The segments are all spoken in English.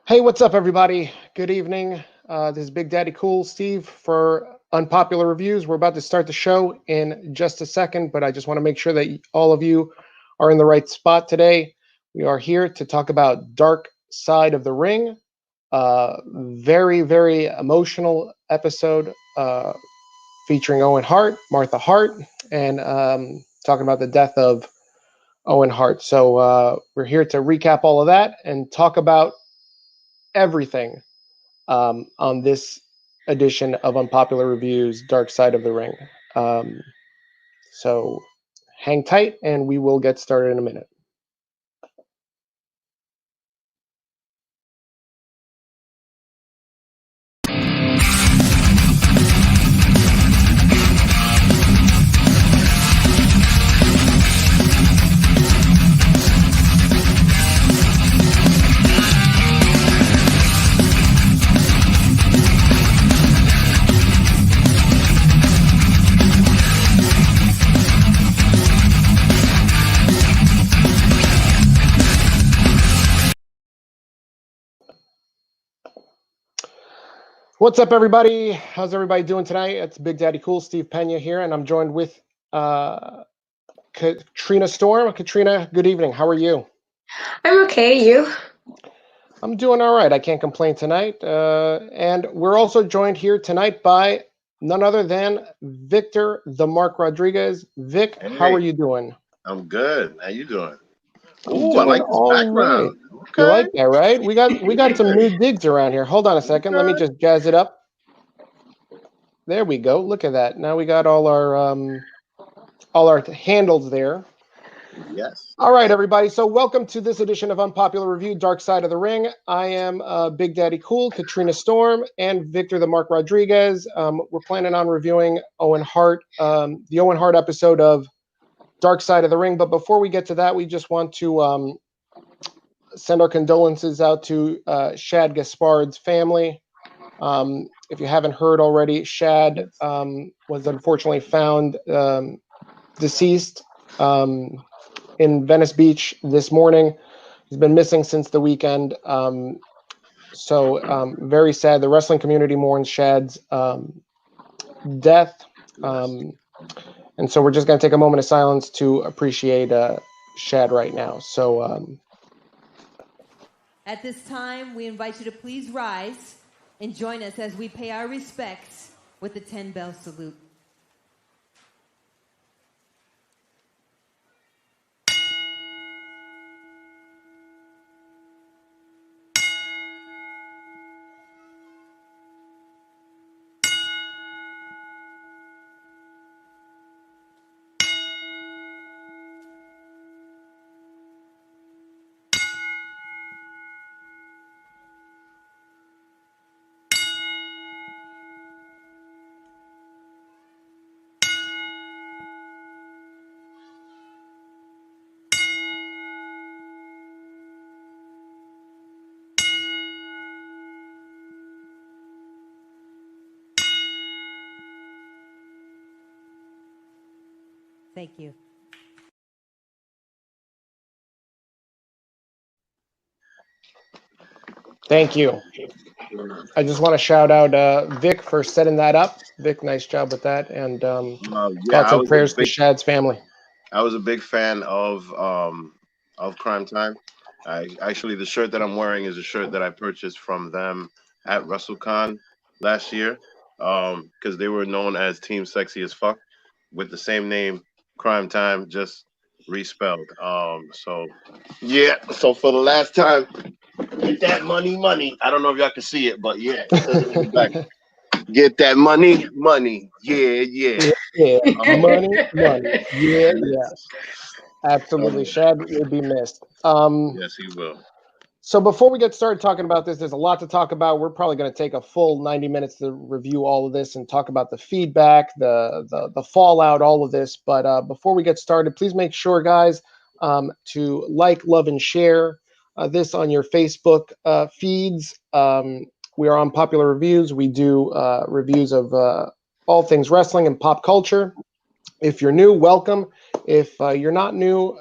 Hey, what's up, everybody? Good evening. This is Big Daddy Cool, Steve, for Unpopular Reviews. We're about to start the show in just a second, but I just want to make sure that all of you are in the right spot today. We are here to talk about Dark Side of the Ring. Very, very emotional episode featuring Owen Hart, Martha Hart, and talking about the death of Owen Hart. So we're here to recap all of that and talk about everything on this edition of Unpopular Reviews Dark Side of the Ring. Um, so hang tight and we will get started in a minute. What's up, everybody? How's everybody doing tonight? It's Big Daddy Cool, Steve Pena here, and I'm joined with Katrina Storm. Katrina, good evening. How are you? I'm okay. You? I'm doing all right. I can't complain tonight. And we're also joined here tonight by none other than Victor the Mark Rodriguez. Vic, how are Hey, you doing? I'm good. How you doing? I'm Ooh, I doing like this all right. background. You Okay. like that, right? We got some new digs around here. Hold on a second. Let me Okay. just jazz it up. There we go. Look at that. Now we got all our handles there. Yes. All right, everybody. So welcome to this edition of Unpopular Review, Dark Side of the Ring. I am Big Daddy Cool, Katrina Storm, and Victor the Mark Rodriguez. We're planning on reviewing Owen Hart, the Owen Hart episode of Dark Side of the Ring. But before we get to that, we just want to send our condolences out to Shad Gaspard's family. If you haven't heard already, Shad was unfortunately found deceased in Venice Beach this morning. He's been missing since the weekend. So very sad. The wrestling community mourns Shad's death. And so we're just going to take a moment of silence to appreciate Shad right now. So at this time, we invite you to please rise and join us as we pay our respects with the 10-bell salute. Thank you. thank you. I just want to shout out Vic for setting that up. Vic, nice job with that. And Yeah, thoughts and prayers to Shad's family. I was a big fan of Crime Time. I actually the shirt that I'm wearing is a shirt that I purchased from them at WrestleCon last year. Because they were known as Team Sexy as Fuck with the same name, Crime Time, just respelled. So yeah. So for the last time, get that money. I don't know if y'all can see it, but yeah, it says it in the back. Get that money. Yeah. Yeah, money. Yeah, Yes, yeah. Absolutely. Shad will be missed. yes, he will. So before we get started talking about this, there's a lot to talk about. We're probably going to take a full 90 minutes to review all of this and talk about the feedback, the fallout, all of this. But before we get started, please make sure, guys, to like, love, and share this on your Facebook feeds. We are on Popular Reviews. We do reviews of all things wrestling and pop culture. If you're new, welcome. If you're not new,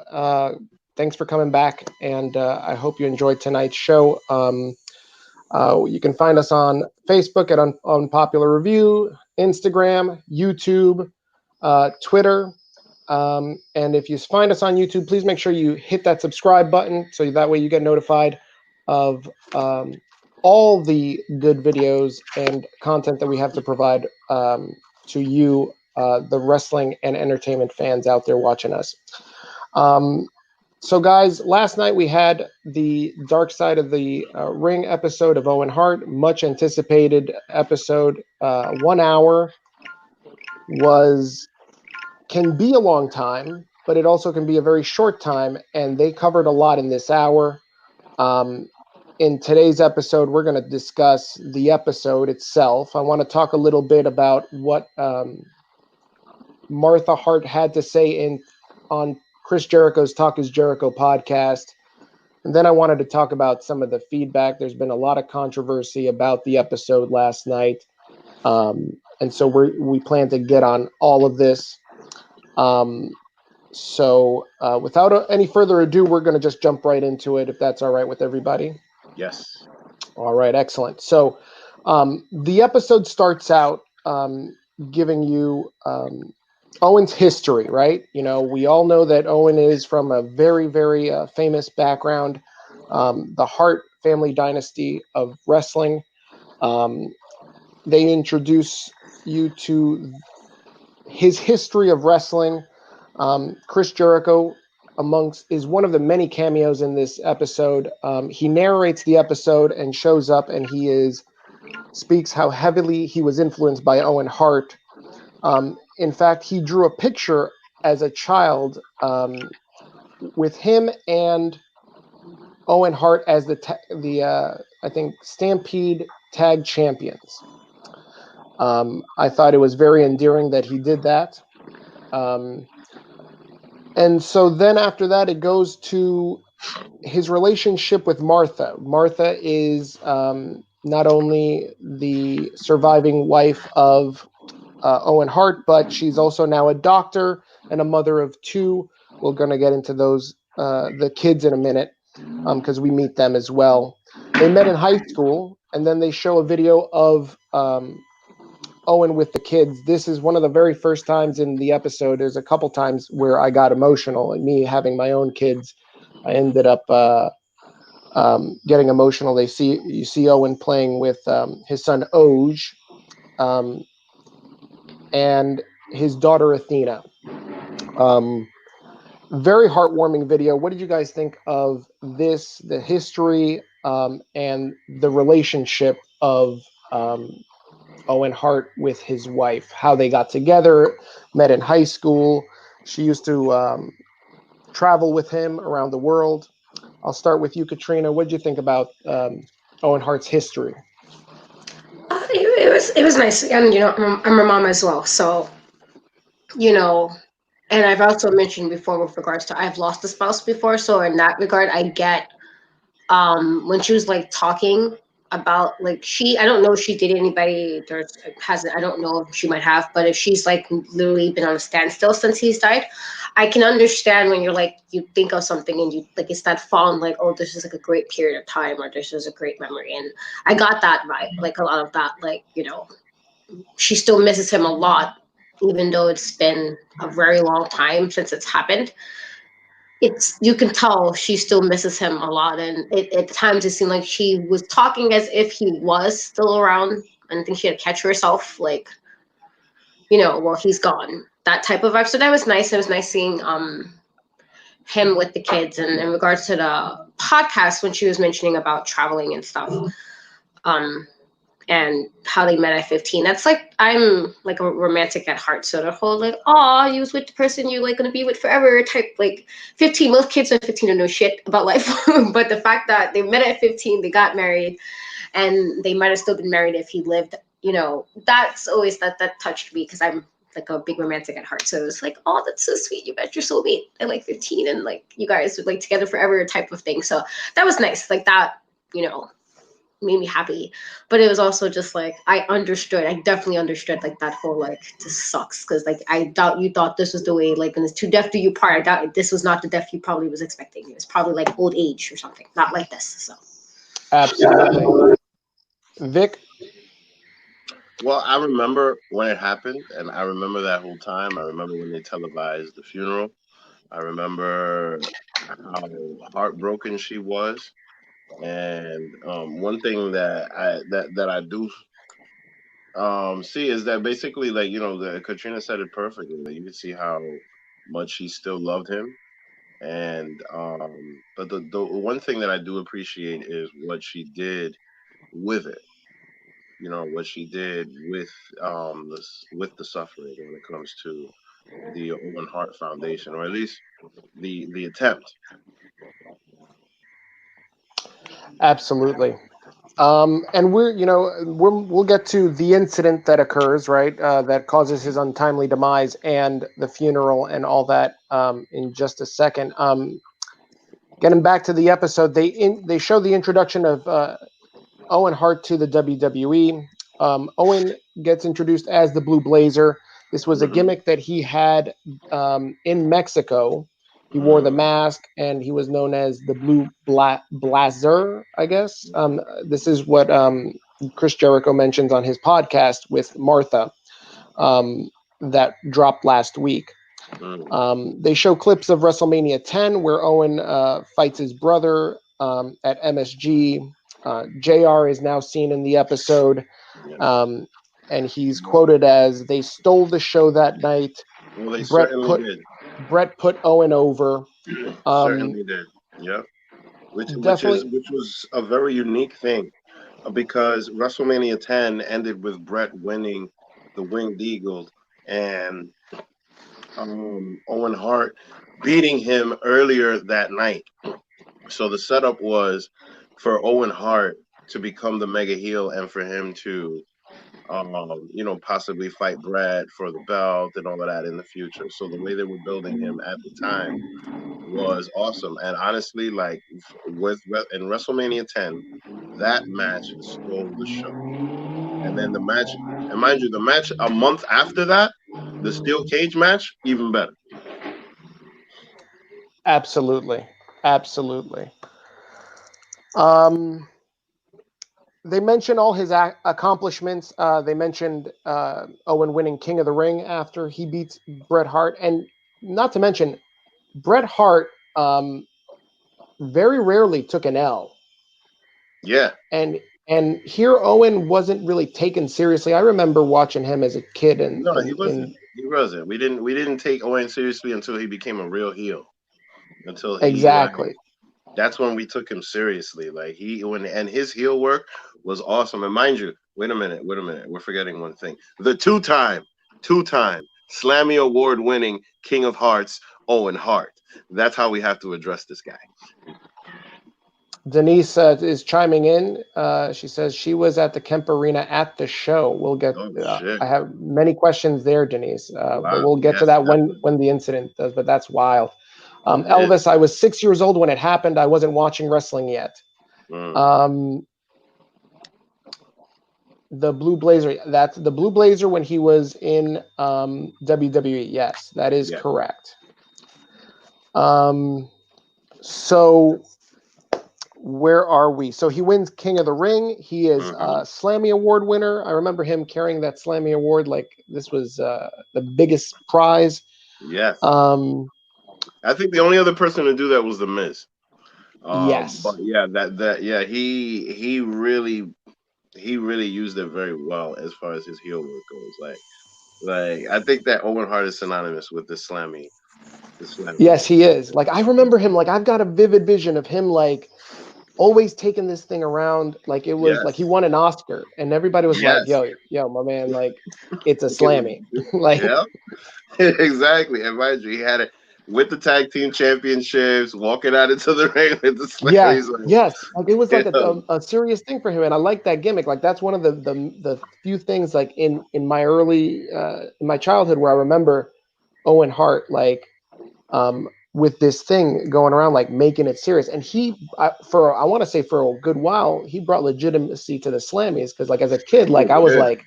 thanks for coming back, and I hope you enjoyed tonight's show. You can find us on Facebook at Unpopular Review, Instagram, YouTube, Twitter. And if you find us on YouTube, please make sure you hit that subscribe button so that way you get notified of all the good videos and content that we have to provide to you, the wrestling and entertainment fans out there watching us. So, guys, last night we had the Dark Side of the Ring episode of Owen Hart, much anticipated episode. 1 hour can be a long time, but it also can be a very short time, and they covered a lot in this hour. In today's episode, we're going to discuss the episode itself. I want to talk a little bit about what Martha Hart had to say on Chris Jericho's Talk is Jericho podcast. And then I wanted to talk about some of the feedback. There's been a lot of controversy about the episode last night. And so we plan to get on all of this. So without any further ado, we're going to just jump right into it, if that's all right with everybody. Yes. All right, excellent. So the episode starts out giving you Owen's history, right? You know, we all know that Owen is from a very, very famous background, the Hart family dynasty of wrestling. They introduce you to his history of wrestling. Chris Jericho is one of the many cameos in this episode. He narrates the episode and shows up, and speaks how heavily he was influenced by Owen Hart. In fact, he drew a picture as a child with him and Owen Hart as the I think Stampede Tag Champions. I thought it was very endearing that he did that. And so then after that, it goes to his relationship with Martha. Martha is not only the surviving wife of Owen Hart, but she's also now a doctor and a mother of two. We're going to get into those, the kids in a minute, because we meet them as well. They met in high school, and then they show a video of Owen with the kids. This is one of the very first times in the episode. There's a couple times where I got emotional, and me having my own kids, I ended up getting emotional. You see Owen playing with his son Oj, and his daughter Athena. Very heartwarming video. What did you guys think of this, the history and the relationship of Owen Hart with his wife, how they got together, met in high school. She used to travel with him around the world. I'll start with you, Katrina. What did you think about Owen Hart's history? It was nice, and I'm a mom as well, so and I've also mentioned before with regards to I've lost a spouse before, so in that regard, I get when she was like talking about like I don't know if she did anybody I don't know if she might have, but if she's like literally been on a standstill since he's died, I can understand when you're like you think of something and you like it's that fond like, oh, this is like a great period of time or this is a great memory, and I got that vibe, like a lot of that, like she still misses him a lot even though it's been a very long time since it's happened. You can tell she still misses him a lot, and at times it seemed like she was talking as if he was still around, and I think she had to catch herself, like, well, he's gone, that type of vibe. So that was nice. It was nice seeing him with the kids. And in regards to the podcast, when she was mentioning about traveling and stuff, and how they met at 15. That's like, I'm like a romantic at heart. So the whole like, oh, you was with the person you like gonna be with forever type, like 15, most kids at 15 don't know shit about life. But the fact that they met at 15, they got married, and they might have still been married if he lived, that's always that touched me because I'm like a big romantic at heart. So it was like, oh, that's so sweet. You met your soulmate at like 15 and like you guys were like together forever type of thing. So that was nice. Like that, made me happy. But it was also just like I definitely understood like that whole like this sucks, because like I doubt you thought this was the way, like in this To Death Do You Part, I doubt this was not the death you probably was expecting. It was probably like old age or something, not like this. So Absolutely. Vic? Well, I remember when it happened, and I remember that whole time. I remember when they televised the funeral. I remember how heartbroken she was. And one thing that I do see is that basically, like, the Katrina said it perfectly. Like, you can see how much she still loved him. And but the one thing that I do appreciate is what she did with it. What she did with with the suffering when it comes to the Owen Hart Foundation, or at least the attempt. Absolutely. And we'll get to the incident that occurs, right? That causes his untimely demise and the funeral and all that in just a second. Getting back to the episode, they show the introduction of Owen Hart to the WWE. Owen gets introduced as the Blue Blazer. This was a Hmm. gimmick that he had in Mexico. He wore the mask, and he was known as the Blue Blazer, I guess. This is what Chris Jericho mentions on his podcast with Martha that dropped last week. They show clips of WrestleMania 10 where Owen fights his brother at MSG. JR is now seen in the episode, Yes. and he's quoted as, "They stole the show that night. Well, they Brett certainly put did. Brett put Owen over." Um, Certainly did. Yep. Which is definitely, which was a very unique thing, because WrestleMania 10 ended with Brett winning the Winged Eagle, and Owen Hart beating him earlier that night. So the setup was for Owen Hart to become the mega heel, and for him to possibly fight Brad for the belt and all of that in the future. So the way they were building him at the time was awesome. And honestly, like, in WrestleMania 10, that match stole the show. And then the match, and mind you, the match a month after that, the steel cage match, even better. absolutely, absolutely. Um, they mention all his accomplishments. They mentioned Owen winning King of the Ring after he beats Bret Hart, and not to mention Bret Hart very rarely took an L. Yeah. And here Owen wasn't really taken seriously. I remember watching him as a kid, and No, he wasn't. He wasn't. We didn't take Owen seriously until he became a real heel. Until he, like, exactly. that's when we took him seriously. Like, and his heel work was awesome. And mind you, wait a minute, we're forgetting one thing. The two-time Slammy Award winning King of Hearts, Owen Hart. That's how we have to address this guy. Denise is chiming in. She says she was at the Kemp Arena at the show. We'll get. Oh shit! I have many questions there, Denise, but Wow. we'll get to Yes, that definitely. when the incident does. But that's wild. Yeah. Elvis, I was 6 years old when it happened. I wasn't watching wrestling yet. Mm. Um, the Blue Blazer. That's the Blue Blazer when he was in WWE. Yes, that is Yeah. correct. So where are we? So he wins King of the Ring. He is Hmm. a Slammy Award winner. I remember him carrying that Slammy Award like this was the biggest prize. Yes. Um, I think the only other person to do that was the Miz. But yes, yeah, yeah, he really used it very well as far as his heel work goes. Like I think that Owen Hart is synonymous with the slammy yes, work. he is. Like I remember him. Like I've got a vivid vision of him. Like always taking this thing around. Like it was like he Yes, won an Oscar, and everybody was like, yes. "Yo, my man! Like it's a Okay, Slammy." like yeah, exactly. And mind you, he had it with the tag team championships, walking out into the ring with the slam. Yeah, He's like, yes. Like it was like yeah, a serious thing for him, and I like that gimmick. Like that's one of the few things like in my early in my childhood where I remember Owen Hart like with this thing going around like making it serious. And I want to say for a good while he brought legitimacy to the Slammies because like as a kid like I was yeah, like,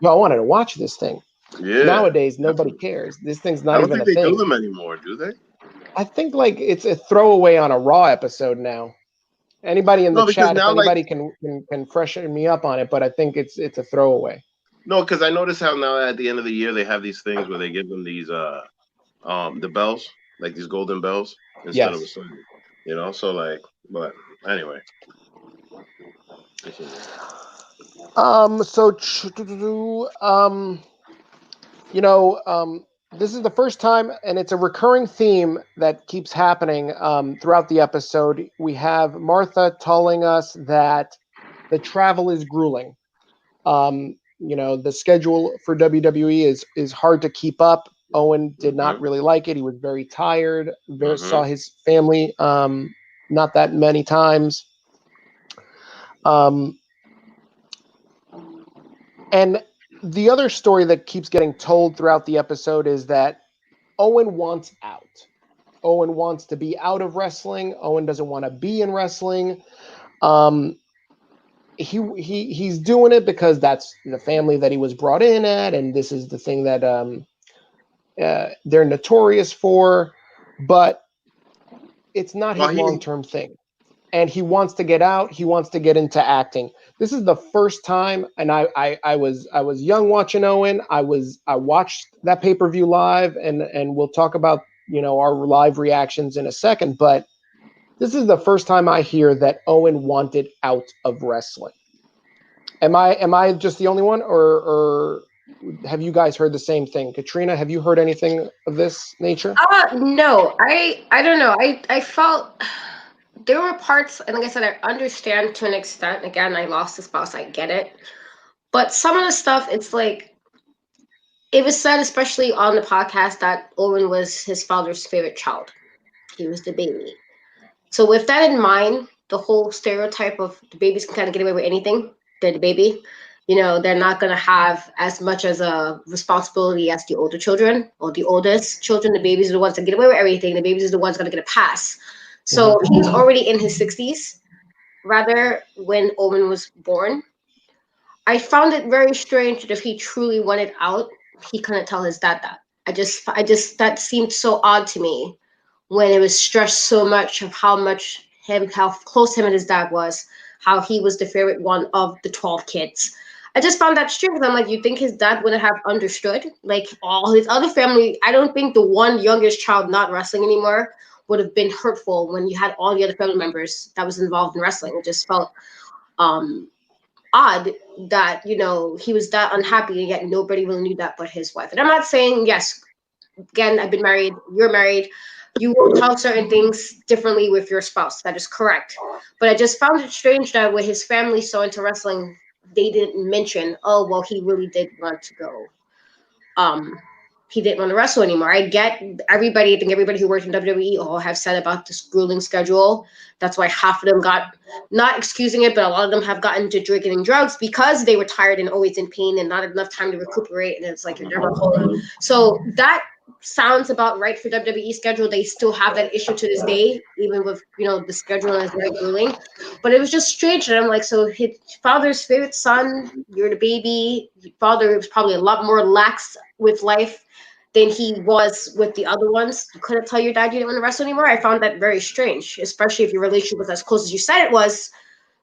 yo, I wanted to watch this thing. yeah, Nowadays nobody definitely. cares. This thing's I not don't even think a they do thing. them anymore, do they? I think like it's a throwaway on a Raw episode now. Anybody in the No, because chat, if now, like, anybody can freshen me up on it, but I think it's a throwaway. no, because I notice how now at the end of the year they have these things where they give them these the bells, like these golden bells instead of a Yes. sign. You know, so like, but anyway. So, this is the first time, and it's a recurring theme that keeps happening throughout the episode. We have Martha telling us that the travel is grueling. The schedule for WWE is hard to keep up. Owen did not really like it. He was very tired. Saw his family not that many times. And the other story that keeps getting told throughout the episode is that Owen wants out. Owen wants to be out of wrestling. Owen doesn't want to be in wrestling. He's doing it because that's the family that he was brought in at, and this is the thing that they're notorious for. But it's not his long-term thing. And he wants to get out. He wants to get into acting. This is the first time, and I was young watching Owen. I watched that pay-per-view live, and we'll talk about our live reactions in a second. But this is the first time I hear that Owen wanted out of wrestling. Am I just the only one, or have you guys heard the same thing? Katrina, have you heard anything of this nature? No, I don't know. I felt there were parts, and like I said, I understand to an extent. Again, I lost a spouse, I get it. But some of the stuff, it's like, it was said, especially on the podcast, that Owen was his father's favorite child. He was the baby. So with that in mind, the whole stereotype of the babies can kind of get away with anything, they're the baby. They're not going to have as much as a responsibility as the older children or the oldest children. The babies are the ones that get away with everything. The babies are the ones going to get a pass. So he's already in his 60s, rather, when Owen was born. I found it very strange that if he truly wanted out, he couldn't tell his dad that. That seemed so odd to me when it was stressed so much of how close him and his dad was, how he was the favorite one of the 12 kids. I just found that strange. I'm like, you think his dad wouldn't have understood? Like all his other family, I don't think the one youngest child not wrestling anymore would have been hurtful when you had all the other family members that was involved in wrestling. It just felt odd that he was that unhappy, and yet nobody really knew that but his wife. And I'm not saying, yes, again, I've been married, you're married, you will tell certain things differently with your spouse. That is correct. But I just found it strange that when his family so into wrestling, they didn't mention, oh well, he really did want to go. He didn't want to wrestle anymore. I think everybody who worked in WWE all have said about this grueling schedule. That's why half of them got, not excusing it, but a lot of them have gotten to drinking and drugs because they were tired and always in pain and not enough time to recuperate. And it's like you're never home. So that sounds about right for WWE schedule. They still have that issue to this day, even with the schedule is very grueling. But it was just strange. And I'm like, so his father's favorite son, you're the baby. Your father was probably a lot more lax with life than he was with the other ones. You couldn't tell your dad you didn't want to wrestle anymore. I found that very strange, especially if your relationship was as close as you said it was,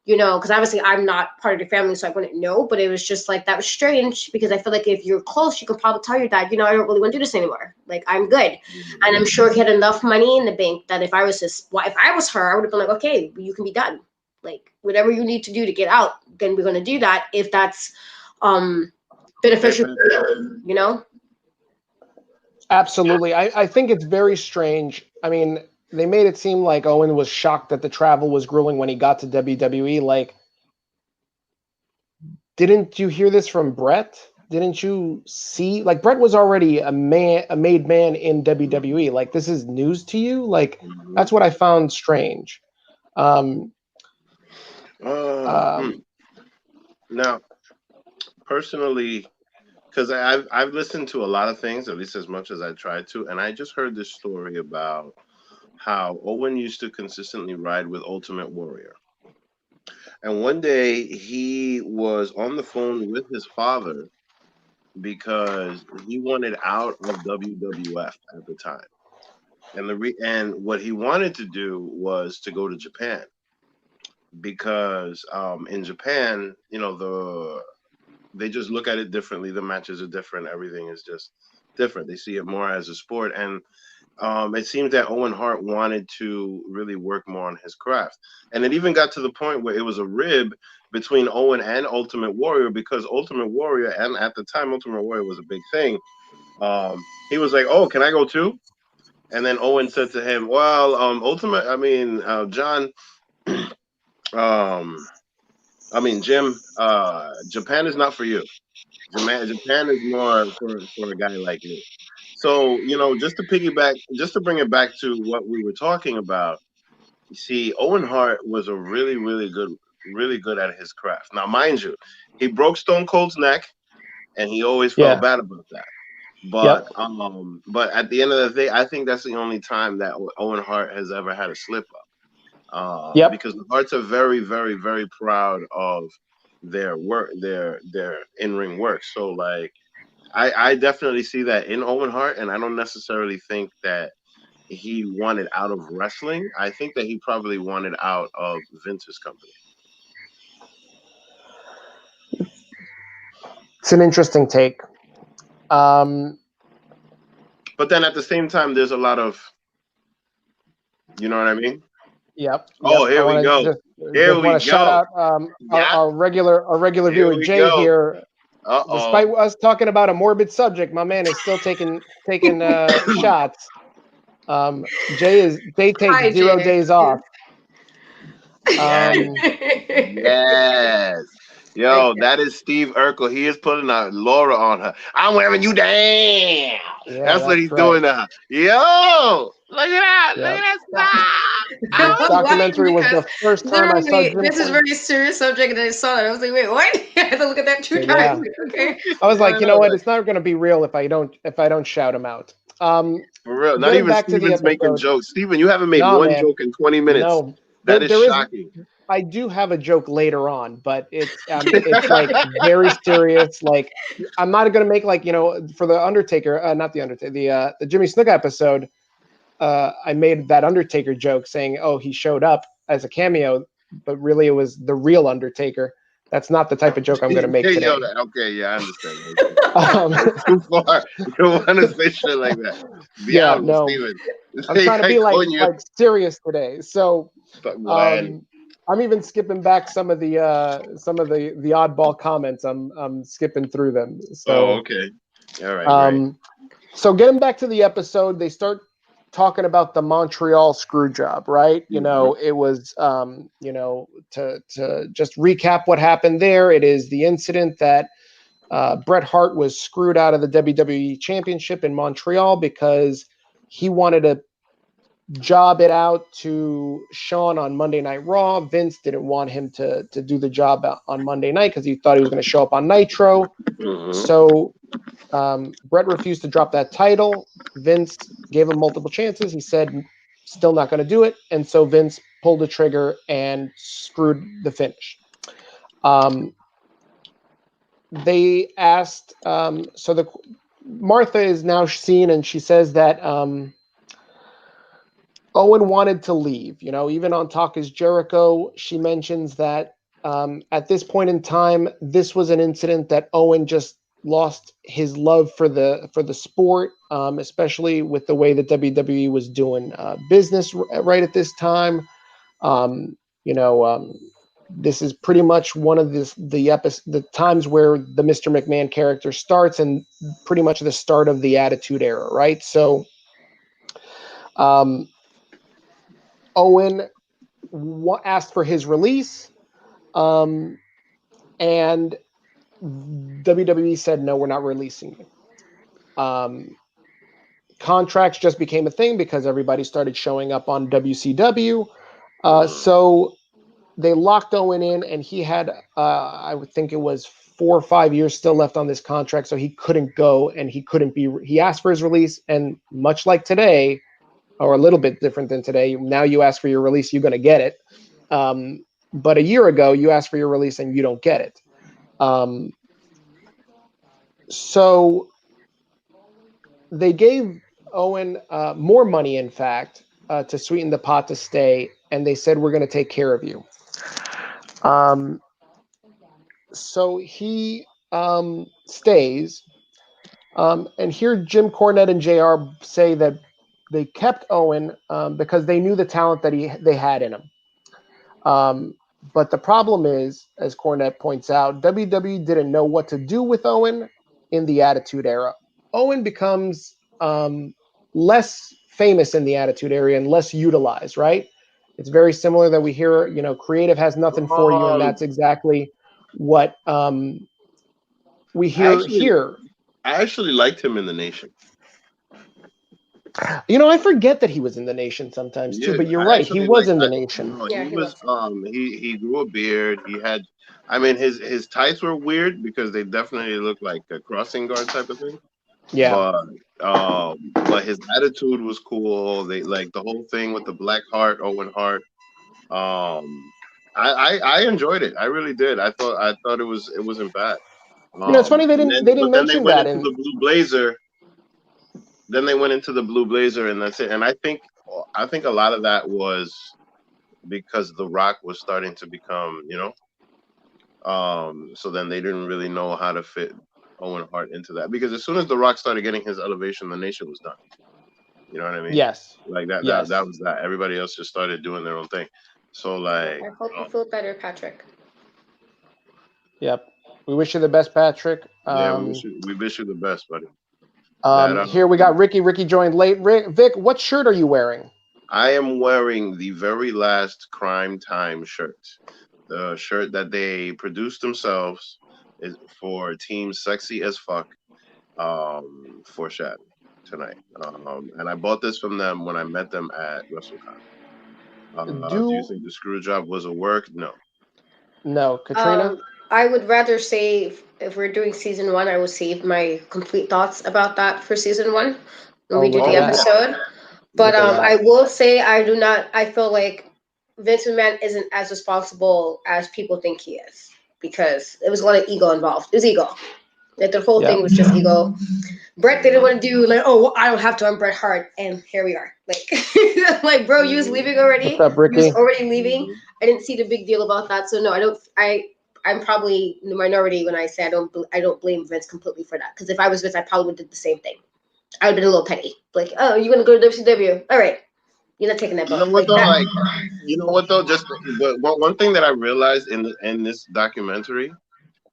because obviously I'm not part of the family, so I wouldn't know. But it was just like, that was strange, because I feel like if you're close, you could probably tell your dad, I don't really want to do this anymore. Like, I'm good. And I'm sure he had enough money in the bank that if I was her, I would have been like, okay, you can be done. Like, whatever you need to do to get out, then we're going to do that if that's beneficial for you. Absolutely. I think it's very strange. I mean, they made it seem like Owen was shocked that the travel was grueling when he got to WWE. Like, didn't you hear this from Brett? Didn't you see? Like, Brett was already a made man in WWE. Like, this is news to you? Like, that's what I found strange. Now, personally, because I've listened to a lot of things, at least as much as I tried to, and I just heard this story about how Owen used to consistently ride with Ultimate Warrior. And one day he was on the phone with his father because he wanted out of WWF at the time. And what he wanted to do was to go to Japan. because in Japan, they just look at it differently. The matches are different. Everything is just different. They see it more as a sport, and it seems that Owen Hart wanted to really work more on his craft, and it even got to the point where it was a rib between Owen and Ultimate Warrior, because Ultimate Warrior, and at the time Ultimate Warrior was a big thing. He was like, "Oh, can I go too?" And then Owen said to him, "Well, John, um, Jim, Japan is not for you. Japan is more for a guy like me." So, just to bring it back to what we were talking about, you see, Owen Hart was a really, really good at his craft. Now, mind you, he broke Stone Cold's neck, and he always felt bad about that. But but at the end of the day, I think that's the only time that Owen Hart has ever had a slip up. Because the Harts are very, very, very proud of their work, their in-ring work. So like, I definitely see that in Owen Hart, and I don't necessarily think that he wanted out of wrestling. I think that he probably wanted out of Vince's company. It's an interesting take. But then at the same time, there's a lot of, you know what I mean? Yep. Oh, here we go. Here we go. Shout out our regular viewer Jay here. Despite us talking about a morbid subject, my man is still taking shots. Jay takes 0 days off. Yes. Yo, that is Steve Urkel. He is putting a Laura on her. I'm wearing you down. Yeah, that's what he's doing now. Yo, look at that. Look at that stuff. This documentary was the first time I saw Jim. This is a very serious subject, and I saw it. I was like, wait, what? I had to look at that 2 times. Okay. I was like, you know what? It's not going to be real if I don't shout him out. For real. Not even Steven's making jokes. Steven, you haven't made one joke in 20 minutes. No. That is shocking. I do have a joke later on, but it's like very serious. Like, I'm not going to make for the Undertaker, not the Undertaker, the Jimmy Snuka episode. I made that Undertaker joke saying, "Oh, he showed up as a cameo," but really it was the real Undertaker. That's not the type of joke I'm going to make today. Okay, yeah, I understand. Too far. You don't want to say shit like that. No. I'm trying to be like serious today. So I'm even skipping back some of the oddball comments. I'm skipping through them. So okay. All right. So getting back to the episode, they start talking about the Montreal screw job, right? It was, to just recap what happened there. It is the incident that Bret Hart was screwed out of the WWE Championship in Montreal because he wanted to job it out to Shawn on Monday Night Raw. Vince didn't want him to do the job on Monday night because he thought he was going to show up on Nitro. So Bret refused to drop that title. Vince gave him multiple chances. He said, still not going to do it. And so Vince pulled the trigger and screwed the finish. They asked, Martha is now seen, and she says that Owen wanted to leave. Even on Talk is Jericho, she mentions that at this point in time, this was an incident that Owen just lost his love for the sport, especially with the way that WWE was doing business right at this time. This is pretty much one of the times where the Mr. McMahon character starts, and pretty much the start of the Attitude Era, right? So Owen asked for his release, and WWE said, no, we're not releasing you. Contracts just became a thing because everybody started showing up on WCW. So they locked Owen in, and he had, I would think it was 4 or 5 years still left on this contract. So he couldn't go, and he asked for his release. And much like today, or a little bit different than today, now you ask for your release, you're going to get it. But a year ago, you asked for your release and you don't get it. So they gave Owen more money, in fact, to sweeten the pot to stay, and they said, we're going to take care of you. So he stays. And here Jim Cornette and JR say that they kept Owen because they knew the talent that they had in him. But the problem is, as Cornette points out, WWE didn't know what to do with Owen in the Attitude Era. Owen becomes less famous in the Attitude Era and less utilized, right? It's very similar that we hear, creative has nothing for you, and that's exactly what we hear here. I actually liked him in the Nation. I forget that he was in the Nation sometimes too, but you're right. He was in the Nation. No, he was. He grew a beard. He had. I mean, his tights were weird because they definitely looked like a crossing guard type of thing. Yeah. But his attitude was cool. They like the whole thing with the Black Heart, Owen Hart. I enjoyed it. I really did. I thought it wasn't bad. It's funny they didn't mention that in the Blue Blazer. Then they went into the Blue Blazer, and that's it. And I think a lot of that was because The Rock was starting to become, so then they didn't really know how to fit Owen Hart into that, because as soon as The Rock started getting his elevation, the Nation was done. You know what I mean? Yes. Like that. Yes. That was that. Everybody else just started doing their own thing. So like, I hope you feel better, Patrick. Yep. We wish you the best, Patrick. Yeah, we wish you the best, buddy. Here we got Ricky. Ricky joined late. Vic, what shirt are you wearing? I am wearing the very last Crime Time shirt. The shirt that they produced themselves is for Team Sexy as Fuck for Shad tonight. And I bought this from them when I met them at WrestleCon. Do you think the screw job was a work? No. No. Katrina? I would rather save, if we're doing season 1, I will save my complete thoughts about that for season 1 when we do the episode. But I will say I feel like Vince McMahon isn't as responsible as people think he is, because there was a lot of ego involved. It was ego. Like the whole thing was just ego. Bret didn't want to do I don't have to. I'm Bret Hart, and here we are. Like, bro, you was leaving already. What's up, Ricky? You was already leaving. I didn't see the big deal about that. So no, I don't. I'm probably in the minority when I say I don't blame Vince completely for that. Because if I was Vince, I probably would have did the same thing. I would have been a little petty. Like, oh, you're gonna go to WCW? All right, you're not taking that. You know what though? You know what though? But one thing that I realized in this documentary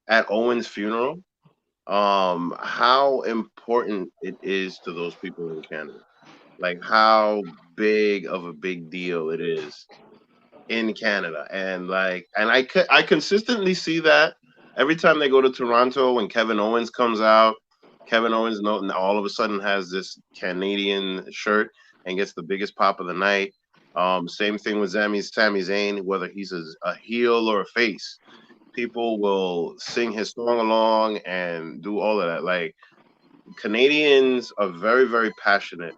at Owen's funeral, how important it is to those people in Canada. Like how big of a big deal it is in Canada, and I consistently see that every time they go to Toronto when Kevin Owens comes out. Kevin Owens all of a sudden has this Canadian shirt and gets the biggest pop of the night. Same thing with Sami Zayn, whether he's a heel or a face, people will sing his song along and do all of that. Like, Canadians are very, very passionate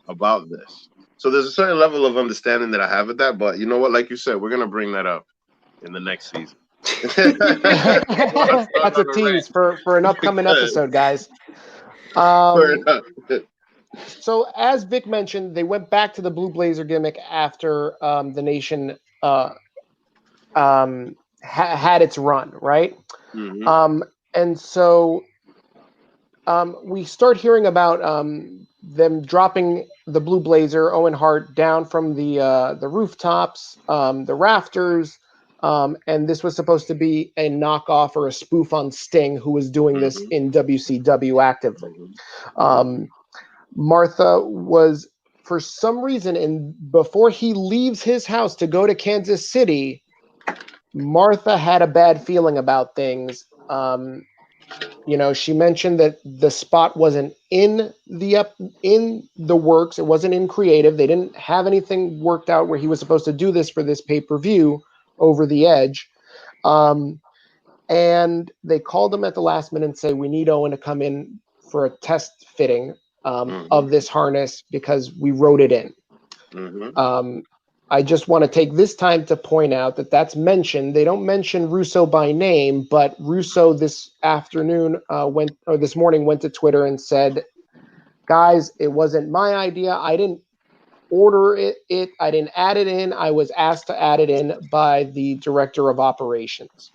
about this. So there's a certain level of understanding that I have with that. But you know what? Like you said, we're going to bring that up in the next season. That's a tease for an upcoming episode, guys. So as Vic mentioned, they went back to the Blue Blazer gimmick after the Nation had its run, right? Mm-hmm. And so we start hearing about them dropping the Blue Blazer, Owen Hart, down from the rooftops, the rafters, and this was supposed to be a knockoff or a spoof on Sting, who was doing this in WCW actively. Martha was, for some reason, and before he leaves his house to go to Kansas City, Martha had a bad feeling about things. She mentioned that the spot wasn't in the works. It wasn't in creative. They didn't have anything worked out where he was supposed to do this for this pay-per-view over the Edge. And they called him at the last minute and say, we need Owen to come in for a test fitting of this harness because we wrote it in. I just want to take this time to point out that that's mentioned. They don't mention Russo by name, but Russo this morning went to Twitter and said, guys, it wasn't my idea. I didn't order it. I didn't add it in. I was asked to add it in by the director of operations.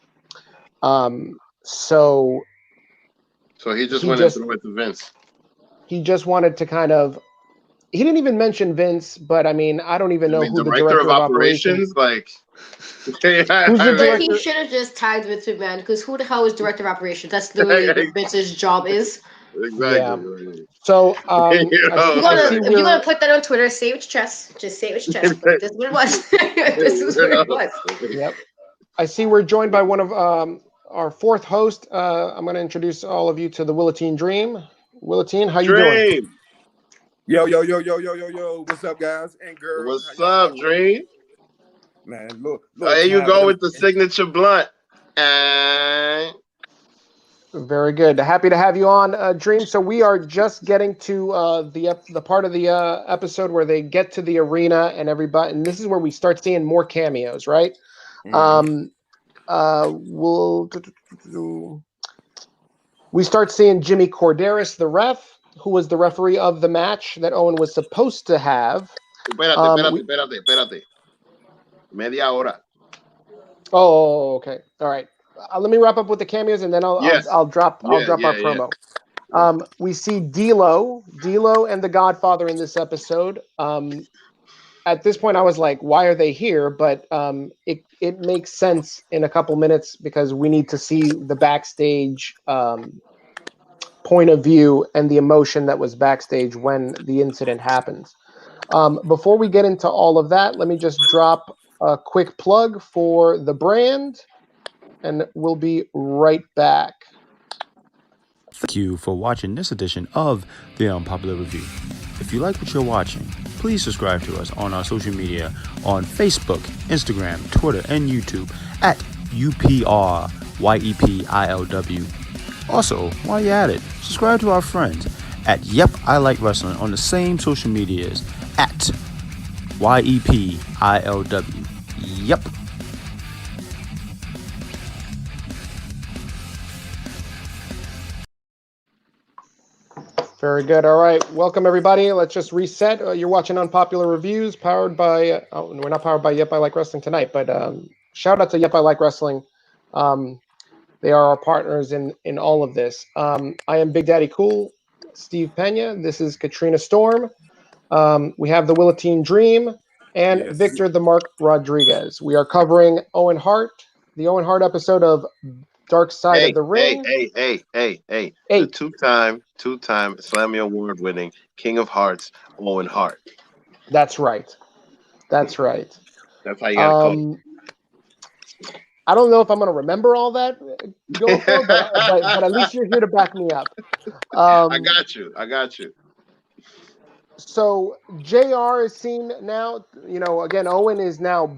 So he just he went and just threw it to Vince. he just wanted to kind of. He didn't even mention Vince, but I mean, I don't even know who the director of operations. Like, Who's the But he director? should have just tagged Vince McMahon because who the hell is director of operations? That's literally what Vince's job is. Exactly. Yeah. So If you're gonna put that on Twitter, say it with your chest. Just say it with your chest. But this is what it was. This is what it was. Yep. I see we're joined by one of our fourth host. I'm going to introduce all of you to the Willatine Dream. Willatine, how you doing? Yo. What's up, guys and girls? What's up, Dream? Man, look. There you go with the signature blunt. Very good. Happy to have you on, Dream. So we are just getting to the part of the episode where they get to the arena and everybody, and this is where we start seeing more cameos, right? Mm-hmm. We start seeing Jimmy Corderas, the ref, who was the referee of the match that Owen was supposed to have. Espérate. Media hora. Oh, okay. All right. Let me wrap up with the cameos, and then I'll drop our promo. Yeah. We see D'Lo and the Godfather in this episode. At this point, I was like, "Why are they here?" But it makes sense in a couple minutes because we need to see the backstage point of view and the emotion that was backstage when the incident happens. Before we get into all of that, let me just drop a quick plug for the brand, and we'll be right back. Thank you for watching this edition of the Unpopular Review. If you like what you're watching, please subscribe to us on our social media on Facebook, Instagram, Twitter, and YouTube at UPRYEPILW. Also, while you're at it, subscribe to our friends at Yep I Like Wrestling on the same social medias at YEPILW. Yep. Very good. All right. Welcome, everybody. Let's just reset. You're watching Unpopular Reviews, powered by... we're not powered by Yep I Like Wrestling tonight, but shout out to Yep I Like Wrestling. They are our partners in all of this. I am Big Daddy Cool, Steve Pena. This is Katrina Storm. We have the Willatine Dream and Victor the Mark Rodriguez. We are covering Owen Hart, the Owen Hart episode of Dark Side of the Ring. Hey. The two-time Slammy Award-winning King of Hearts, Owen Hart. That's right. That's how you gotta call it. I don't know if I'm going to remember all that, GoPro, but at least you're here to back me up. I got you. So JR is seen now. Again, Owen is now.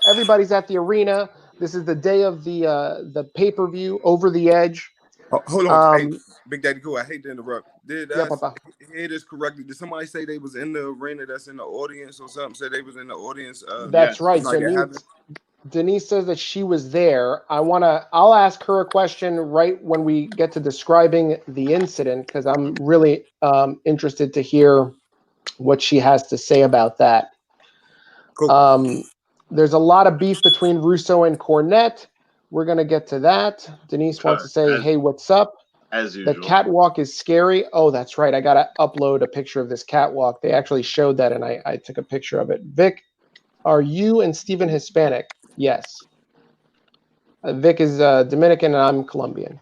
Everybody's at the arena. This is the day of the pay-per-view, Over the Edge. Hold on, hey, Big Daddy Cool. I hate to interrupt. Did I hear this correctly? Did somebody say they was in the arena? That's in the audience or something? Said they was in the audience. That's right. So Denise says that she was there. I'll ask her a question right when we get to describing the incident because I'm really interested to hear what she has to say about that. Cool. There's a lot of beef between Russo and Cornette. We're going to get to that. Denise wants to say, hey, what's up? As usual. The catwalk is scary. Oh, that's right. I got to upload a picture of this catwalk. They actually showed that, and I took a picture of it. Vic, are you and Steven Hispanic? Yes. Vic is Dominican, and I'm Colombian.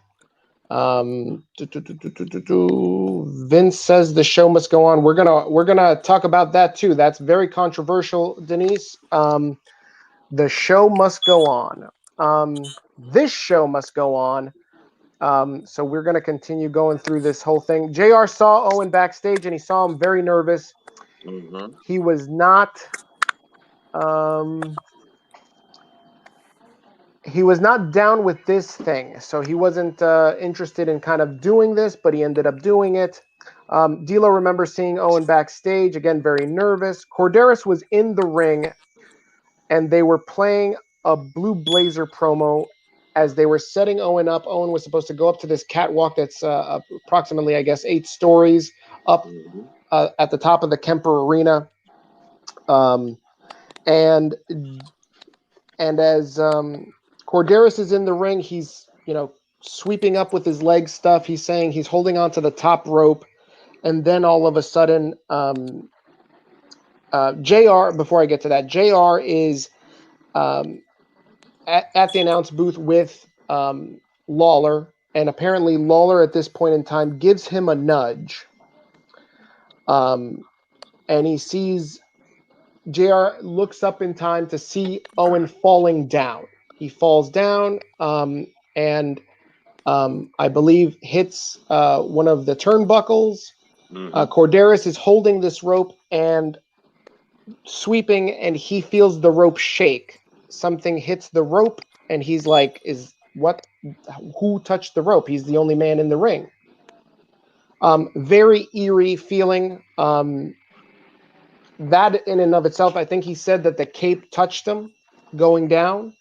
Vince says the show must go on. We're gonna talk about that too. That's very controversial, Denise. The show must go on. This show must go on. So we're gonna continue going through this whole thing. JR saw Owen backstage, and he saw him very nervous. Mm-hmm. He was not. He was not down with this thing, so he wasn't interested in kind of doing this, but he ended up doing it. D'Lo remembers seeing Owen backstage, again, very nervous. Corderas was in the ring, and they were playing a Blue Blazer promo as they were setting Owen up. Owen was supposed to go up to this catwalk that's approximately, I guess, 8 stories up at the top of the Kemper Arena. And as Corderis is in the ring, he's sweeping up with his leg stuff. He's saying he's holding on to the top rope, and then all of a sudden, JR. Before I get to that, JR is at the announce booth with Lawler, and apparently Lawler at this point in time gives him a nudge. And he sees JR looks up in time to see Owen falling down. He falls down and I believe hits one of the turnbuckles. Corderis is holding this rope and sweeping, and he feels the rope shake. Something hits the rope, and he's like, who touched the rope? He's the only man in the ring. Very eerie feeling. That in and of itself, I think he said that the cape touched him going down.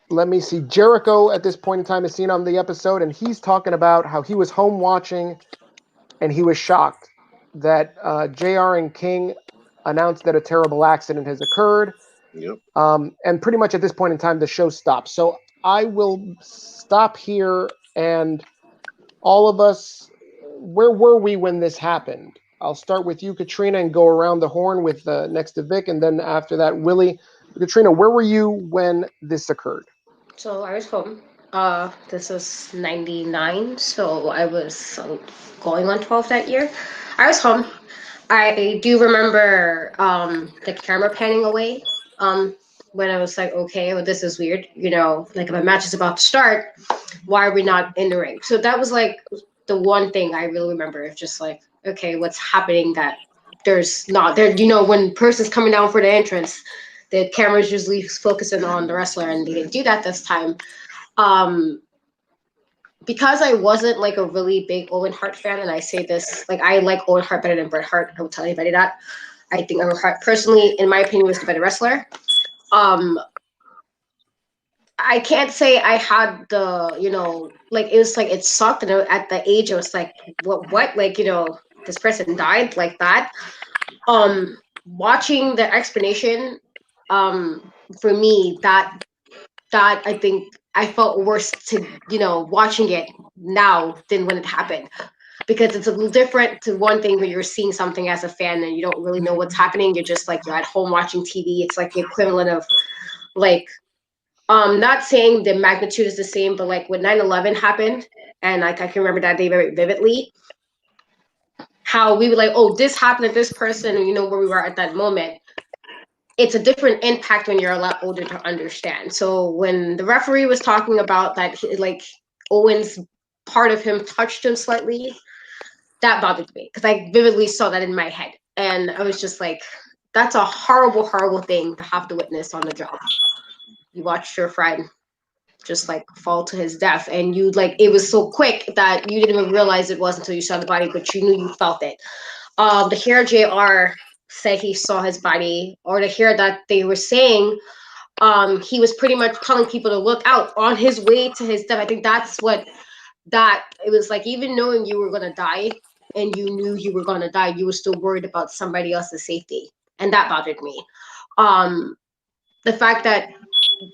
Let me see. Jericho at this point in time is seen on the episode, and he's talking about how he was home watching, and he was shocked that JR and King announced that a terrible accident has occurred. Yep. And pretty much at this point in time, the show stops. So I will stop here, and all of us, where were we when this happened? I'll start with you, Katrina, and go around the horn with next to Vic, and then after that, Willie. Katrina, where were you when this occurred? So I was home. This was 99, so I was going on 12 that year. I was home. I do remember the camera panning away when I was like, okay, well, this is weird. Like if a match is about to start, why are we not in the ring? So that was like the one thing I really remember. It's just like, okay, what's happening that there's not there? When person's coming down for the entrance, the camera's usually focusing on the wrestler, and they didn't do that this time. Because I wasn't like a really big Owen Hart fan, and I say this, like I like Owen Hart better than Bret Hart. I will tell anybody that. I think Owen Hart, personally, in my opinion, was the better wrestler. I can't say I had the, like it was like it sucked, and at the age I was like, what, like this person died like that. Watching the explanation, for me, that I think I felt worse to watching it now than when it happened, because it's a little different to one thing when you're seeing something as a fan and you don't really know what's happening. You're just like you're at home watching TV. It's like the equivalent of like not saying the magnitude is the same, but like when 9/11 happened, and like I can remember that day very vividly, how we were like, oh, this happened to this person, and where we were at that moment. It's a different impact when you're a lot older to understand. So when the referee was talking about that, like Owen's part of him touched him slightly, that bothered me because I vividly saw that in my head. And I was just like, that's a horrible, horrible thing to have to witness on the job. You watched your friend just like fall to his death, and you like, it was so quick that you didn't even realize it was until you saw the body, but you knew you felt it. To hear JR say he saw his body, or to hear that they were saying he was pretty much telling people to look out on his way to his death. I think that's what it was like. Even knowing you were going to die and you knew you were going to die, you were still worried about somebody else's safety, and that bothered me. The fact that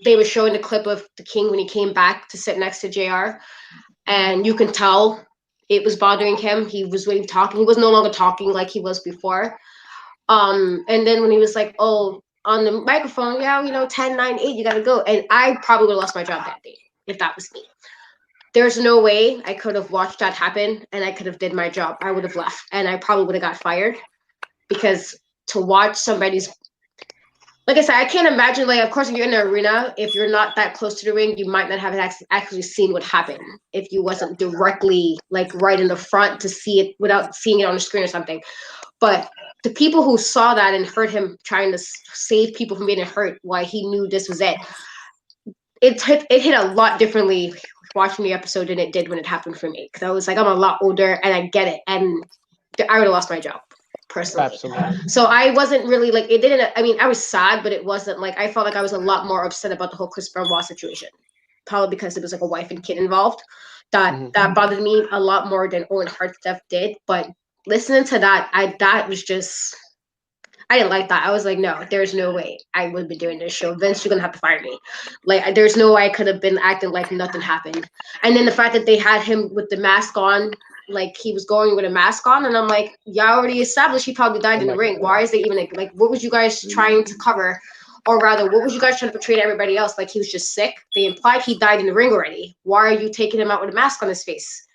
they were showing the clip of the King when he came back to sit next to JR, and you can tell it was bothering him. He was really talking. He was no longer talking like he was before. And then when he was like, oh, on the microphone, 10, 9, 8, you got to go. And I probably would have lost my job that day if that was me. There's no way I could have watched that happen and I could have did my job. I would have left, and I probably would have got fired, because to watch somebody's, like I said, I can't imagine, like, of course, if you're in the arena, if you're not that close to the ring, you might not have actually seen what happened if you wasn't directly, like, right in the front to see it without seeing it on the screen or something. But the people who saw that and heard him trying to save people from getting hurt, why he knew this was it, it hit a lot differently watching the episode than it did when it happened for me. Because I was like, I'm a lot older and I get it. And I would have lost my job. Personally. Absolutely. So I wasn't really like, it didn't, I mean, I was sad, but it wasn't like, I felt like I was a lot more upset about the whole Chris Benoit situation. probably because it was like a wife and kid involved. That bothered me a lot more than Owen Hart stuff did. But listening to that was just, I didn't like that. I was like, no, there's no way I would be doing this show. Vince, you're gonna have to fire me. Like, there's no way I could have been acting like nothing happened. And then the fact that they had him with the mask on, like he was going with a mask on, and I'm like, y'all already established he probably died in the ring. Why is they even like what was you guys trying to cover? Or rather, what was you guys trying to portray to everybody else? Like he was just sick? They implied he died in the ring already. Why are you taking him out with a mask on his face?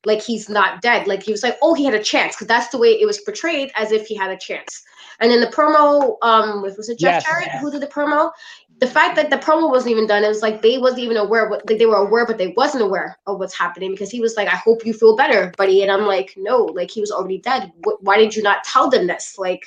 Like he's not dead. Like he was like, oh, he had a chance, because that's the way it was portrayed, as if he had a chance. And then the promo, was it Jeff Jarrett who did the promo? The fact that the promo wasn't even done, it was like they wasn't even aware of what, like they were aware, but they wasn't aware of what's happening, because he was like, I hope you feel better, buddy. And I'm like, no, like he was already dead. Why did you not tell them this? Like,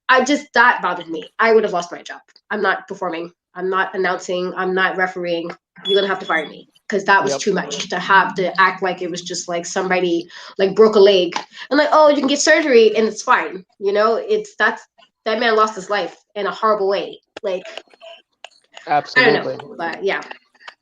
that bothered me. I would have lost my job. I'm not performing. I'm not announcing. I'm not refereeing. You're gonna have to fire me, because that was too much to have to act like it was just like somebody like broke a leg and like, oh, you can get surgery and it's fine. You know, that man lost his life in a horrible way. Like, absolutely. I don't know, but yeah.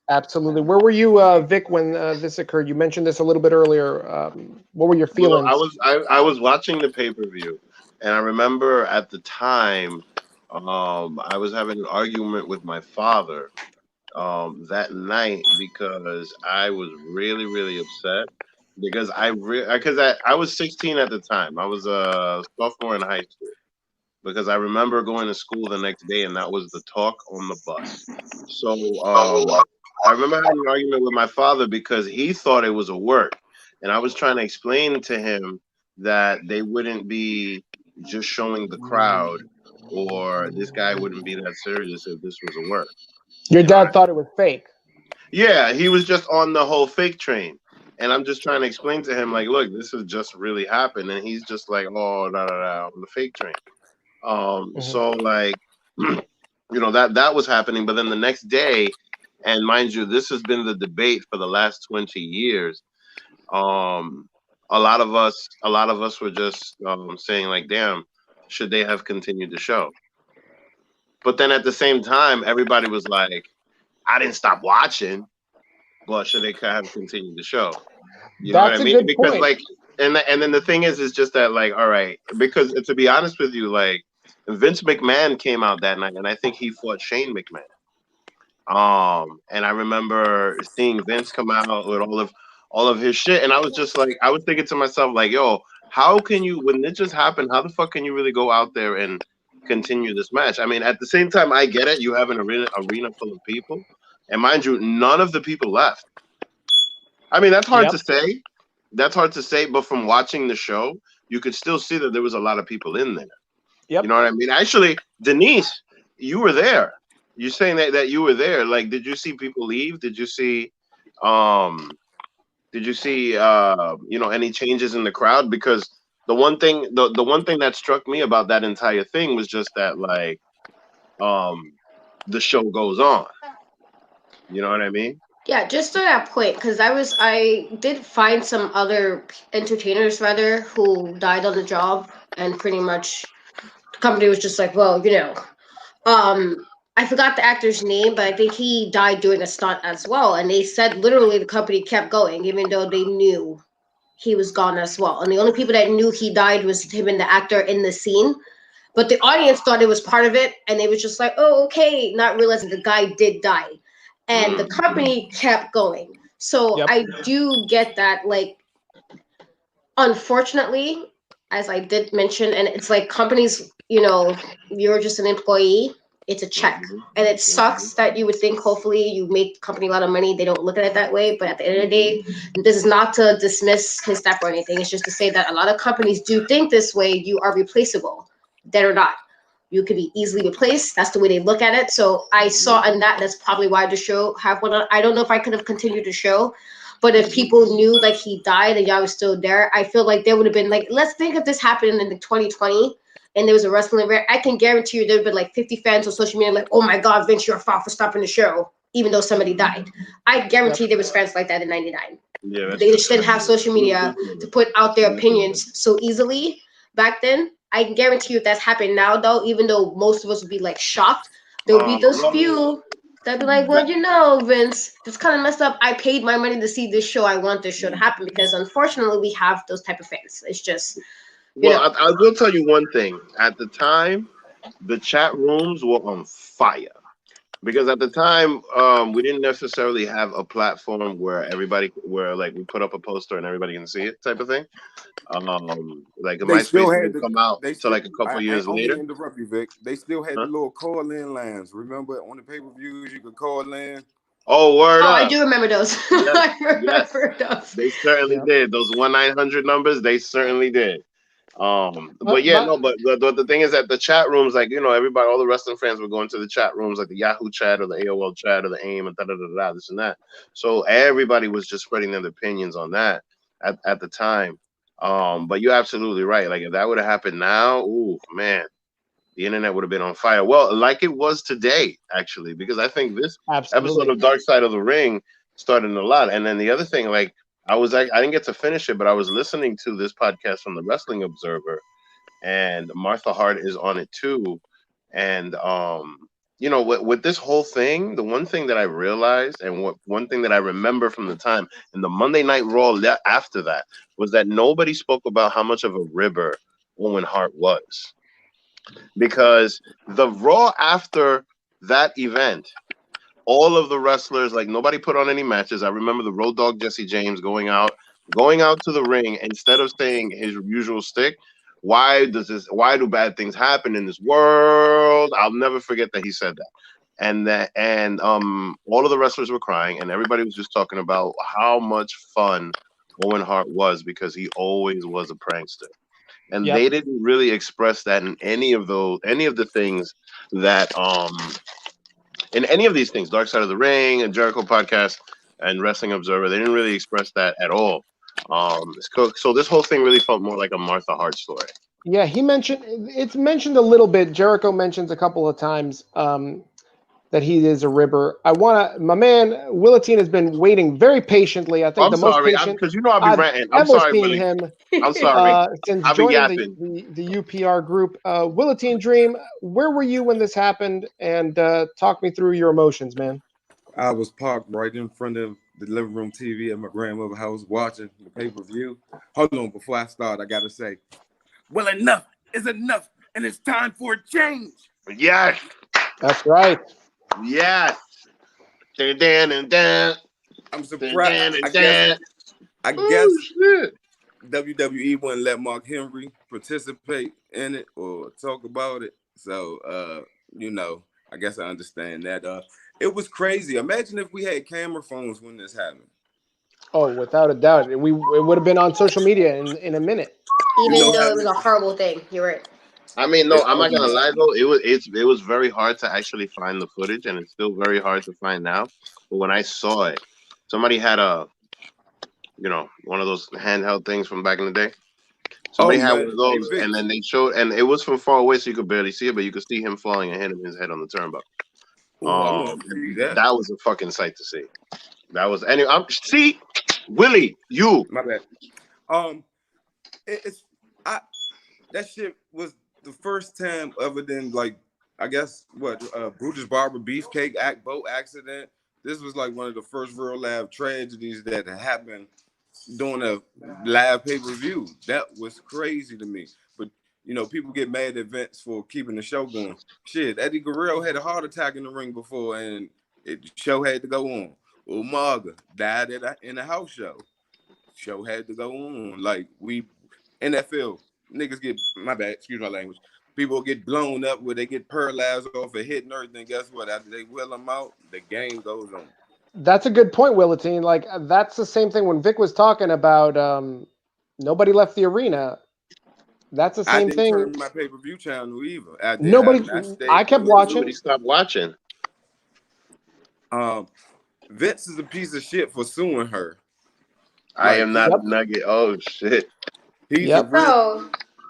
Absolutely. Where were you, Vic, when this occurred? You mentioned this a little bit earlier. What were your feelings? Well, I was watching the pay-per-view, and I remember at the time, I was having an argument with my father that night, because I was really, really upset, because I was 16 at the time. I was a sophomore in high school, because I remember going to school the next day, and that was the talk on the bus. So I remember having an argument with my father because he thought it was a work, and I was trying to explain to him that they wouldn't be just showing the crowd, or this guy wouldn't be that serious if this was a work. Your dad thought it was fake. Yeah, he was just on the whole fake train. And I'm just trying to explain to him, like, look, this has just really happened. And he's just like, oh, no, on the fake train. So, like, you know, that was happening. But then the next day, and mind you, this has been the debate for the last 20 years. A lot of us were just saying, like, damn, should they have continued the show? But then at the same time, everybody was like, I didn't stop watching, but should they have continued the show? You know what I mean? Because point. Like, and then the thing is just that, like, all right, because to be honest with you, like, Vince McMahon came out that night, and I think he fought Shane McMahon. And I remember seeing Vince come out with all of his shit, and I was just like, I was thinking to myself, like, yo, how can you, when it just happened, how the fuck can you really go out there and continue this match? I mean, at the same time, I get it. You have an arena full of people, and mind you, none of the people left. I mean, that's hard to say. That's hard to say, but from watching the show, you could still see that there was a lot of people in there. You know what I mean? Actually, Denise, you were there. You're saying that you were there. Like, did you see people leave? Did you see you know, any changes in the crowd? Because the one thing that struck me about that entire thing was just that, like, the show goes on. You know what I mean? Yeah, just to that point, because I did find some other entertainers rather who died on the job, and pretty much the company was just like, well, you know, I forgot the actor's name, but I think he died doing a stunt as well. And they said literally the company kept going, even though they knew he was gone as well. And the only people that knew he died was him and the actor in the scene. But the audience thought it was part of it, and they was just like, oh, okay, not realizing the guy did die. And the company kept going. So I do get that, like, unfortunately, as I did mention, and it's like companies, you know, you're just an employee, it's a check. And it sucks that you would think hopefully you make the company a lot of money. They don't look at it that way. But at the end of the day, this is not to dismiss his staff or anything. It's just to say that a lot of companies do think this way. You are replaceable. Dead or not. You could be easily replaced. That's the way they look at it. So I saw in that's probably why the show have one. I don't know if I could have continued the show, but if people knew like he died and y'all was still there, I feel like they would have been like, let's think if this happened in the 2020 and there was a wrestling event. I can guarantee you there would have been like 50 fans on social media like, oh my God, Vince, you're a foul for stopping the show, even though somebody died. I guarantee there was fans like that in '99. Yeah, they just didn't have social media to put out their opinions so easily back then. I can guarantee you if that's happened now, though, even though most of us would be like shocked, there would be those few They'd be like, well, you know, Vince, it's kind of messed up. I paid my money to see this show. I want this show to happen because unfortunately we have those type of fans. It's just, you know. Well, I will tell you one thing. At the time, the chat rooms were on fire because at the time, we didn't necessarily have a platform where like we put up a poster and everybody can see it type of thing. Like They still MySpace had didn't the come out they till still like a couple I years only later. interrupt you, Vic. They still had Huh? the little call-in lines. Remember on the pay-per-views you could call in? Oh, word Oh, I up! do remember those. Yes, I yes, remember those. they certainly Yeah. did. Those 1-900 numbers, they certainly did. But yeah, My, no, but the thing is that the chat rooms, like, everybody, all the wrestling fans were going to the chat rooms, like the Yahoo chat or the AOL chat or the AIM and this and that. So everybody was just spreading their opinions on that at the time. But you're absolutely right. Like if that would have happened now, ooh man, the internet would have been on fire. Well, like it was today, actually, because I think this episode absolutely. of Dark Side of the Ring started a lot. And then the other thing, like I didn't get to finish it, but I was listening to this podcast from the Wrestling Observer, and Martha Hart is on it too. And with this whole thing, the one thing that I realized, and one thing that I remember from the time and the Monday Night Raw after that was that nobody spoke about how much of a ribber Owen Hart was. Because the Raw after that event, all of the wrestlers, like nobody put on any matches. I remember the Road Dogg Jesse James going out to the ring, instead of saying his usual stick, why do bad things happen in this world? I'll never forget that he said that. And all of the wrestlers were crying, and everybody was just talking about how much fun Owen Hart was because he always was a prankster. And Yep. they didn't really express that in any of the things that in any of these things, Dark Side of the Ring and Jericho podcast and Wrestling Observer, they didn't really express that at all. So this whole thing really felt more like a Martha Hart story. Yeah, it's mentioned a little bit. Jericho mentions a couple of times that he is a ribber. My man Willatine has been waiting very patiently. I think I'm most sorry, patient because I'll be I've ranting. I'm ever sorry, seen Willie. him I'm sorry. since I'll be joining yapping. the UPR group. Willatine Dream, where were you when this happened? And talk me through your emotions, man. I was parked right in front of the living room TV at my grandmother's house watching the pay-per-view. Hold on, before I start, I gotta say, well, enough is enough, and it's time for a change. Yes. That's right. Yes. Dan. I'm surprised. I guess shit. WWE wouldn't let Mark Henry participate in it or talk about it. So, I guess I understand that. It was crazy. Imagine if we had camera phones when this happened. Oh, without a doubt. It would have been on social media in a minute. Even though it was a horrible thing. You're right. I mean, no, I'm not gonna lie though. It was very hard to actually find the footage, and it's still very hard to find now. But when I saw it, somebody had one of those handheld things from back in the day. Somebody had one of those, and then they showed, and it was from far away, so you could barely see it, but you could see him falling and hitting his head on the turnbuckle. That was a fucking sight to see. That was see, Willie, you. My bad. That shit was the first time other than like I guess Brutus Barber Beefcake boat accident. This was like one of the first real live tragedies that happened during a live pay-per-view. That was crazy to me. But people get mad at Vince for keeping the show going. Shit, Eddie Guerrero had a heart attack in the ring before, and the show had to go on. Umaga died in a house show. Show had to go on. Like NFL niggas get, my bad, excuse my language. People get blown up where they get paralyzed off a hit and everything. Guess what? After they wheel them out, the game goes on. That's a good point, Willatine. Like that's the same thing when Vic was talking about nobody left the arena. That's the same thing. I didn't turn my pay-per-view channel either. I kept watching. Nobody stopped watching. Vince is a piece of shit for suing her. I am not a nugget. Oh shit. He's Yep.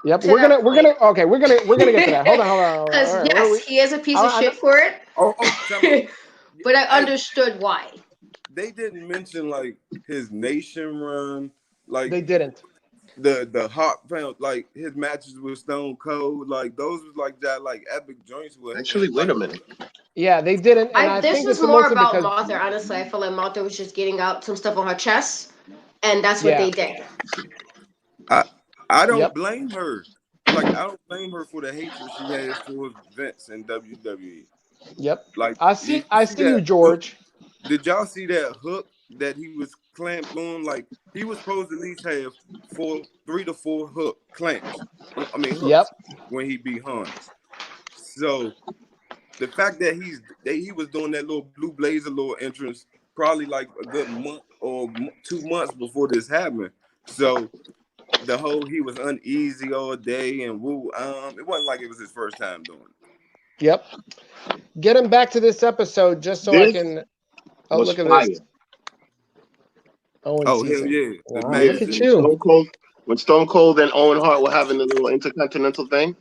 Yep. We're gonna get to that. Hold on. Right, yes, he is a piece of shit for it. But I understood why. They didn't mention like his nation run. Like they didn't. the Hart found like his matches with Stone Cold, like those was like that, like epic joints with Actually, wait a minute. Yeah, they didn't, and I This think was this is more mostly about because Martha. Honestly, I feel like Martha was just getting out some stuff on her chest, and that's what yeah, they did. I don't yep, blame her. Like I don't blame her for the hatred she has towards Vince and WWE. yep. Like I did see, you I see see you, that hook? George. Did y'all see that hook that he was clamped on? Like he was supposed to at least have 3 to 4 clamps. I mean Yep, hooks when he beat Hans. So the fact that he was doing that little blue blazer little entrance probably like a good month or 2 months before this happened. So the whole he was uneasy all day and woo it wasn't like it was his first time doing it. yep. Getting back to this episode, just so I This can. Oh, was look at this. fire. Owen Oh hell season. yeah. The Wow, Yeah, look matches at in you. When Stone Cold and Owen Hart were having the little intercontinental thing,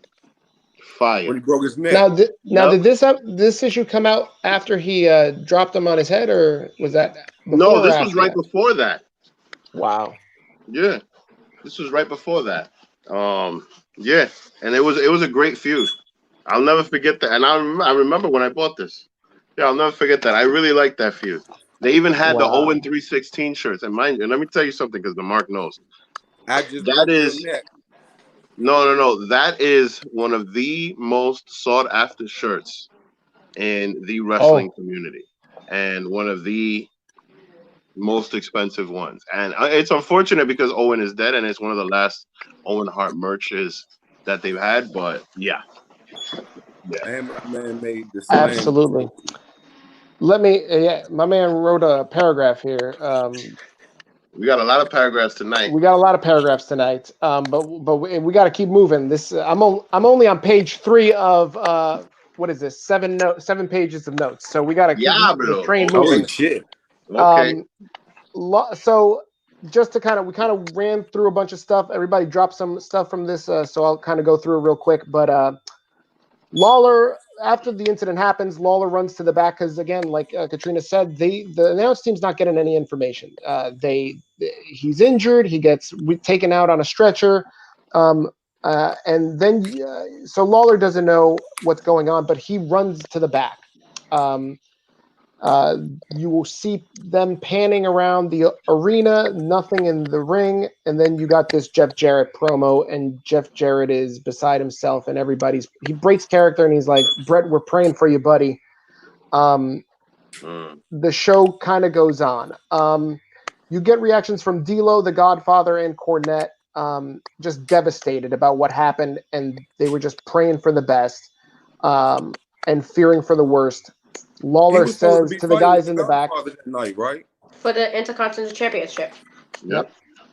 fire. when he broke his neck. Now, now, Yep. did this issue come out after he dropped him on his head, or was that No, before or this was after right that? before that. Wow. Yeah, this was right before that. Yeah, and it was a great feud. I'll never forget that. And I remember when I bought this. Yeah, I'll never forget that. I really liked that feud. They even had the Wow. Owen 316 shirts. And mind you, let me tell you something because the Mark knows. I just That broke your is neck. no. That is one of the most sought after shirts in the wrestling Oh, community, and one of the most expensive ones. And it's unfortunate because Owen is dead, and it's one of the last Owen Hart merches that they've had. But yeah, And my man made the same absolutely. mistake. Let me. Yeah, my man wrote a paragraph here. we got a lot of paragraphs tonight. We got a lot of paragraphs tonight, but we got to keep moving. This I'm only on page 3 of what is this 7 pages of notes. So we got to keep the Diablo. train Holy moving. shit. Okay. Um, so just to we kind of ran through a bunch of stuff. Everybody dropped some stuff from this, so I'll kind of go through it real quick. But Lawler, after the incident happens, Lawler runs to the back because, again, like Katrina said, the announce team's not getting any information. He's injured. He gets taken out on a stretcher. And then, so Lawler doesn't know what's going on, but he runs to the back. You will see them panning around the arena, nothing in the ring, and then you got this Jeff Jarrett promo, and Jeff Jarrett is beside himself, and he breaks character, and he's like, "Brett, we're praying for you, buddy." The show kind of goes on. You get reactions from D'Lo, the Godfather, and Cornette, just devastated about what happened, and they were just praying for the best, and fearing for the worst. He Lawler was supposed to says be to the fighting with guys the in the back, Godfather that night, right? For the Intercontinental Championship. Yep.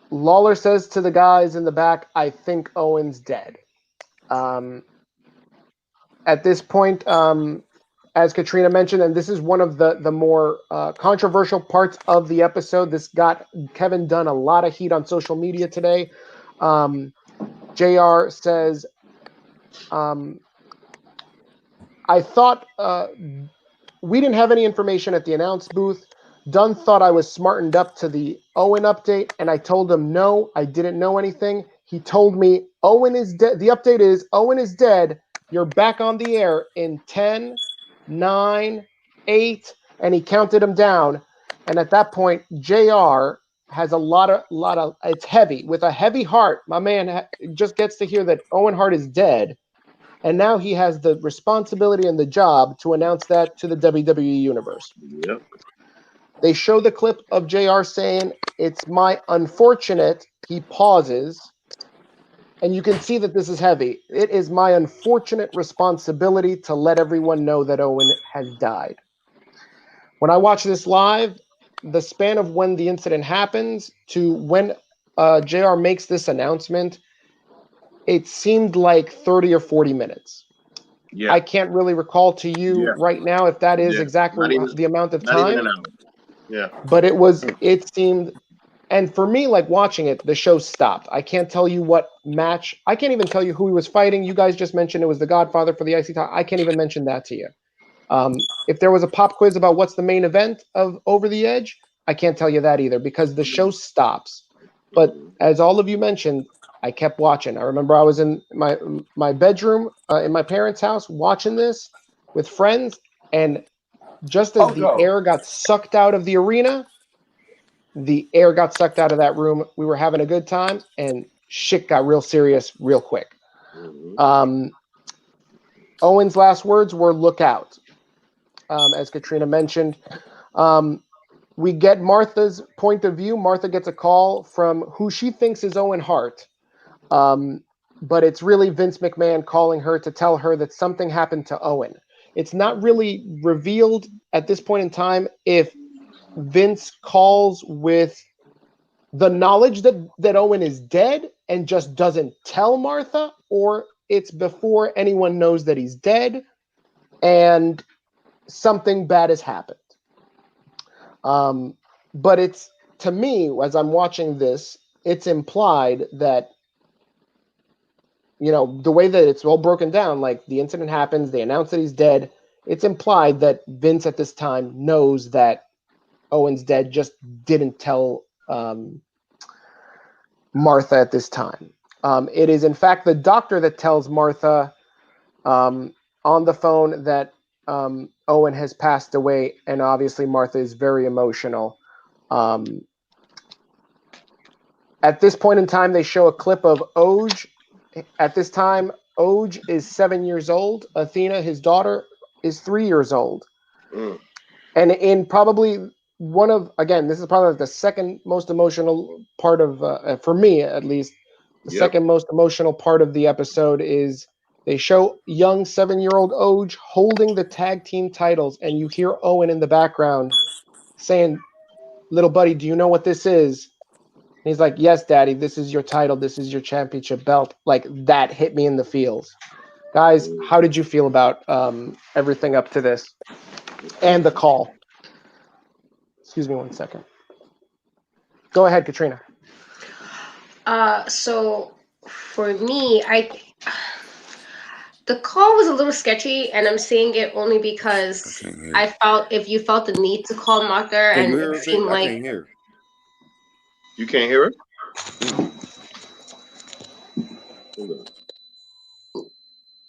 Lawler says to the guys in the back, "I think Owen's dead." At this point, as Katrina mentioned, and this is one of the more controversial parts of the episode. This got Kevin Dunn a lot of heat on social media today. JR says, "I thought we didn't have any information at the announce booth. Dunn thought I was smartened up to the Owen update, and I told him no, I didn't know anything. He told me Owen is dead. The update is Owen is dead. You're back on the air in 10, 9, 8, and he counted them down. And at that point, JR has a lot of, it's heavy. With a heavy heart, my man just gets to hear that Owen Hart is dead. And now he has the responsibility and the job to announce that to the WWE Universe. Yep. They show the clip of JR saying, "It's my unfortunate," he pauses, and you can see that this is heavy. "It is my unfortunate responsibility to let everyone know that Owen has died." When I watch this live, the span of when the incident happens to when JR makes this announcement, it seemed like 30 or 40 minutes. Yeah. I can't really recall to you right now if that is exactly the amount of Not even time. an hour. Yeah. But it seemed, and for me, like watching it, the show stopped. I can't tell you what match. I can't even tell you who he was fighting. You guys just mentioned it was the Godfather for the IC title. I can't even mention that to you. If there was a pop quiz about what's the main event of Over the Edge, I can't tell you that either because the show stops. But as all of you mentioned, I kept watching. I remember I was in my bedroom in my parents' house watching this with friends, and just as the air got sucked out of the arena, the air got sucked out of that room. We were having a good time, and shit got real serious real quick. Owen's last words were "look out," as Katrina mentioned. We get Martha's point of view. Martha gets a call from who she thinks is Owen Hart. But it's really Vince McMahon calling her to tell her that something happened to Owen. It's not really revealed at this point in time if Vince calls with the knowledge that Owen is dead and just doesn't tell Martha, or it's before anyone knows that he's dead and something bad has happened. But it's, to me, as I'm watching this, it's implied that, you know, the way that it's all broken down, like the incident happens, they announce that he's dead. It's implied that Vince at this time knows that Owen's dead, just didn't tell Martha at this time. It is, in fact, the doctor that tells Martha on the phone that Owen has passed away, and obviously Martha is very emotional. At this point in time, they show a clip of Oj. At this time, Oj is 7 years old. Athena, his daughter, is 3 years old. And in probably one of, again, this is probably the second most emotional part of, for me at least, the second most emotional part of the episode is they show young 7-year-old Oj holding the tag team titles, and you hear Owen in the background saying, "Little buddy, do you know what this is?" And he's like, "Yes, Daddy, this is your title. This is your championship belt." Like, that hit me in the feels. Guys, how did you feel about everything up to this? And the call. Excuse me 1 second. Go ahead, Katrina. So for me, the call was a little sketchy, and I'm saying it only because I felt if you felt the need to call Martha, and it seemed like I can't hear. You can't hear it?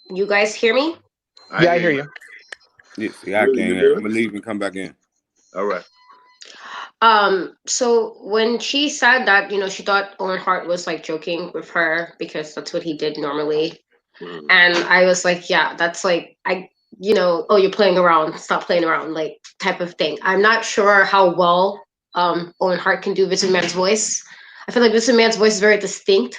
You guys hear me? I hear you. Yeah, I can't hear. I'm gonna leave and come back in. All right. So when she said that, you know, she thought Owen Hart was like joking with her because that's what he did normally. And I was like, yeah, that's like, oh, you're playing around, stop playing around, like type of thing. I'm not sure how well Owen Hart can do Vince McMahon's voice. I feel like Vince McMahon's voice is very distinct.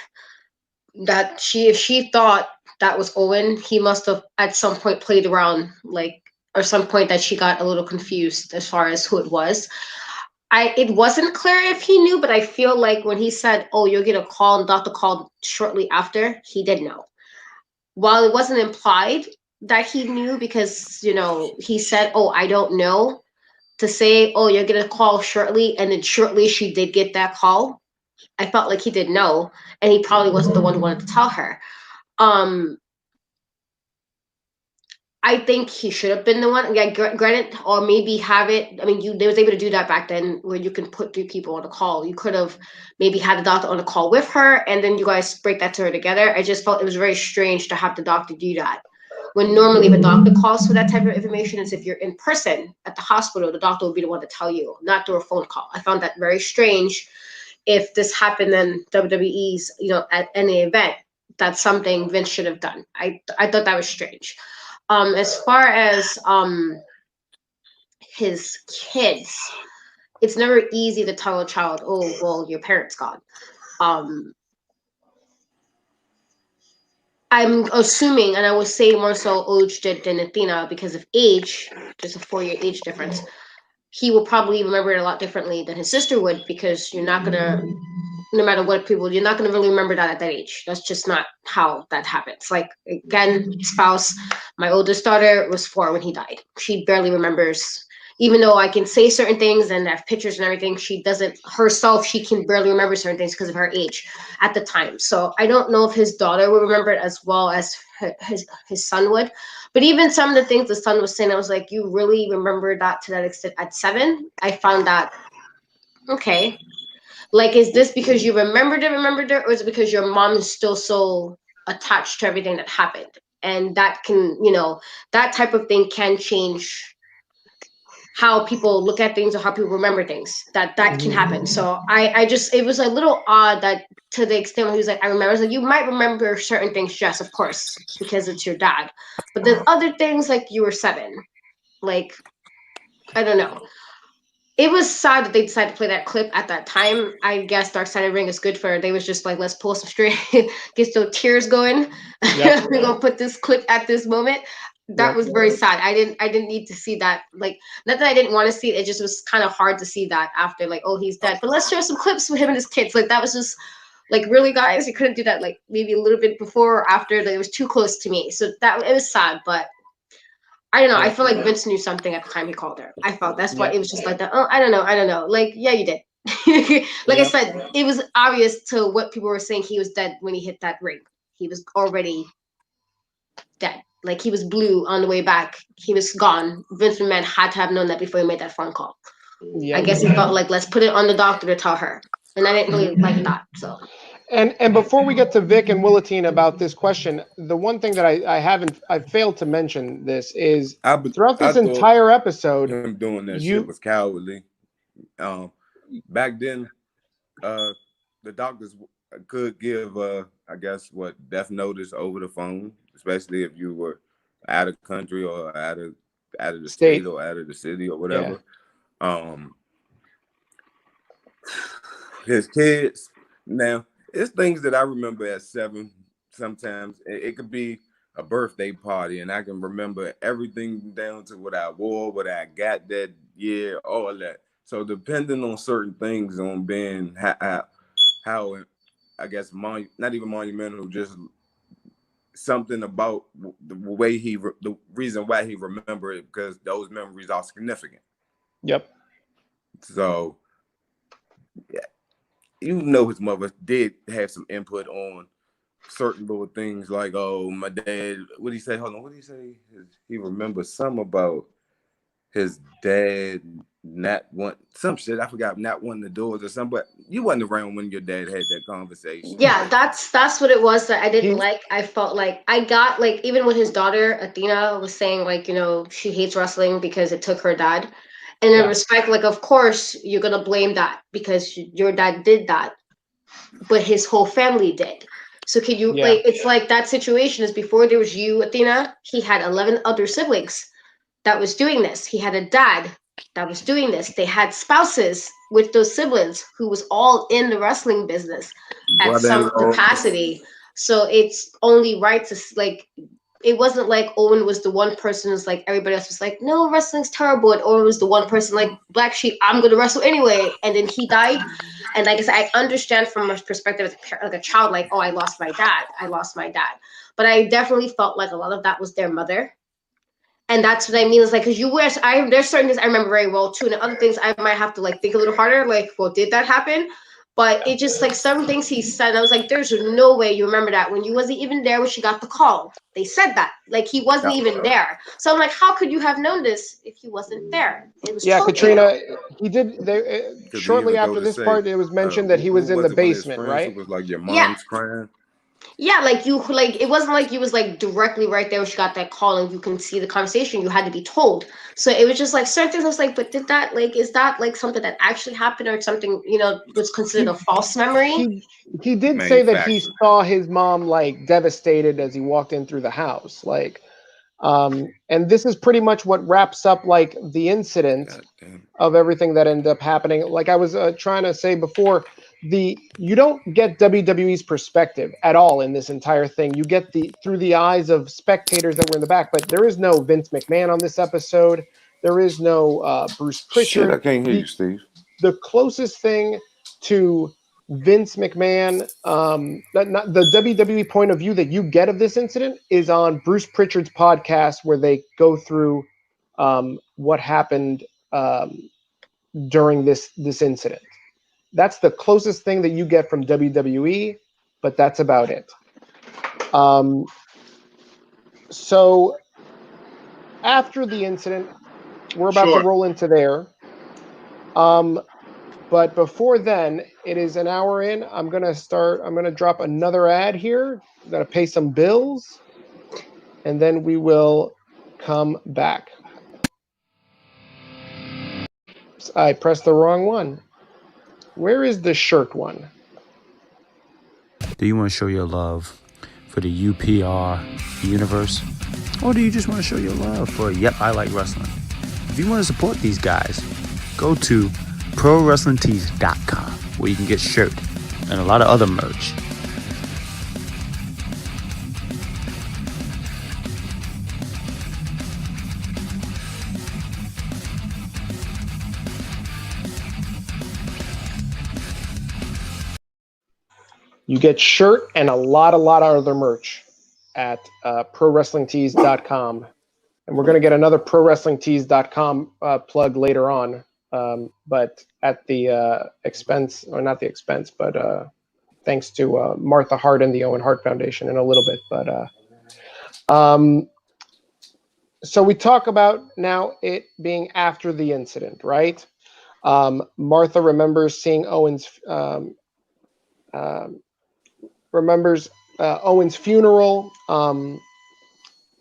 That if she thought that was Owen, he must have at some point played around, like, or some point that she got a little confused as far as who it was. It wasn't clear if he knew, but I feel like when he said, "Oh, you'll get a call," and got the call shortly after, he did know. While it wasn't implied that he knew, because, you know, he said, "Oh, I don't know," to say, "Oh, you'll get a call shortly," and then shortly she did get that call. I felt like he did know, and he probably wasn't the one who wanted to tell her. I think he should have been the one. Yeah, granted, or maybe have it. I mean, they was able to do that back then, where you can put 3 people on a call. You could have maybe had the doctor on a call with her, and then you guys break that to her together. I just felt it was very strange to have the doctor do that. When normally, if a doctor calls for that type of information, is if you're in person at the hospital, the doctor will be the one to tell you, not through a phone call. I found that very strange. If this happened in WWE's, you know, at any event, that's something Vince should have done. I thought that was strange. As far as his kids, it's never easy to tell a child, "Oh, well, your parents gone." I'm assuming, and I would say more so Oj did than Athena because of age, just a 4-year age difference. He will probably remember it a lot differently than his sister would, because you're not gonna, no matter what people, you're not gonna really remember that at that age. That's just not how that happens. Like, again, spouse, my oldest daughter was 4 when he died. She barely remembers, even though I can say certain things and have pictures and everything, she doesn't herself, she can barely remember certain things because of her age at the time. So I don't know if his daughter would remember it as well as his son would. But even some of the things the son was saying, I was like, you really remember that to that extent at 7? I found that okay. Like, is this because you remembered it, or is it because your mom is still so attached to everything that happened? And that can, that type of thing can change how people look at things or how people remember things. That can happen. So I just, it was a little odd that, to the extent where he was like, I remember. I was like, you might remember certain things, yes, of course, because it's your dad. But then other things, like, you were 7. Like, I don't know. It was sad that they decided to play that clip at that time. I guess Dark Side of the Ring is good for, they was just like, let's pull some straight, get those tears going. Yep. We're gonna put this clip at this moment. That Yep. was very sad. I didn't need to see that. Like, not that I didn't want to see it, it just was kind of hard to see that after, like, oh, he's dead. But let's show some clips with him and his kids. Like, that was just like, really, guys, you couldn't do that like maybe a little bit before or after. Like, it was too close to me. So that, it was sad, but I don't know. I feel like Vince knew something at the time he called her. I felt that's why it was just like that. Oh, I don't know. Like, yeah, you did. Like I said, it was obvious to what people were saying. He was dead when he hit that ring. He was already dead. Like, he was blue on the way back. He was gone. Vince McMahon had to have known that before he made that phone call. Yep. I guess he felt like, let's put it on the doctor to tell her. And I didn't really like that. So. And before we get to Vic and Willatine about this question, the one thing that I failed to mention this is throughout this entire episode, him doing that shit was cowardly. Back then, the doctors could give, I guess, death notice over the phone, especially if you were out of country or out of the state or out of the city or whatever. Yeah. His kids, now, it's things that I remember at 7. Sometimes it could be a birthday party, and I can remember everything down to what I wore, what I got that year, all that. So depending on certain things, on being how I guess not even monumental, just something about the way the reason why he remembered it, because those memories are significant. Yep. So yeah. His mother did have some input on certain little things, like, oh, my dad, what did he say? Hold on, what did he say? He remembers some about his dad some shit. I forgot, not wanting the doors or something, but you wasn't around when your dad had that conversation. Yeah, that's what it was that I didn't like. I felt like I got, like, even when his daughter, Athena, was saying, like, she hates wrestling because it took her dad. And in respect, like, of course, you're going to blame that because your dad did that, but his whole family did. So can you, like, it's like that situation is before there was you, Athena, he had 11 other siblings that was doing this. He had a dad that was doing this. They had spouses with those siblings who was all in the wrestling business at some capacity. So it's only right to, like, it wasn't like Owen was the one person who's like, everybody else was like, no, wrestling's terrible. And Owen was the one person like, black sheep, I'm going to wrestle anyway. And then he died. And like I said, I understand from a perspective as like a child, like, oh, I lost my dad. But I definitely felt like a lot of that was their mother. And that's what I mean. Is like, because there's certain things I remember very well too. And other things I might have to like think a little harder. Like, well, did that happen? But it just, like, some things he said, I was like, there's no way you remember that when you wasn't even there when she got the call. They said that. Like, he wasn't even there. So I'm like, how could you have known this if he wasn't there? It was Katrina, he did. Shortly after this part, it was mentioned that he was in the basement, right? It was like your mom's crying. Yeah, like it wasn't like you was like directly right there when she got that call and you can see the conversation. You had to be told. So it was just like certain things. I was like, but did that, like, is that like something that actually happened or something, was considered a false memory? He did say that he saw his mom like devastated as he walked in through the house. Like, and this is pretty much what wraps up like the incident of everything that ended up happening. Like I was trying to say before, you don't get WWE's perspective at all in this entire thing. You get through the eyes of spectators that were in the back, but there is no Vince McMahon on this episode. There is no Bruce Pritchard. Shit, I can't hear you, Steve. The closest thing to Vince McMahon, not the WWE point of view that you get of this incident is on Bruce Pritchard's podcast, where they go through what happened during this incident. That's the closest thing that you get from WWE, but that's about it. So after the incident, we're about to roll into there. But But before then, it is an hour in. I'm gonna drop another ad here. I'm gonna pay some bills, and then we will come back. I pressed the wrong one. Where is the shirt one? Do you want to show your love for the UPR universe? Or do you just want to show your love for Yep, I Like Wrestling? If you want to support these guys, go to ProWrestlingTees.com, where you can get shirt and a lot of other merch. You get shirt and a lot of other merch at ProWrestlingTees.com. And we're going to get another ProWrestlingTees.com plug later on, but at the expense, or not the expense, but thanks to Martha Hart and the Owen Hart Foundation in a little bit. But so we talk about now it being after the incident, right? Martha remembers seeing Owen's funeral,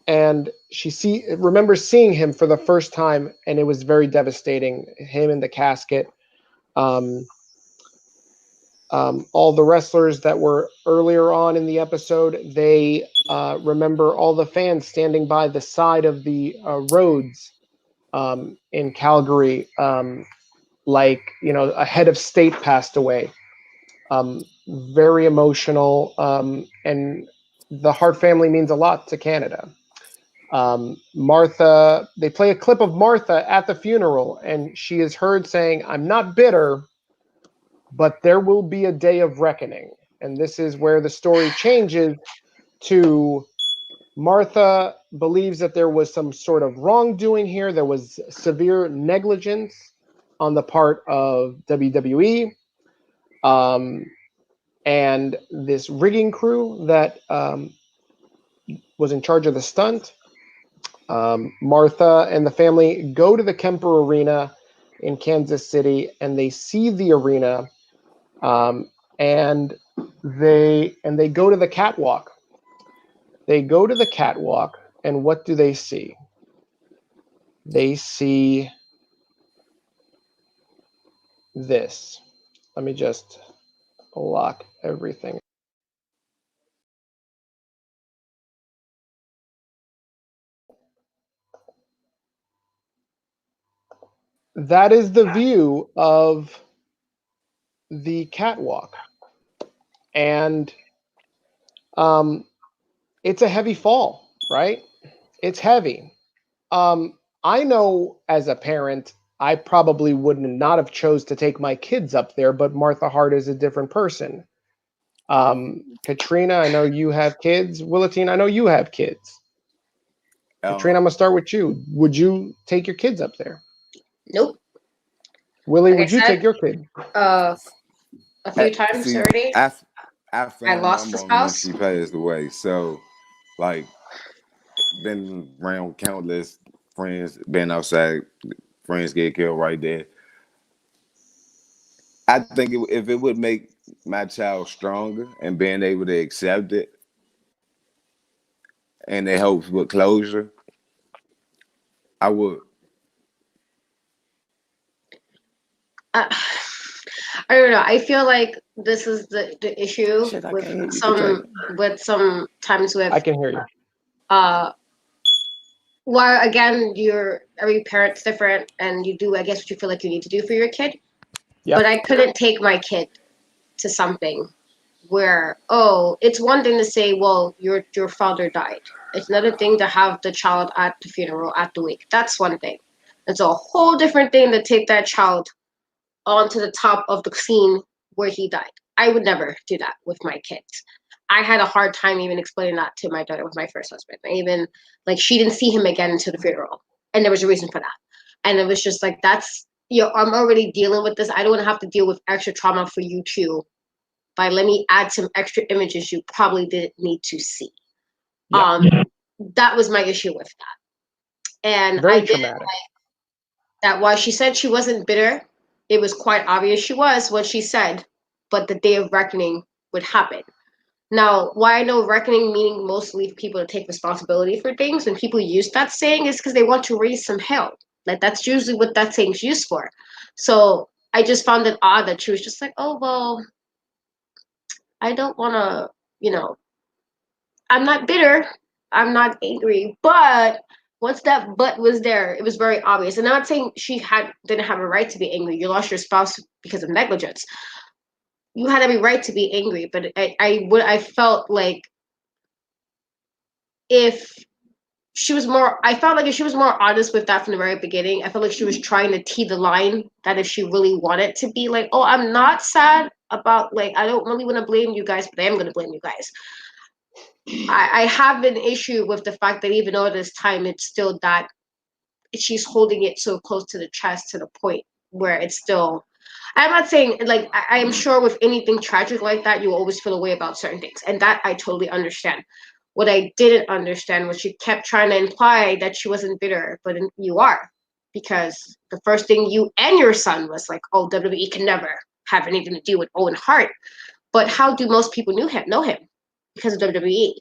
and she remembers seeing him for the first time, and it was very devastating. Him in the casket. All the wrestlers that were earlier on in the episode, they remember all the fans standing by the side of the roads in Calgary, like, you know, a head of state passed away. Very emotional, and the Hart family means a lot to Canada. Martha, they play a clip of Martha at the funeral, and she is heard saying, "I'm not bitter, but there will be a day of reckoning." And this is where the story changes to Martha believes that there was some sort of wrongdoing here. There was severe negligence on the part of WWE. And this rigging crew that was in charge of the stunt. Martha and the family go to the Kemper Arena in Kansas City, and they see the arena, and they go to the catwalk. They go to the catwalk, and what do they see? They see this. Let me just lock everything. That is the view of the catwalk. And it's a heavy fall, right? It's heavy. I know as a parent, I probably would not have chose to take my kids up there, but Martha Hart is a different person. Katrina, I know you have kids. Willatine, I know you have kids. Katrina, I'm gonna start with you. Would you take your kids up there? Nope. Willie, Like would you take your kid? A few times already. I found lost my the mom when spouse. she passed away. So, like, been around countless friends, been outside, friends get killed right there. I think if it would make my child stronger and being able to accept it, and it helps with closure, I would. I don't know. I feel like this is the issue Shit, I with can't hear you, some times with I can hear you. well, again, every parent's different, and you do, I guess, what you feel like you need to do for your kid. Yep. But I couldn't take my kid to something where, oh, it's one thing to say, well, your father died. It's another thing to have the child at the funeral, at the wake. That's one thing. It's a whole different thing to take that child onto the top of the scene where he died. I would never do that with my kids. I had a hard time even explaining that to my daughter with my first husband. Even like she didn't see him again until the funeral, and there was a reason for that. And it was just like, that's, you know, I'm already dealing with this. I don't want to have to deal with extra trauma for you too. By let me add some extra images you probably didn't need to see. Yep. That was my issue with that. And Very I didn't traumatic. like that. While she said she wasn't bitter, it was quite obvious she was what she said, but the day of reckoning would happen. Now, why I know reckoning meaning mostly people to take responsibility for things, when people use that saying is because they want to raise some hell. Like that's usually what that saying's used for. So I just found it odd that she was just like, oh well, I don't wanna, you know, I'm not bitter, I'm not angry, but once that but was there, it was very obvious. And I'm not saying she didn't have a right to be angry. You lost your spouse because of negligence. You had every right to be angry, but I felt like if she was more I felt like if she was more honest with that from the very beginning, I felt like she was trying to tee the line that if she really wanted to be like, oh, I'm not sad about, like, I don't really want to blame you guys, but I am going to blame you guys. I have an issue with the fact that even though this time it's still that she's holding it so close to the chest to the point where it's still, I'm not saying, like, I am sure with anything tragic like that, you always feel a way about certain things. And that I totally understand. What I didn't understand was she kept trying to imply that she wasn't bitter, but you are. Because the first thing you and your son was like, oh, WWE can never have anything to do with Owen Hart. But how do most people know him? Because of WWE.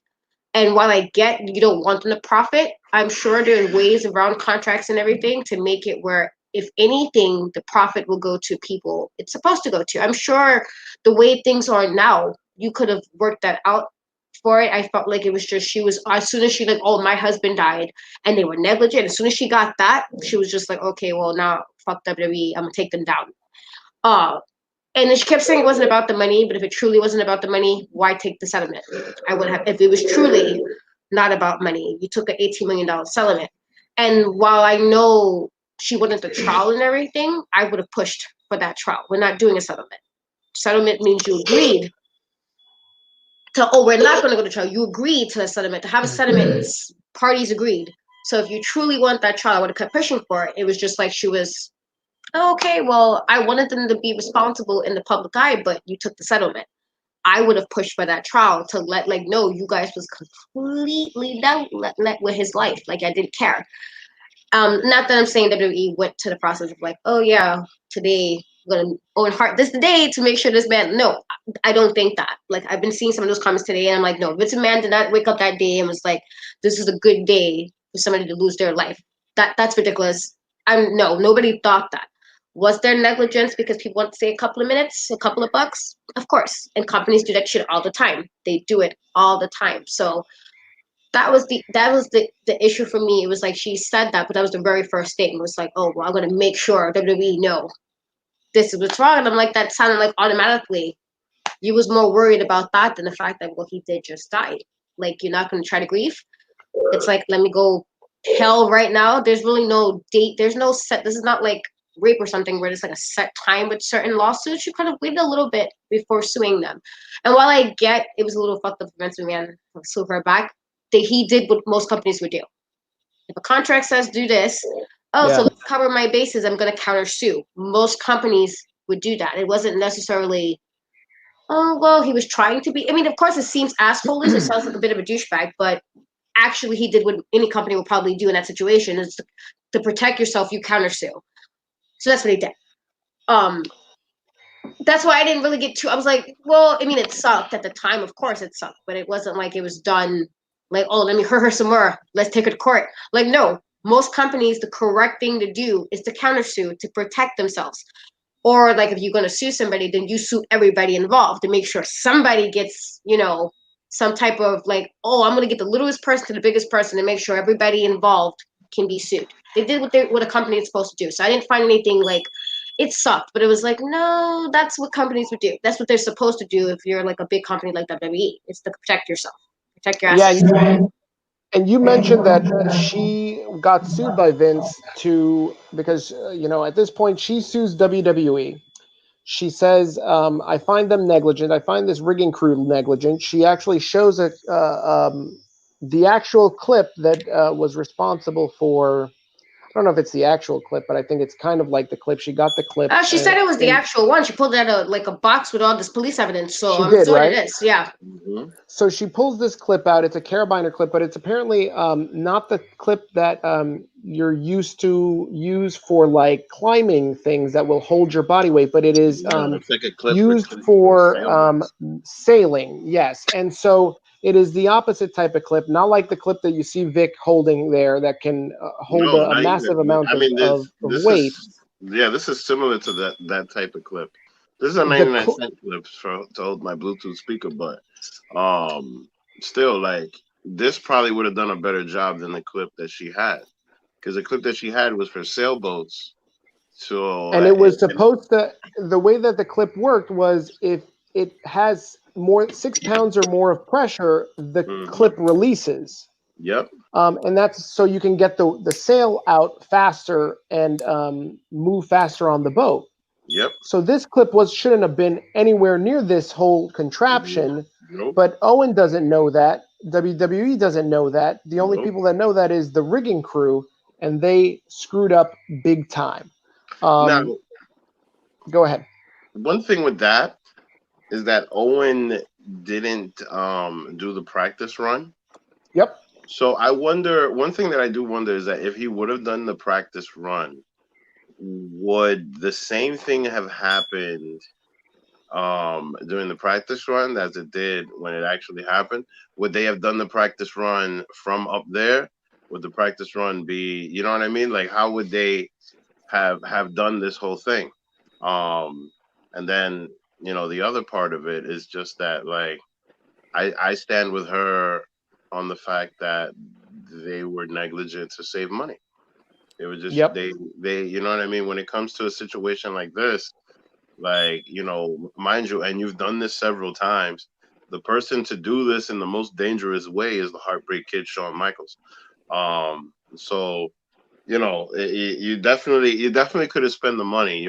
And while I get you don't want them to profit, I'm sure there are ways around contracts and everything to make it where, if anything, the profit will go to people it's supposed to go to. I'm sure the way things are now, you could have worked that out for it. I felt like it was just, she was, as soon as she like, oh, my husband died and they were negligent, as soon as she got that, she was just like, okay, well, now fuck WWE, I'm gonna take them down. Uh, and then she kept saying it wasn't about the money, but if it truly wasn't about the money, why take the settlement? I would have, if it was truly not about money, you took an $18 million settlement. And while I know she wanted the trial and everything, I would have pushed for that trial. We're not doing a settlement. Settlement means you agreed to, oh, we're not going to go to trial. You agreed to a settlement. To have a settlement, parties agreed. So if you truly want that trial, I would have kept pushing for it. It was just like she was, oh, okay, well, I wanted them to be responsible in the public eye, but you took the settlement. I would have pushed for that trial to let, like, no, you guys was completely done let with his life. Like, I didn't care. Not that I'm saying WWE went to the process of like, oh yeah, today we're gonna Owen Hart this the day to make sure this man. No, I don't think that. Like, I've been seeing some of those comments today, and I'm like, no, Vince McMahon did not wake up that day and was like, this is a good day for somebody to lose their life. That's ridiculous. No, nobody thought that. Was there negligence because people want to say a couple of minutes, a couple of bucks? Of course. And companies do that shit all the time. They do it all the time. So that was the issue for me. It was like she said that, but that was the very first thing. It was like, oh, well, I'm gonna make sure WWE know this is what's wrong. And I'm like, that sounded like automatically you was more worried about that than the fact that, well, he did just die. Like, you're not gonna try to grieve. It's like, let me go hell right now. There's really no date. There's no set. This is not like rape or something where there's like a set time with certain lawsuits. You could have waited a little bit before suing them. And while I get it was a little fucked up for Vince McMahon to sue her back, he did what most companies would do. If a contract says do this, so let's cover my bases, I'm going to counter sue. Most companies would do that. It wasn't necessarily, oh, well, he was trying to be. I mean, of course, it seems assholeish. It sounds like a bit of a douchebag, but actually he did what any company would probably do in that situation, is to protect yourself, you counter sue. So that's what he did. That's why I didn't really get too, I was like, well, I mean, it sucked at the time. Of course it sucked, but it wasn't like it was done like, oh, let me hurt her some more. Let's take her to court. Like, no, most companies, the correct thing to do is to countersue to protect themselves. Or like, if you're going to sue somebody, then you sue everybody involved to make sure somebody gets, some type of like, oh, I'm going to get the littlest person to the biggest person to make sure everybody involved can be sued. They did what a company is supposed to do. So I didn't find anything like, it sucked, but it was like, no, that's what companies would do. That's what they're supposed to do if you're like a big company like WWE. It's to protect yourself, protect your assets. Yeah, and you mentioned that she got sued by Vince because at this point she sues WWE. She says, I find them negligent. I find this rigging crew negligent. She actually shows the actual clip that was responsible for don't know if it's the actual clip, but I think it's kind of like the clip. She got the clip. She said it was the actual one. She pulled out a box with all this police evidence. So she I'm did, assuming right? it is. Yeah. Mm-hmm. So she pulls this clip out. It's a carabiner clip, but it's apparently not the clip that you're used to use for like climbing things that will hold your body weight, but it is It's like a clip used for sailing. Yes. And so it is the opposite type of clip, not like the clip that you see Vic holding there that can hold a massive amount of weight. This is similar to that type of clip. This is a 99-cent clip to hold my Bluetooth speaker, but still, like, this probably would have done a better job than the clip that she had, because the clip that she had was for sailboats. So, and it was supposed to. The way that the clip worked was if it has 6 pounds or more of pressure, the clip releases. Yep. And that's so you can get the sail out faster and move faster on the boat. Yep. So this clip shouldn't have been anywhere near this whole contraption. Nope. But Owen doesn't know that. WWE doesn't know that. The only people that know that is the rigging crew, and they screwed up big time. Now, go ahead. One thing with that is that Owen didn't do the practice run. Yep. So I wonder, one thing that I do wonder is that if he would have done the practice run, would the same thing have happened during the practice run as it did when it actually happened? Would they have done the practice run from up there? Would the practice run be, you know what I mean? Like, how would they have done this whole thing? And then, you know, the other part of it is just that, like, I stand with her on the fact that they were negligent to save money. They were just they you know what I mean? When it comes to a situation like this, like, you know, mind you, and you've done this several times, the person to do this in the most dangerous way is the Heartbreak Kid, Shawn Michaels. So, you know, you definitely could have spent the money.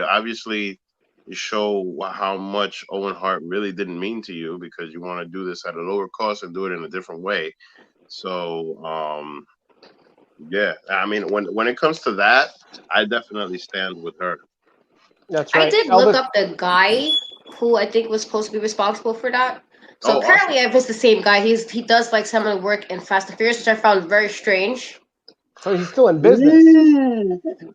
You show how much Owen Hart really didn't mean to you, because you want to do this at a lower cost and do it in a different way. So, yeah, I mean, when it comes to that, I definitely stand with her. That's right. I did look up the guy who I think was supposed to be responsible for that. So apparently, if it's the same guy, he does like some of the work in Fast and Furious, which I found very strange. So he's still in business.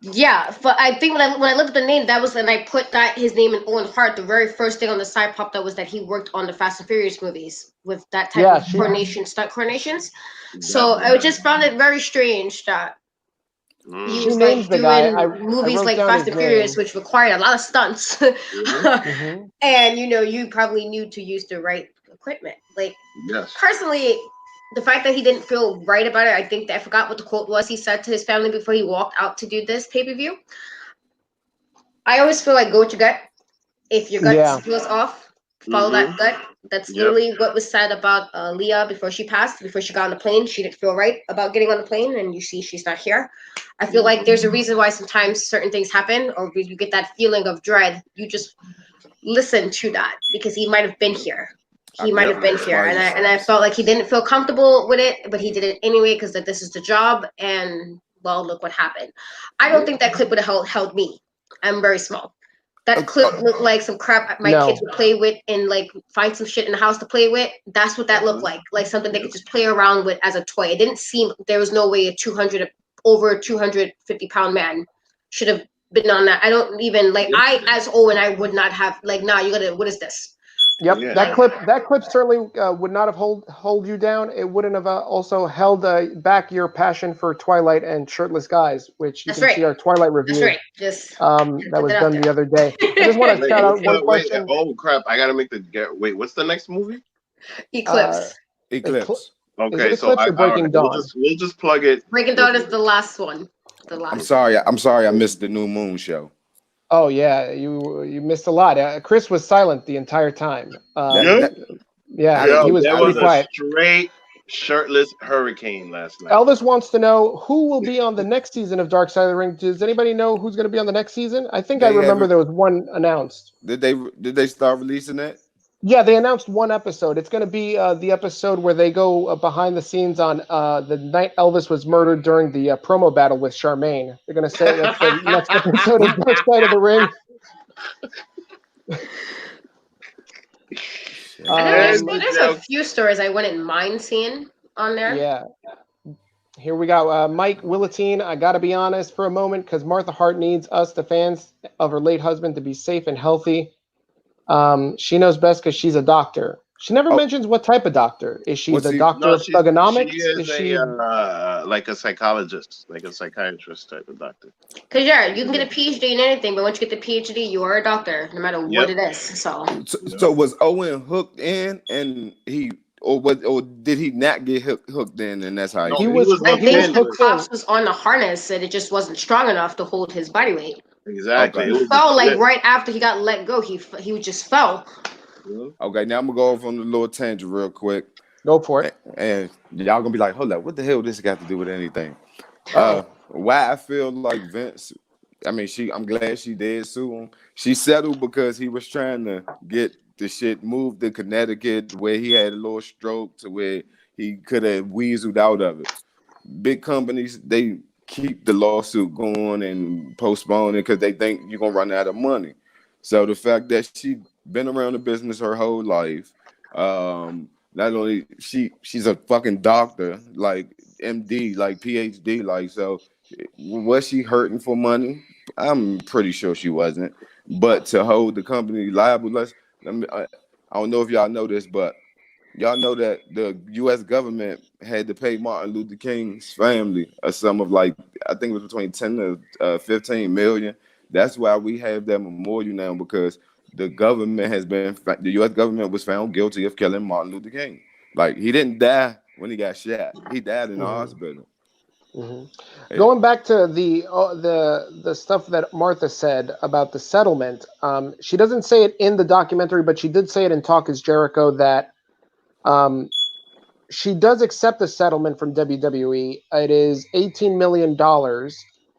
Yeah, but I think when I looked at the name, that was, and I put his name in Owen Hart. The very first thing on the side popped up was that he worked on the Fast and Furious movies with that type of stunt coordinations. So I just found it very strange that he was like doing movies like Fast and Furious, which required a lot of stunts. And, you know, you probably knew to use the right equipment. Like, personally, the fact that he didn't feel right about it, I think that I forgot what the quote was he said to his family before he walked out to do this pay-per-view. I always feel like go with your gut. If your gut feels off, follow that gut. That's literally what was said about Leah before she passed, before she got on the plane. She didn't feel right about getting on the plane, and you see she's not here. I feel like there's a reason why sometimes certain things happen, or you get that feeling of dread. You just listen to that, because he might have been here. He might have been here, and I felt like he didn't feel comfortable with it, but he did it anyway because that this is the job. And well, look what happened. I don't think that clip would have held me. I'm very small. That clip looked like some crap my kids would play with and like find some shit in the house to play with. That's what that looked like something they could just play around with as a toy. It didn't seem, there was no way over 250-pound man should have been on that. I don't even I, as Owen, I would not have nah, what is this? Yep, that clip certainly would not have hold you down. It wouldn't have also held back your passion for Twilight and shirtless guys, which you can see our Twilight review. That's right. Just that was done the other day. I just want to shout out one question. Oh crap! I gotta make wait. What's the next movie? Eclipse. Eclipse. Okay, so Breaking Dawn. We'll just plug it. Breaking Dawn is the last one. I'm sorry. I missed the New Moon show. Oh yeah, you missed a lot. Chris was silent the entire time. He was pretty quiet. Straight shirtless hurricane last night. Elvis wants to know who will be on the next season of Dark Side of the Ring. Does anybody know who's going to be on the next season? I think I remember there was one announced. Did they start releasing it? Yeah, they announced one episode. It's going to be the episode where they go behind the scenes on the night Elvis was murdered during the promo battle with Charmaine. They're going to say that's the next episode of Dark Side of the Ring. There's a few stories I wouldn't mind seeing on there. Yeah. Here we go. Mike Willatine, I got to be honest for a moment because Martha Hart needs us, the fans of her late husband, to be safe and healthy. She knows best because she's a doctor. She never mentions what type of doctor. Is she the doctor of thugonomics? She is she like a psychologist, like a psychiatrist type of doctor. Because you can get a PhD in anything, but once you get the PhD, you are a doctor, no matter what it is. So was Owen hooked in, and or did he not get hooked in, and that's how he was? I think the cops was on the harness, and it just wasn't strong enough to hold his body weight. Exactly. He fell like right after he got let go. He just fell. Okay, now I'm gonna go off on a little tangent real quick. Go for it. And y'all gonna be like, hold up, what the hell this got to do with anything? Why I feel like Vince, I mean, I'm glad she did sue him. She settled because he was trying to get the shit moved to Connecticut where he had a little stroke to where he could have weaseled out of it. Big companies, they keep the lawsuit going and postpone it because they think you're gonna run out of money. So the fact that she been around the business her whole life, not only she's a fucking doctor, like MD, like PhD, like, so was she hurting for money? I'm pretty sure she wasn't. But to hold the company liable, I don't know if y'all know this, but y'all know that the U.S. government had to pay Martin Luther King's family a sum of like, I think it was between 10 to 15 million. That's why we have that memorial now, because the government the U.S. government was found guilty of killing Martin Luther King. Like, he didn't die when he got shot. He died in the hospital. Mm-hmm. Going back to the stuff that Martha said about the settlement, she doesn't say it in the documentary, but she did say it in Talk Is Jericho that she does accept the settlement from WWE. It is $18 million.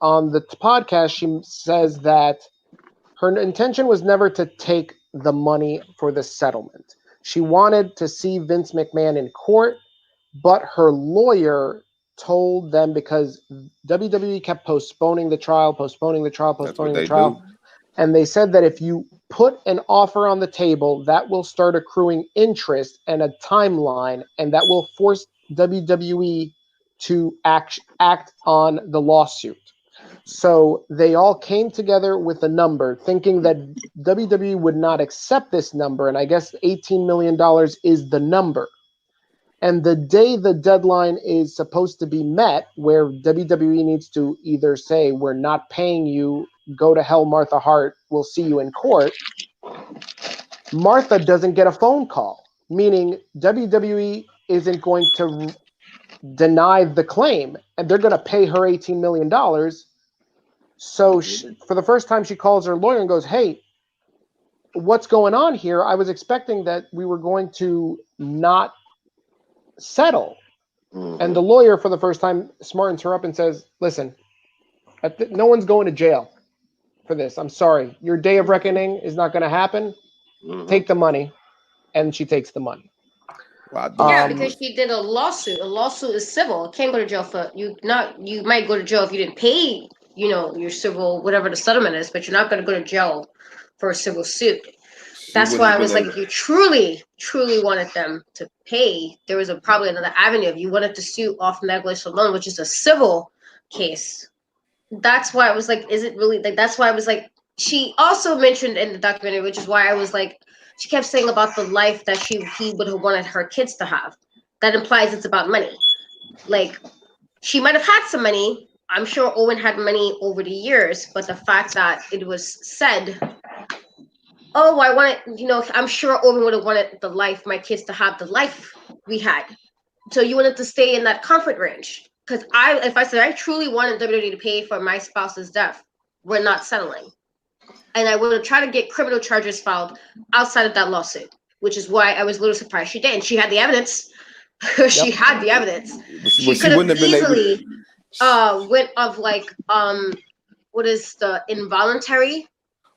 On the podcast, she says that her intention was never to take the money for the settlement. She wanted to see Vince McMahon in court, but her lawyer told them, because WWE kept postponing the trial, and they said that if you put an offer on the table, that will start accruing interest and a timeline, and that will force WWE to act on the lawsuit. So they all came together with a number, thinking that WWE would not accept this number, and I guess $18 million is the number. And the day the deadline is supposed to be met, where WWE needs to either say, we're not paying you, go to hell, Martha Hart, we'll see you in court, Martha doesn't get a phone call, meaning WWE isn't going to deny the claim, and they're going to pay her $18 million. So for the first time, she calls her lawyer and goes, hey, what's going on here? I was expecting that we were going to not settle. And the lawyer, for the first time, smartens her up and says, listen, no one's going to jail for this. I'm sorry. Your day of reckoning is not going to happen. Take the money. And she takes the money. Yeah, because she did a lawsuit. A lawsuit is civil. You can't go to jail for you might go to jail if you didn't pay, your civil, whatever the settlement is, but you're not going to go to jail for a civil suit. That's why I was like, if you truly, truly wanted them to pay, there was probably another avenue. If you wanted to sue off negligence alone, which is a civil case, that's why I was like, is it really like? That's why I was like, she also mentioned in the documentary, which is why I was like, she kept saying about the life that he would have wanted her kids to have. That implies it's about money. Like, she might have had some money. I'm sure Owen had money over the years, but the fact that it was said, oh, I wanted, I'm sure Owen would have wanted my kids to have the life we had. So you wanted to stay in that comfort range. Because if I said I truly wanted WWE to pay for my spouse's death, we're not settling. And I would have tried to get criminal charges filed outside of that lawsuit, which is why I was a little surprised she did. And she had the evidence. She had the evidence. She could have easily went of like, what is the involuntary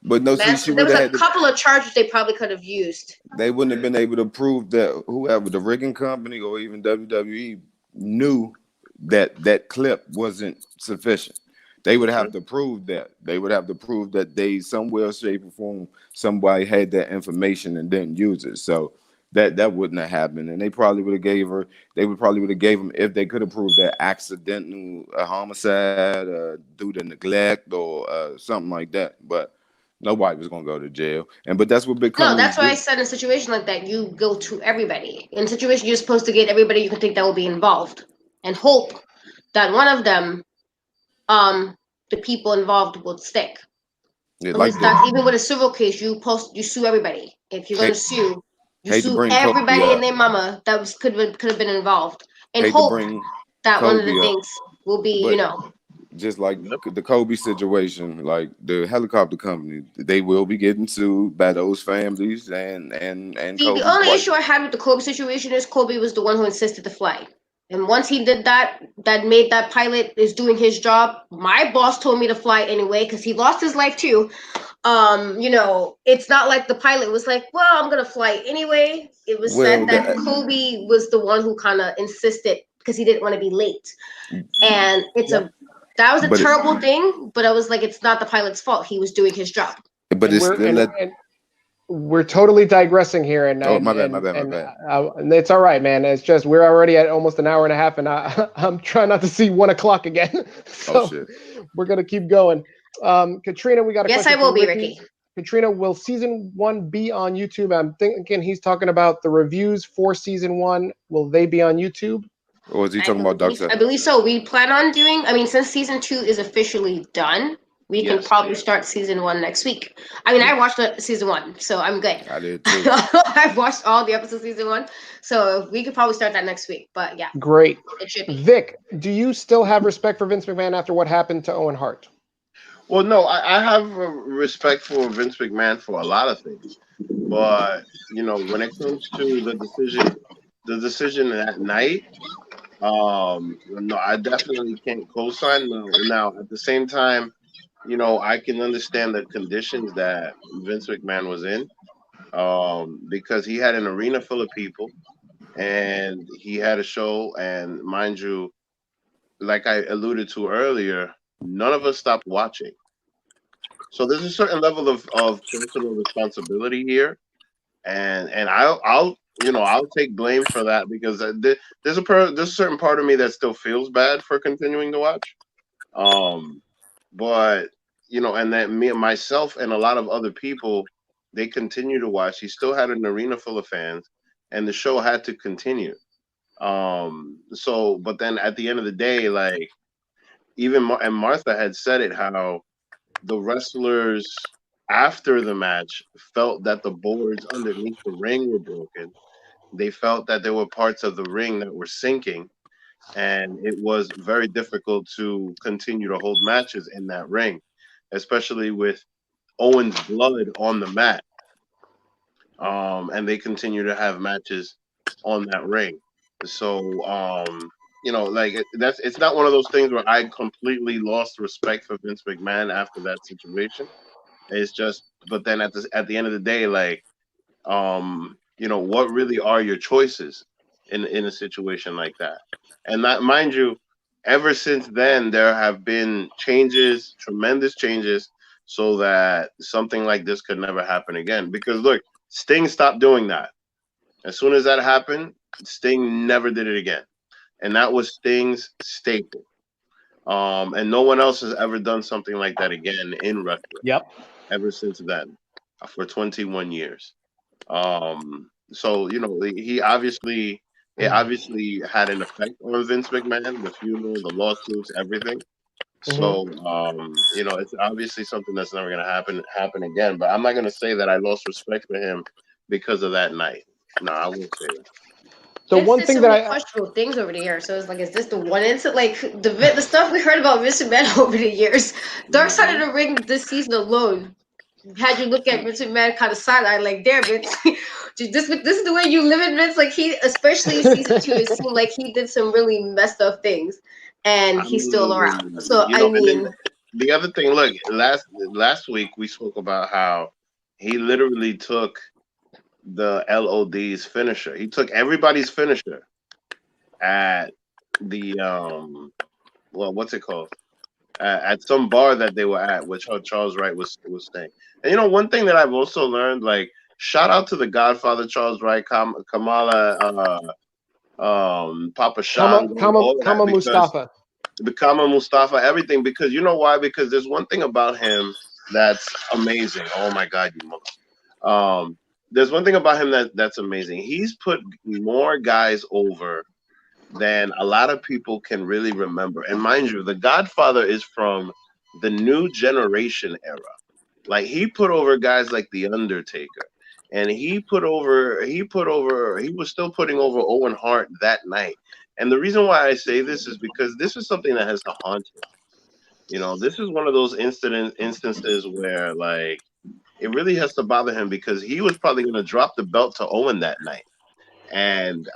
But no, see, she There would was have a had to. couple of charges they probably could have used. They wouldn't have been able to prove that whoever the rigging company or even WWE knew that that clip wasn't sufficient. They would have to prove that. They would have to prove that they somewhere, shape, or form somebody had that information and didn't use it. So that wouldn't have happened. And they probably would have gave her. They would probably would have gave them if they could have proved that accidental homicide due to neglect or something like that. But nobody was gonna go to jail. And but that's what big No, companies that's why I do. said in a situation like that, you go to everybody. In a situation, you're supposed to get everybody you can think that will be involved, and hope that one of them, the people involved, will stick. Yeah, I mean, like the that's even with a civil case. You sue everybody. If you're gonna hate sue, you hate to sue bring Kobe everybody and up. their mama that could have been involved, and Hate to hope bring that one of the Kobe up. things will be, But just like Yep. the Kobe situation, like the helicopter company, they will be getting sued by those families and See, the Kobe's only wife. issue I had with the Kobe situation is Kobe was the one who insisted to fly. And once he did that, that made that pilot is doing his job. My boss told me to fly anyway because he lost his life too. It's not like the pilot was like, "Well, I'm gonna fly anyway." It was said Well, that that, Kobe was the one who kind of insisted because he didn't want to be late. And Yep. that was a but it, terrible thing. But I was like, it's not the pilot's fault. He was doing his job. but And it's still let. we're totally digressing here, and Oh, and my bad, my and bad, my and, bad. and it's all right, man. It's just we're already at almost an hour and a half, and I'm trying not to see 1 o'clock again. Oh So shit. we're gonna keep going. Katrina, we got a Yes, I question will for be, Ricky. Ricky. Katrina, will season 1 be on YouTube? I'm thinking he's talking about the reviews for season 1. Will they be on YouTube? Or is he I talking about Dark believe Side? I believe so. We plan on doing. I mean, since season 2 is officially done, we can Yes. probably start season 1 next week. I mean, I watched season 1, so I'm good. I did too. I've watched all the episodes of season 1, so we could probably start that next week. But yeah, Great. it should be. Vic, do you still have respect for Vince McMahon after what happened to Owen Hart? Well, no, I have respect for Vince McMahon for a lot of things, but when it comes to the decision that night, no, I definitely can't co-sign. Now, at the same time, I can understand the conditions that Vince McMahon was in, because he had an arena full of people and he had a show, and mind you, like I alluded to earlier, none of us stopped watching. So there's a certain level of personal responsibility here, and I'll take blame for that because there's a certain part of me that still feels bad for continuing to watch. Um, but and then myself and a lot of other people, they continue to watch. He still had an arena full of fans, and the show had to continue. So, but then at the end of the day, like even and Martha had said it, how the wrestlers after the match felt that the boards underneath the ring were broken. They felt that there were parts of the ring that were sinking, and it was very difficult to continue to hold matches in that ring, especially with Owen's blood on the mat. And they continue to have matches on that ring. So, like it's not one of those things where I completely lost respect for Vince McMahon after that situation. It's just, but then at the end of the day, like, what really are your choices in a situation like that? And that, mind you, ever since then there have been changes, tremendous changes, so that something like this could never happen again. Because look, Sting stopped doing that. As soon as that happened, Sting never did it again, and that was Sting's staple. And no one else has ever done something like that again in wrestling Yep. ever since then, for 21 years. So he obviously it obviously had an effect on Vince McMahon, the funeral, the lawsuits, everything. Mhm. So it's obviously something that's never gonna happen again. But I'm not gonna say that I lost respect for him because of that night. No, I won't say that. The Vince one did thing so that many I questionable things over the years. So it's like, is this the one incident? Like the stuff we heard about Vince McMahon over the years. Dark Side of the Ring this season alone had you look at Vince McMahon kind of side eye, like, damn, Vince, this is the way you live in, Vince. Like he, especially in season 2, it seemed like he did some really messed up things, and I he's still around. mean, So I and then mean, the other thing, look, last week we spoke about how he literally took the LOD's finisher. He took everybody's finisher at the well, what's it called? At some bar that they were at, which Charles Wright was staying. And one thing that I've also learned, like, shout out to the Godfather Charles Wright, Kamala, Papa Shango, all of that, Kama because Mustafa. the Kama Mustafa, everything, because you know why? Because there's one thing about him that's amazing. Oh my God, you mother. There's one thing about him that's amazing. He's put more guys over than a lot of people can really remember. And mind you, The Godfather is from the new generation era. Like, he put over guys like The Undertaker. And he was still putting over Owen Hart that night. And the reason why I say this is because this is something that has to haunt him. This is one of those instances where, like, it really has to bother him, because he was probably going to drop the belt to Owen that night and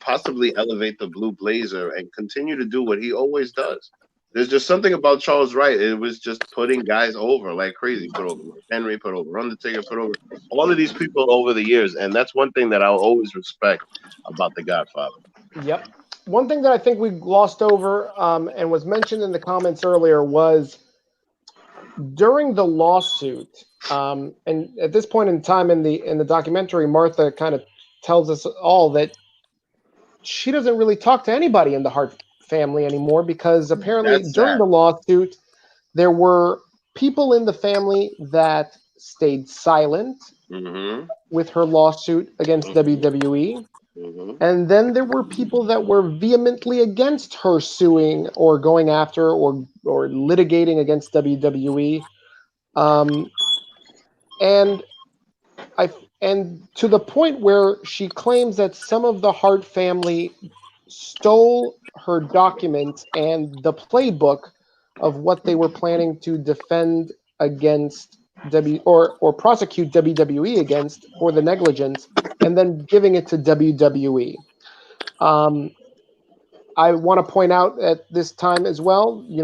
possibly elevate the Blue Blazer and continue to do what he always does. There's just something about Charles Wright. It was just putting guys over like crazy. Put over Henry, put over Undertaker, put over all of these people over the years. And that's one thing that I'll always respect about The Godfather. Yep. One thing that I think we glossed over and was mentioned in the comments earlier was during the lawsuit. And at this point in time in the documentary, Martha kind of tells us all that she doesn't really talk to anybody in the Hart family anymore, because apparently That's during sad. the lawsuit there were people in the family that stayed silent Mm-hmm. with her lawsuit against WWE. Mm-hmm. And then there were people that were vehemently against her suing or going after or litigating against WWE. Um, and I and to the point where she claims that some of the Hart family stole her documents and the playbook of what they were planning to defend against or prosecute WWE against for the negligence, and then giving it to WWE. Um, I want to point out at this time as well, you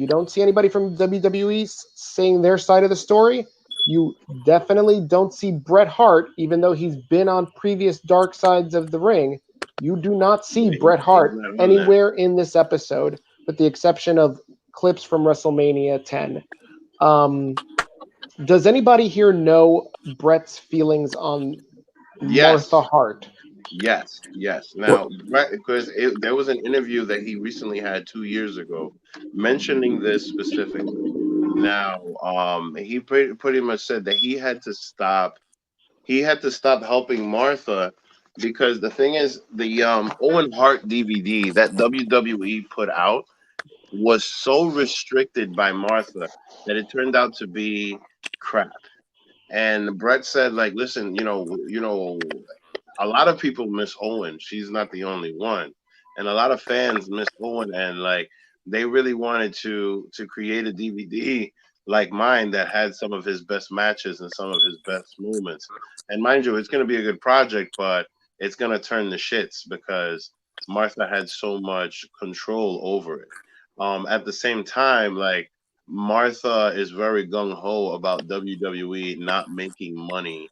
don't see anybody from WWE saying their side of the story. You definitely don't see Bret Hart, even though he's been on previous Dark Sides of the Ring. You do not see Yeah, Bret he's Hart not on that. anywhere in this episode, with the exception of clips from WrestleMania 10. Um, does anybody here know Bret's feelings on Yes. Martha Hart? Yes. Now, right, because there was an interview that he recently had 2 years ago mentioning this specifically. Now, he pretty much said that he had to stop. He had to stop helping Martha because the thing is, the Owen Hart DVD that WWE put out was so restricted by Martha that it turned out to be crap. And Brett said, like, listen, a lot of people miss Owen. She's not the only one, and a lot of fans miss Owen, and like they really wanted to create a DVD like mine that had some of his best matches and some of his best moments. And mind you, it's going to be a good project, but it's going to turn the shits because Martha had so much control over it. At the same time, like Martha is very gung ho about WWE not making money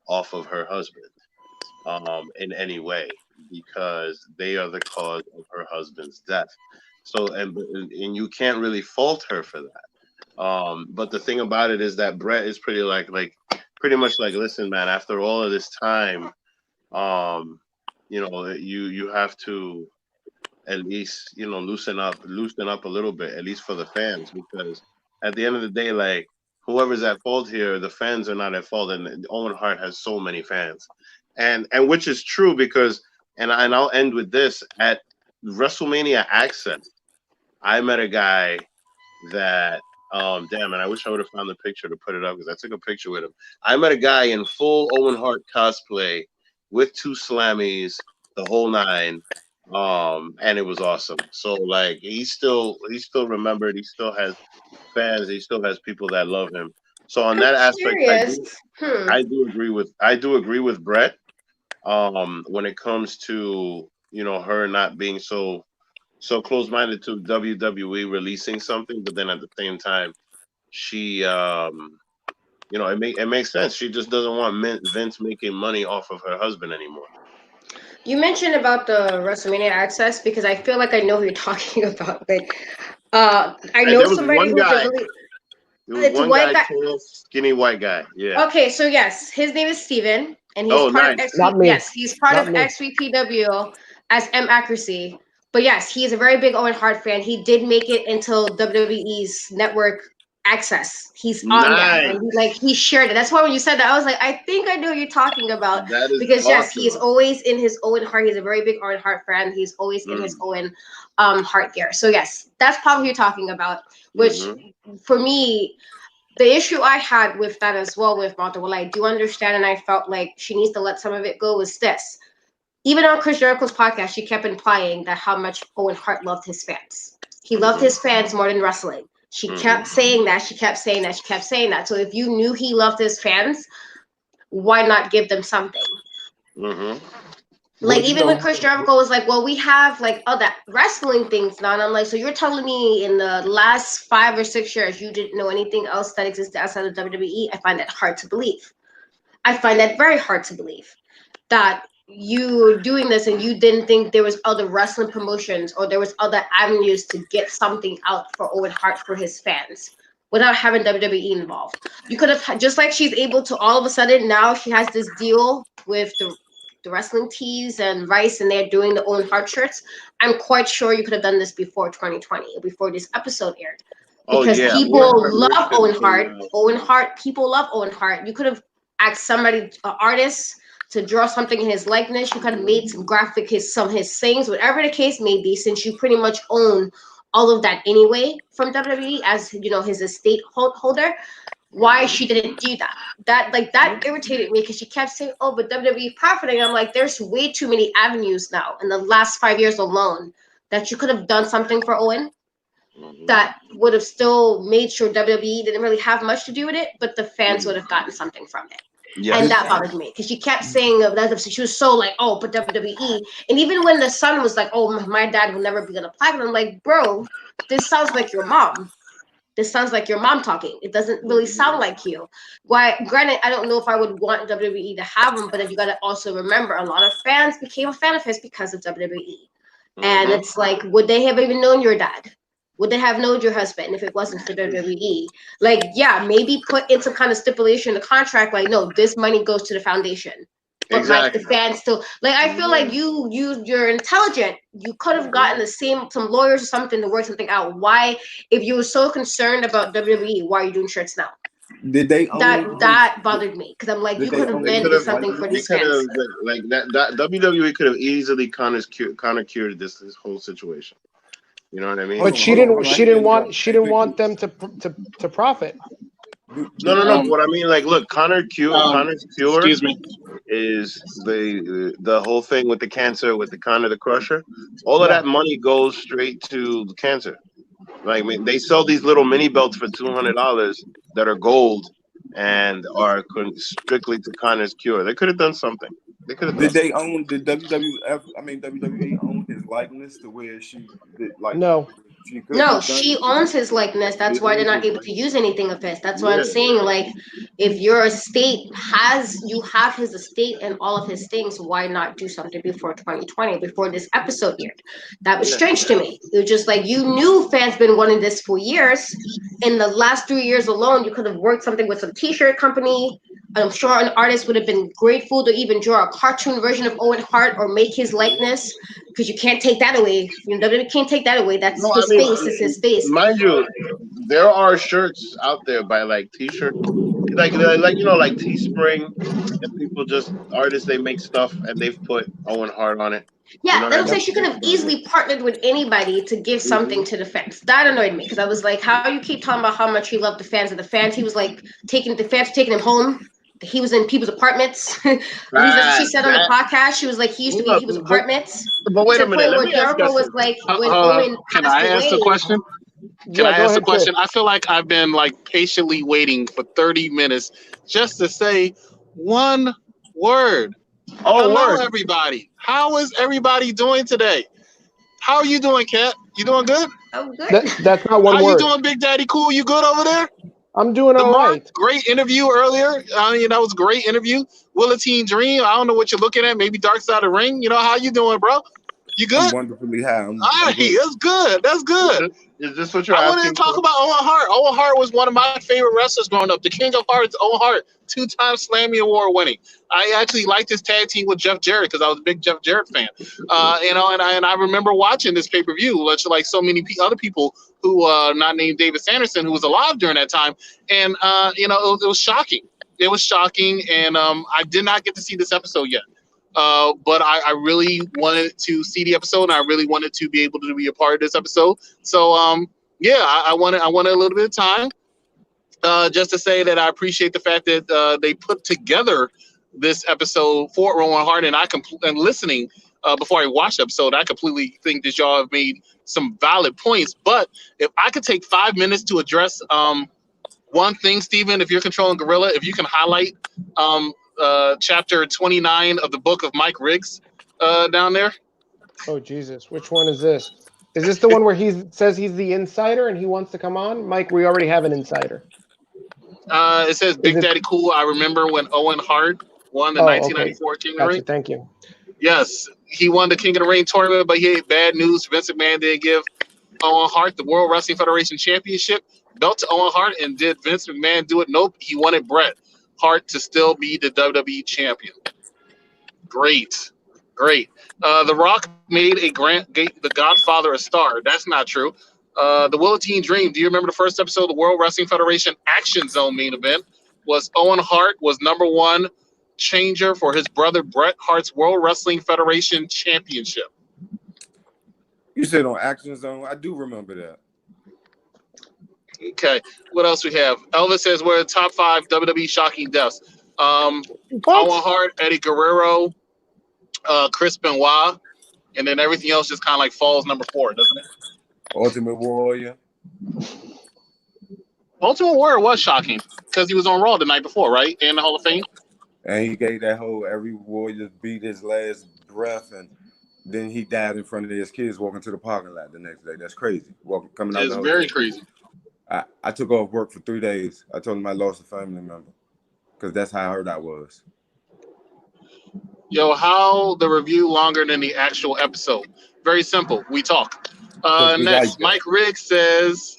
off of her husband in any way because they are the cause of her husband's death. So and you can't really fault her for that. But the thing about it is that Brett is pretty much like, listen, man, after all of this time, um, you have to at least loosen up a little bit, at least for the fans, because at the end of the day, like whoever's at fault here, the fans are not at fault, and Owen Hart has so many fans, and which is true because, and I'll end with this at WrestleMania Access, I met a guy that damn, and I wish I would have found the picture to put it up because I took a picture with him. I met a guy in full Owen Hart cosplay with two slammies, the whole nine. And it was awesome. So like he's still remembered, he still has fans, he still has people that love him. So on I'm that aspect, I curious. do I do agree with Brett when it comes to her not being so so close-minded to WWE releasing something, but then at the same time, she, it makes sense. She just doesn't want Vince making money off of her husband anymore. You mentioned about the WrestleMania access because I feel like I know who you're talking about, but I know There was somebody one who's guy. a really. There was It's one white guy, guy. tall, skinny white guy. Yeah. Okay, so yes, his name is Steven, and he's Oh, part of nice. Not me. Yes, he's part Not of me. XVPW as M Accuracy. But yes, he is a very big Owen Hart fan. He did make it until WWE's network access. He's on there, Nice. and he shared it. That's why when you said that, I was like, I think I know what you're talking about. That is Because yes, he is awesome. always in his Owen Hart. He's a very big Owen Hart fan. He's always in his Owen Hart gear. So yes, that's probably who you're talking about. Which for me, the issue I had with that as well with Martha, well, I do understand, and I felt like she needs to let some of it go, was this. Even on Chris Jericho's podcast, she kept implying that how much Owen Hart loved his fans. He loved his fans more than wrestling. She kept saying that, she kept saying that, she kept saying that. So if you knew he loved his fans, why not give them something? Like, even when Chris Jericho was like, well, we have like other wrestling things now. And I'm like, so you're telling me in the last 5 or 6 years, you didn't know anything else that existed outside of WWE? I find that hard to believe. I find that very hard to believe that you doing this and you didn't think there was other wrestling promotions or there was other avenues to get something out for Owen Hart for his fans without having WWE involved. You could have, just like she's able to all of a sudden, now she has this deal with the wrestling tees and Rice, and they're doing the Owen Hart shirts. I'm quite sure you could have done this before 2020, before this episode aired. Because people love Owen Hart. People love Owen Hart. You could have asked somebody, an artist, to draw something in his likeness. You could have made some graphic, some of his things, whatever the case may be, since you pretty much own all of that anyway from WWE as his estate holder. Why she didn't do that? That irritated me because she kept saying, "Oh, but WWE profiting." I'm like, there's way too many avenues now in the last 5 years alone that you could have done something for Owen that would have still made sure WWE didn't really have much to do with it, but the fans would have gotten something from it. Yes. And that bothered me because she kept saying that she was so like, oh, but WWE. And even when the son was like, oh, my dad will never be on a platform, I'm like, bro, this sounds like your mom. This sounds like your mom talking. It doesn't really sound like you. Why? Granted, I don't know if I would want WWE to have him, but you got to also remember a lot of fans became a fan of his because of WWE. And it's like, would they have even known your dad? Would they have known your husband if it wasn't for WWE? Like, yeah, maybe put in some kind of stipulation in the contract, like, no, this money goes to the foundation. But like the fans still, like, I feel like you're intelligent. You could have gotten some lawyers or something to work something out. Why, if you were so concerned about WWE, why are you doing shirts now? Did they that bothered me because I'm like, you could have been something for these fans. Like that WWE could have easily kind of cured this whole situation. You know what I mean? But she didn't want them to profit. No. What I mean, like, look, Connor's cure is the whole thing with the cancer, with the Connor the Crusher. All of that money goes straight to the cancer. Like, I mean, they sell these little mini belts for $200 that are gold and are strictly to Connor's cure. They could have done something. They could have. Did WWF? I mean, WWE own his likeness to where she did like no. She owns his likeness. That's why they're not able to use anything of his. That's why I'm saying, like, if your estate you have his estate and all of his things, why not do something before 2020, before this episode aired? That was strange to me. It was just like, you knew fans been wanting this for years. In the last 3 years alone, you could have worked something with some t-shirt company. I'm sure an artist would have been grateful to even draw a cartoon version of Owen Hart or make his likeness, because you can't take that away. WWE can't take that away. That's his face. It's his face. Mind you, there are shirts out there by like t-shirt, like Teespring, and people artists, they make stuff and they've put Owen Hart on it. Yeah, that's what I'm saying. She could have easily partnered with anybody to give something to the fans. That annoyed me because I was like, how you keep talking about how much he loved the fans, and the fans, he was like taking him home. He was in people's apartments. She said on the podcast, she was like, he used to be in people's apartments. But wait a minute. Where Jericho was like, when Owen can I ask a question? Can I ask a question? I feel like I've been like patiently waiting for 30 minutes just to say one word. Hello, everybody. How is everybody doing today? How are you doing, Kat? You doing good? I'm good. That's not one How word. you doing, Big Daddy Cool? You good over there? I'm doing all right. Great interview earlier. I mean, that was a great interview. Willatine Dream. I don't know what you're looking at. Maybe Dark Side of the Ring. You know, how you doing, bro? You good? I'm wonderfully high. All right, that's good. That's good. Is this what you're I asking wanted to talk for? about Owen Hart. Owen Hart was one of my favorite wrestlers growing up. The King of Hearts, Owen Hart, 2-time Slammy Award winning. I actually liked his tag team with Jeff Jarrett because I was a big Jeff Jarrett fan. You know, and I remember watching this pay-per-view, like so many other people who not named David Sanderson, who was alive during that time. And, you know, it was shocking. It was shocking, and I did not get to see this episode yet. But I really wanted to see the episode, and I really wanted to be able to be a part of this episode. So, yeah, I wanted a little bit of time just to say that I appreciate the fact that they put together this episode for Owen Hart, and and listening before I watched the episode, I completely think that y'all have made some valid points. But if I could take 5 minutes to address one thing, Steven, if you're controlling Gorilla, if you can highlight chapter 29 of the book of Mike Riggs down there. Oh, Jesus. Which one is this? Is this the one where he says he's the insider and he wants to come on? Mike, we already have an insider. It says Big Daddy Cool. I remember when Owen Hart won the 1994 King of the Ring. Thank you. Yes, he won the King of the Ring tournament, but he had bad news. Vince McMahon did give Owen Hart the World Wrestling Federation Championship belt to Owen Hart, and did Vince McMahon do it? Nope. He wanted Bret Hart to still be the WWE champion. Great. The Rock made the Godfather a star. That's not true. The Willatine Dream. Do you remember the first episode of the World Wrestling Federation Action Zone main event? Was Owen Hart was #1 changer for his brother Bret Hart's World Wrestling Federation Championship. You said on Action Zone. I do remember that. Okay. What else we have? Elvis says we're the top 5 WWE shocking deaths. Owen Hart, Eddie Guerrero, Chris Benoit, and then everything else just kind of like falls #4, doesn't it? Ultimate Warrior. Ultimate Warrior was shocking because he was on Raw the night before, right? In the Hall of Fame. And he gave that whole every warrior beat his last breath, and then he died in front of his kids walking to the parking lot the next day. That's crazy. Coming out. It's very crazy. I took off work for 3 days. I told him I lost a family member because that's how hurt I was. Yo, how the review longer than the actual episode? Very simple. We talk. Next, Mike Riggs says.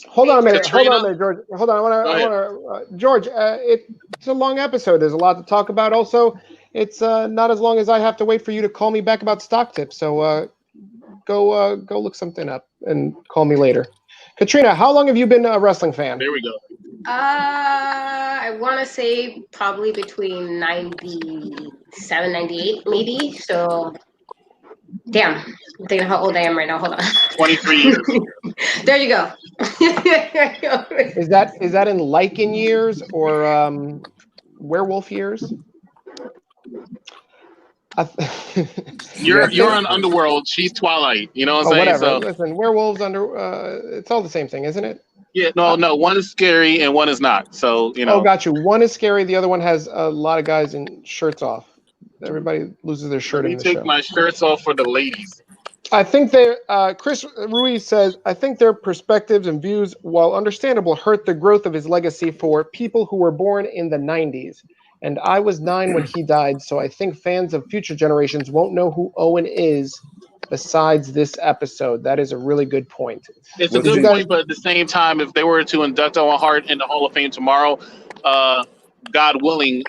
Hold on a minute, George. Hold on. I want to, George. It's a long episode. There's a lot to talk about. Also, it's not as long as I have to wait for you to call me back about stock tips. So go look something up and call me later. Katrina, how long have you been a wrestling fan? There we go. I want to say probably between 97, 98, maybe. So, damn. I'm thinking how old I am right now. Hold on. 23 years. There you go. Is that in Lycan years or werewolf years? You're in Underworld. She's Twilight. You know what I'm saying? Whatever. So, listen, werewolves it's all the same thing, isn't it? Yeah. No. One is scary and one is not. So you know. Oh, got you. One is scary. The other one has a lot of guys in shirts off. Everybody loses their shirt in the show. Take my shirts off for the ladies. I think Chris Ruiz says, I think their perspectives and views, while understandable, hurt the growth of his legacy for people who were born in the 90s. And I was 9 when he died, so I think fans of future generations won't know who Owen is besides this episode. That is a really good point. It's a good point, but at the same time, if they were to induct Owen Hart in the Hall of Fame tomorrow, God willing,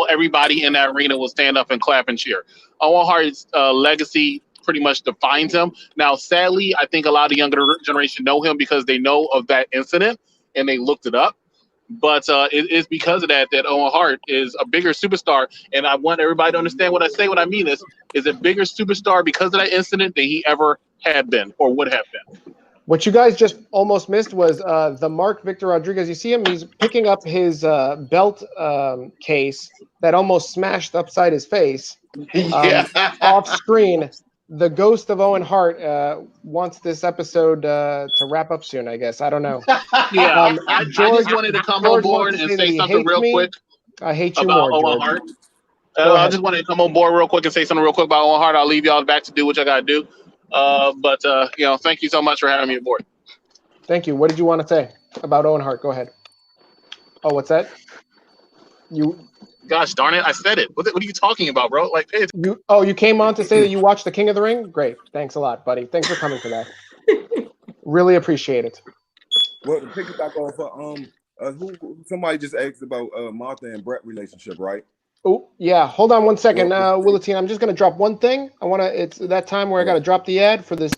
everybody in that arena will stand up and clap and cheer. Owen Hart's legacy pretty much defines him. Now, sadly, I think a lot of the younger generation know him because they know of that incident and they looked it up. But it is because of that Owen Hart is a bigger superstar. And I want everybody to understand what I say. What I mean is a bigger superstar because of that incident than he ever had been or would have been. What you guys just almost missed was the Mark Victor Rodriguez. You see him? He's picking up his belt case that almost smashed upside his face off screen. The ghost of Owen Hart wants this episode to wrap up soon, I guess. I don't know. Yeah, I just wanted to come on board and say something real quick. I hate you about more, Owen George. Hart. I just wanted to come on board real quick and say something real quick about Owen Hart. I'll leave y'all back to do what I got to do. But thank you so much for having me aboard. Thank you. What did you want to say about Owen Hart? Go ahead. Oh, what's that? Gosh darn it, I said it. What are you talking about, bro? Like, hey, you came on to say that you watched The King of the Ring? Great. Thanks a lot, buddy. Thanks for coming for that. Really appreciate it. Well, to piggyback off who somebody just asked about Martha and Brett relationship, right? Oh, yeah. Hold on one second, Willatine. I'm just going to drop one thing. It's that time where I got to drop the ad for this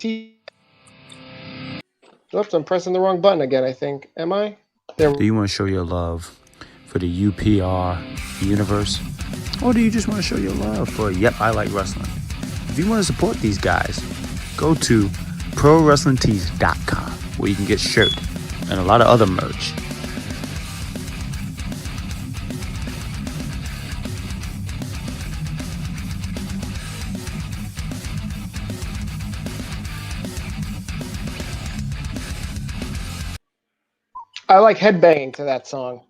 Oops, I'm pressing the wrong button again, I think. Am I? There. Do you want to show your love for the UPR universe? Or do you just want to show your love for Yep, I Like Wrestling? If you want to support these guys, go to ProWrestlingTees.com, where you can get shirt and a lot of other merch. I like headbanging to that song.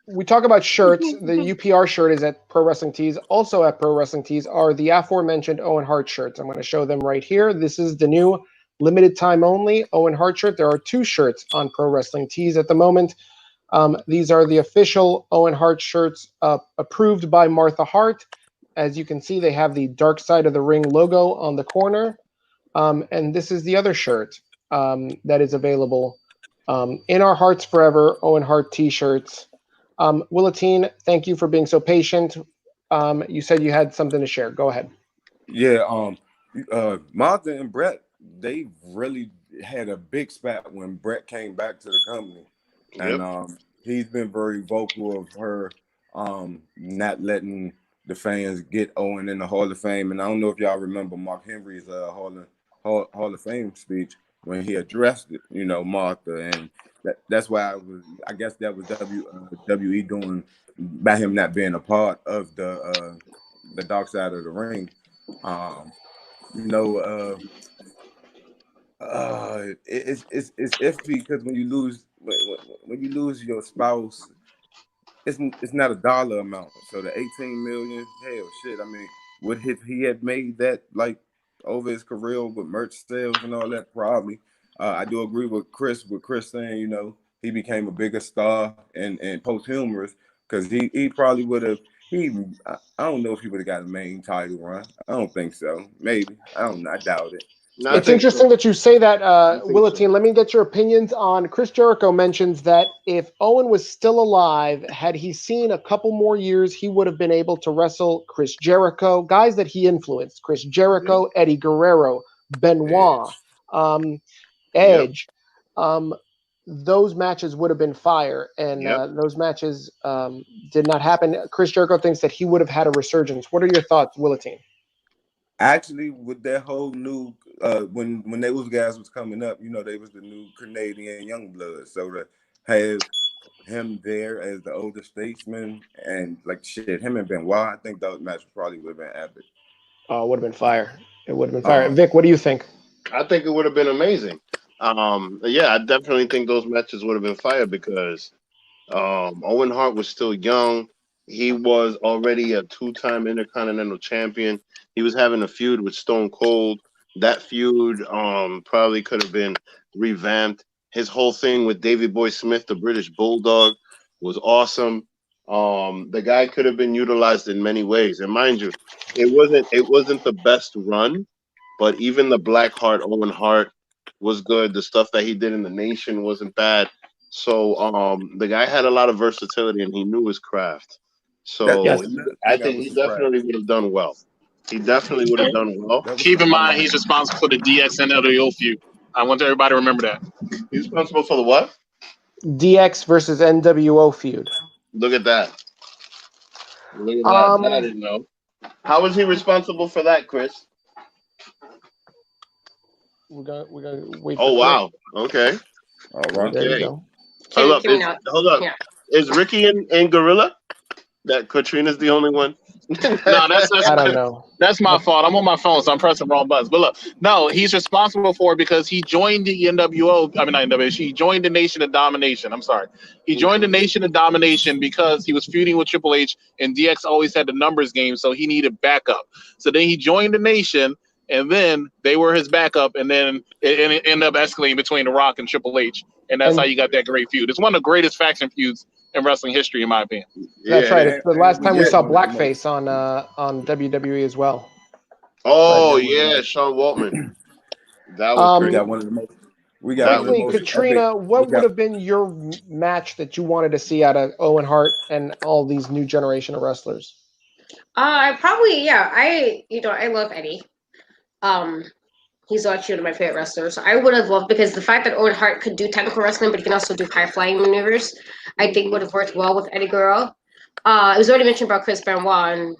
We talk about shirts. The UPR shirt is at Pro Wrestling Tees. Also at Pro Wrestling Tees are the aforementioned Owen Hart shirts. I'm going to show them right here. This is the new limited time only Owen Hart shirt. There are 2 shirts on Pro Wrestling Tees at the moment. These are the official Owen Hart shirts approved by Martha Hart. As you can see, they have the Dark Side of the Ring logo on the corner. And this is the other shirt that is available. In Our Hearts Forever, Owen Hart t-shirts. Willatine, thank you for being so patient. You said you had something to share. Go ahead. Yeah, Martha and Brett, they really had a big spat when Brett came back to the company. Yep. And he's been very vocal of her not letting the fans get Owen in the Hall of Fame. And I don't know if y'all remember Mark Henry's Hall of Fame speech when he addressed it, Martha, and that's why I guess that was WE doing by him not being a part of the Dark Side of the Ring. It's iffy because when you lose your spouse, it's not a dollar amount. So the 18 million, hell shit. I mean, would he had made that like over his career with merch sales and all that? Probably. I do agree with Chris saying, he became a bigger star and posthumous because he probably would have. I don't know if he would have got a main title run. I don't think so. Maybe. I doubt it. No, It's interesting that you say that, Willatine. so. Let me get your opinions on Chris Jericho mentions that if Owen was still alive, had he seen a couple more years, he would have been able to wrestle Chris Jericho, guys that he influenced, Chris Jericho, Eddie Guerrero, Benoit, Edge. Those matches would have been fire, and those matches did not happen. Chris Jericho thinks that he would have had a resurgence. What are your thoughts, Willatine? Actually, with that whole new when those guys was coming up, they was the new Canadian Youngblood. So to have him there as the older statesman and him and Benoit, I think those matches probably would have been epic. Oh, it would have been fire. It would have been fire. Vic, what do you think? I think it would have been amazing. I definitely think those matches would have been fire because Owen Hart was still young. He was already a 2-time Intercontinental Champion. He was having a feud with Stone Cold. That feud probably could have been revamped. His whole thing with Davey Boy Smith, the British Bulldog, was awesome. The guy could have been utilized in many ways. And mind you, it wasn't the best run, but even the Black Heart Owen Hart was good. The stuff that he did in the Nation wasn't bad. So the guy had a lot of versatility and he knew his craft. So I think he definitely would have done well. He definitely would have done well. Keep in mind, he's responsible for the DX and NWO feud. I want everybody to remember that. He's responsible for the what? DX versus NWO feud. Look at that. Look at that. That I didn't know. How was he responsible for that, Chris? We're gonna wait. Oh wow. Okay. All right. There you go. Hold up. Yeah. Is Ricky in Gorilla? That Katrina's the only one. No, that's I don't know. That's my fault. I'm on my phone, so I'm pressing wrong buttons. But look, no, he's responsible for it because he joined the NWO. I mean, not NWO. He joined the Nation of Domination. I'm sorry. He joined the Nation of Domination because he was feuding with Triple H, and DX always had the numbers game, so he needed backup. So then he joined the Nation, and then they were his backup, and then it ended up escalating between The Rock and Triple H, and that's how you got that great feud. It's one of the greatest faction feuds in wrestling history, in my opinion. That's right. It's the last time we saw one of the most- blackface on WWE as well. Oh yeah, Sean Waltman. That was We great. got one of the most. We got one of the Quickly, most Katrina, epic- what we got- would have been your match that you wanted to see out of Owen Hart and all these new generation of wrestlers? I probably, yeah. I love Eddie. He's actually one of my favorite wrestlers. I would have loved, because the fact that Owen Hart could do technical wrestling, but he can also do high flying maneuvers, I think would have worked well with Eddie Guerrero. It was already mentioned about Chris Benoit, and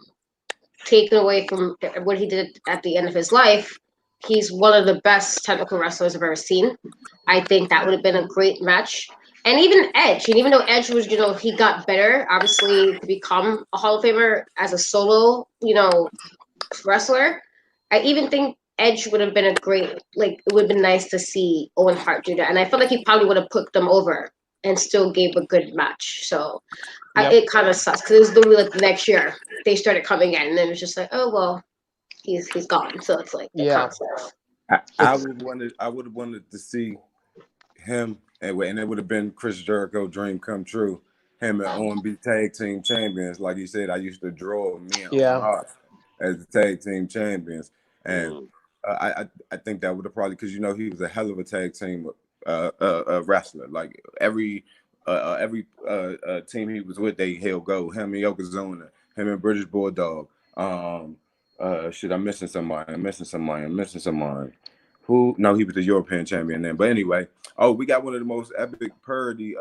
taken away from what he did at the end of his life. He's one of the best technical wrestlers I've ever seen. I think that would have been a great match. And even Edge, and even though Edge was, he got better, obviously, to become a Hall of Famer as a solo, wrestler. I even think Edge would have been a great, it would have been nice to see Owen Hart do that. And I feel like he probably would have put them over and still gave a good match. So it kind of sucks, because it was literally the next year they started coming in, and then it was just like, oh, well, he's gone. So it's like, Yeah. I would have wanted to see him, and it would have been Chris Jericho dream come true. Him and Owen be tag team champions. Like you said, I used to draw me and Owen Hart as the tag team champions, and I think that would have probably, because he was a hell of a tag team wrestler. Like every team he was with, he'll go. Him and Yokozuna, him and British Bulldog. I'm missing someone. Who? No, he was the European champion then. But anyway, we got one of the most epic parody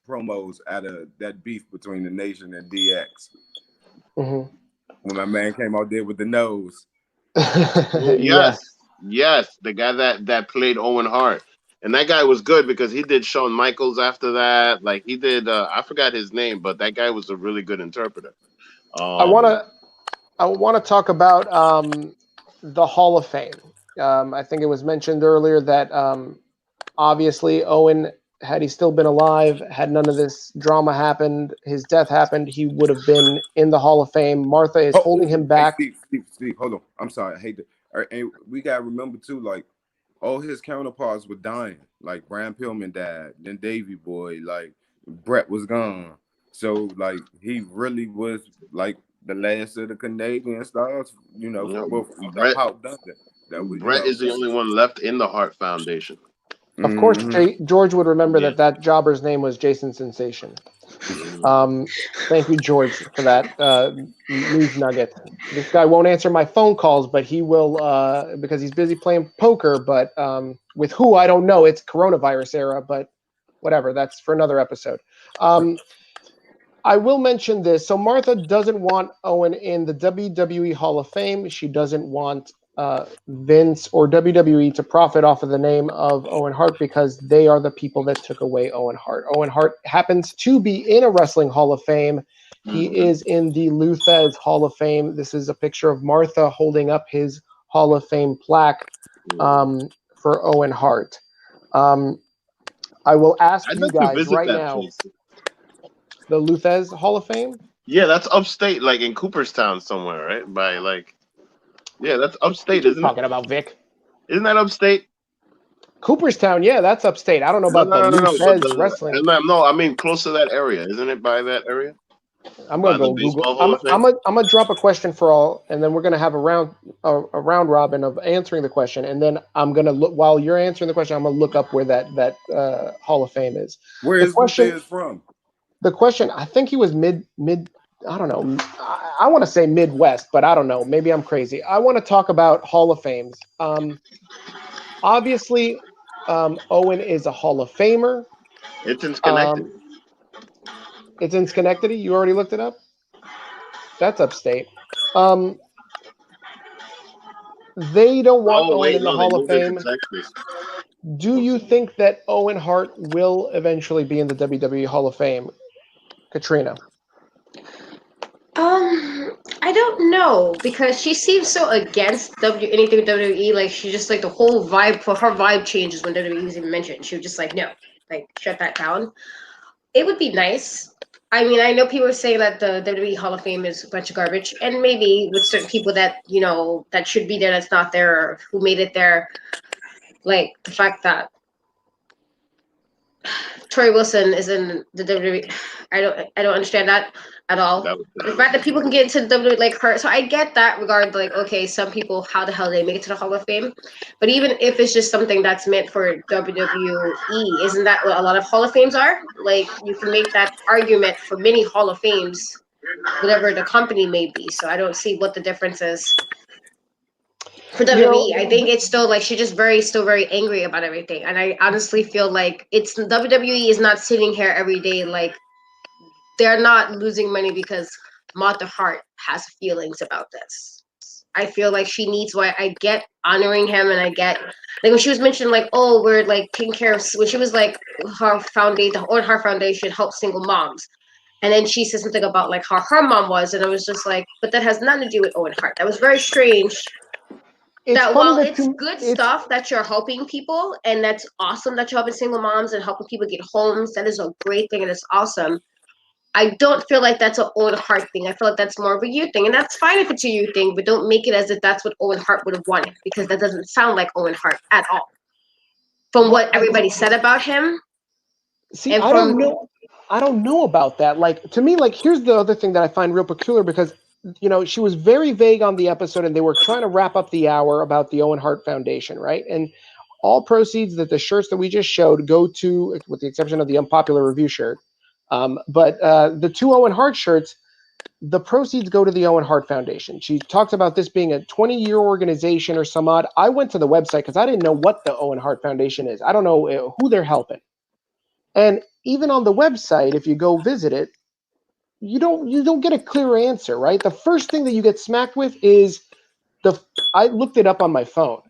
promos out of that beef between the Nation and DX. Mm-hmm. When my man came out there with the nose. Yes, the guy that played Owen Hart, and that guy was good because he did Shawn Michaels after that. Like he did, I forgot his name, but that guy was a really good interpreter. I want to talk about the Hall of Fame. I think it was mentioned earlier that obviously Owen, had he still been alive, had none of this drama happened, his death happened, he would have been in the Hall of Fame. Martha is holding him back. Hey, Steve, hold on. I'm sorry. I hate to. And we got to remember, too, like, all his counterparts were dying. Like, Brian Pillman died. Then Davey Boy. Like, Brett was gone. So, like, he really was, like, the last of the Canadian stars, Brett is the only one left in the Hart Foundation. Of course, George would remember that jobber's name was Jason Sensation. Thank you, George, for that news nugget. This guy won't answer my phone calls, but he will because he's busy playing poker. But with who, I don't know. It's coronavirus era, but whatever. That's for another episode. I will mention this. So Martha doesn't want Owen in the WWE Hall of Fame. She doesn't want Vince or WWE to profit off of the name of Owen Hart because they are the people that took away Owen Hart. Owen Hart happens to be in a wrestling Hall of Fame. He is in the Luthez Hall of Fame. This is a picture of Martha holding up his Hall of Fame plaque for Owen Hart. I will ask you guys right now. The Luthez Hall of Fame? Yeah, that's upstate, like in Cooperstown somewhere, right? That's upstate, isn't it? Talking about Vic. Isn't that upstate? Cooperstown, yeah, that's upstate. I don't know about Luthez wrestling. No, I mean close to that area. Isn't it by that area? I'm gonna go Google. I'm gonna drop a question for all, and then we're gonna have a round robin of answering the question, and then I'm gonna look while you're answering the question. I'm gonna look up where that Hall of Fame is. Where is Luthez from? The question, I think he was mid. I don't know. I want to say Midwest, but I don't know. Maybe I'm crazy. I want to talk about Hall of Fames. Obviously, Owen is a Hall of Famer. It's in Schenectady. It's in Schenectady. You already looked it up? That's upstate. They don't want Owen in the Hall of Fame. Do you think that Owen Hart will eventually be in the WWE Hall of Fame? Katrina. I don't know, because she seems so against anything WWE. Like, she just, like, the whole vibe, for her vibe changes when WWE is even mentioned. She was just like, no, like, shut that down. It would be nice. I mean, I know people are saying that the WWE Hall of Fame is a bunch of garbage, and maybe with certain people that that should be there, that's not there, or who made it there, like the fact that Tori Wilson is in the WWE. I don't understand that at all. That was The fact that people can get into the WWE like her, so I get that regard. Like, okay, some people, how the hell they make it to the Hall of Fame? But even if it's just something that's meant for WWE, isn't that what a lot of Hall of Fames are? Like, you can make that argument for many Hall of Fames, whatever the company may be. So I don't see what the difference is. For WWE, I think it's still like she's just still very angry about everything, and I honestly feel like it's WWE is not sitting here every day like they're not losing money because Martha Hart has feelings about this. I feel like she needs. Why I get honoring him, and I get like when she was mentioned like, oh, we're like taking care of when she was like her foundation, the Owen Hart Foundation helps single moms. And then she said something about like how her mom was, and I was just like, but that has nothing to do with Owen Hart. That was very strange. That while it's good stuff that you're helping people, and that's awesome that you're helping single moms and helping people get homes, that is a great thing and it's awesome. I don't feel like that's an Owen Hart thing. I feel like that's more of a you thing, and that's fine if it's a you thing, but don't make it as if that's what Owen Hart would have wanted, because that doesn't sound like Owen Hart at all. From what everybody said about him. See, I don't know. I don't know about that. Like, to me, like, here's the other thing that I find real peculiar, because she was very vague on the episode, and they were trying to wrap up the hour about the Owen Hart Foundation, right? And all proceeds that the shirts that we just showed go to, with the exception of the unpopular review shirt, but the two Owen Hart shirts, the proceeds go to the Owen Hart Foundation. She talks about this being a 20-year organization or some odd. I went to the website because I didn't know what the Owen Hart Foundation is. I don't know who they're helping. And even on the website, if you go visit it, you don't get a clear answer, right? The first thing that you get smacked with is I looked it up on my phone.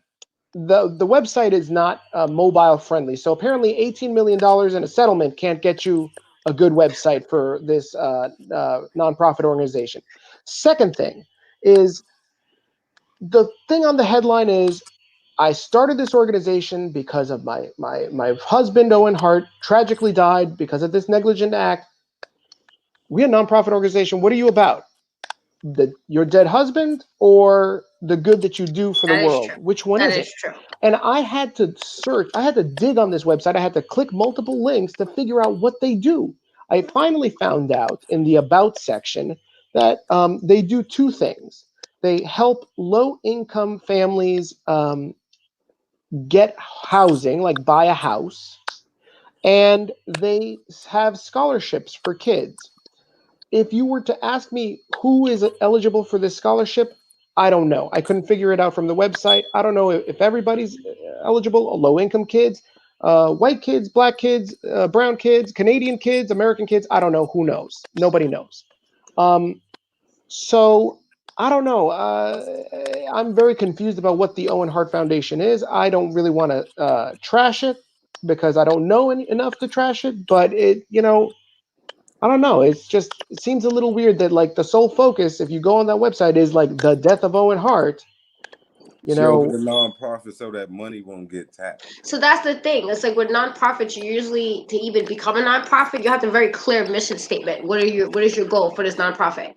The website is not mobile friendly. So apparently $18 million in a settlement can't get you a good website for this nonprofit organization. Second thing is, the thing on the headline is, I started this organization because of my husband, Owen Hart, tragically died because of this negligent act. We're a nonprofit organization. What are you about? Your dead husband or the good that you do for the world? Which one is it? True. And I had to search. I had to dig on this website. I had to click multiple links to figure out what they do. I finally found out in the About section that they do two things. They help low-income families get housing, like buy a house, and they have scholarships for kids. If you were to ask me who is eligible for this scholarship, I don't know. I couldn't figure it out from the website. I don't know if everybody's eligible. Low-income kids, white kids, black kids, brown kids, Canadian kids, American kids. I don't know. Who knows? Nobody knows. So I don't know. I'm very confused about what the Owen Hart Foundation is. I don't really want to trash it because I don't know enough to trash it. But I don't know. It seems a little weird that like the sole focus, if you go on that website, is like the death of Owen Hart. She opened a nonprofit so that money won't get taxed. So that's the thing. It's like with nonprofits, you usually, to even become a nonprofit, you have a very clear mission statement. What is your goal for this nonprofit?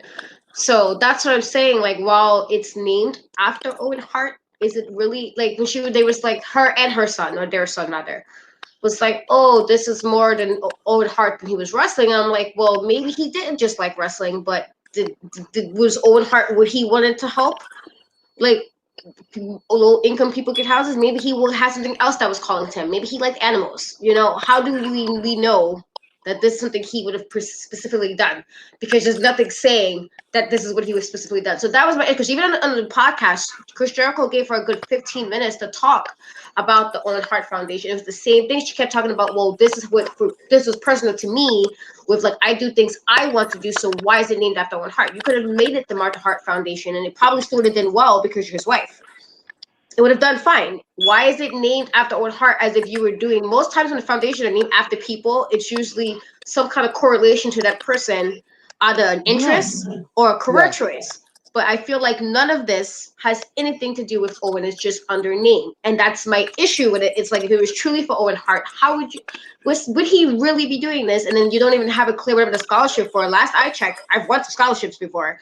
So that's what I'm saying. Like, while it's named after Owen Hart, is it really like when they was like her and her son, or their son rather, was like, oh, this is more than Owen Hart when he was wrestling. And I'm like, well, maybe he didn't just like wrestling, but was Owen Hart what he wanted to help? Like, low income people get houses. Maybe he will have something else that was calling to him. Maybe he liked animals. How do we know that this is something he would have specifically done? Because there's nothing saying that this is what he was specifically done. So that was my, because even on the podcast, Chris Jericho gave her a good 15 minutes to talk about the Owen Hart Foundation. It was the same thing. She kept talking about, well, this was personal to me, with like, I do things I want to do, so why is it named after Owen Hart? You could have made it the Martha Hart Foundation, and it probably still would have done well because you're his wife. It would have done fine. Why is it named after Owen Hart? As if you were doing, most times when the foundation are named after people, it's usually some kind of correlation to that person, either an interest or a career choice. but I feel like none of this has anything to do with Owen. It's just under name, and that's my issue with it. It's like if it was truly for Owen Hart, how would he really be doing this? And then you don't even have a clear whatever the scholarship for. Last I checked, I've won scholarships before.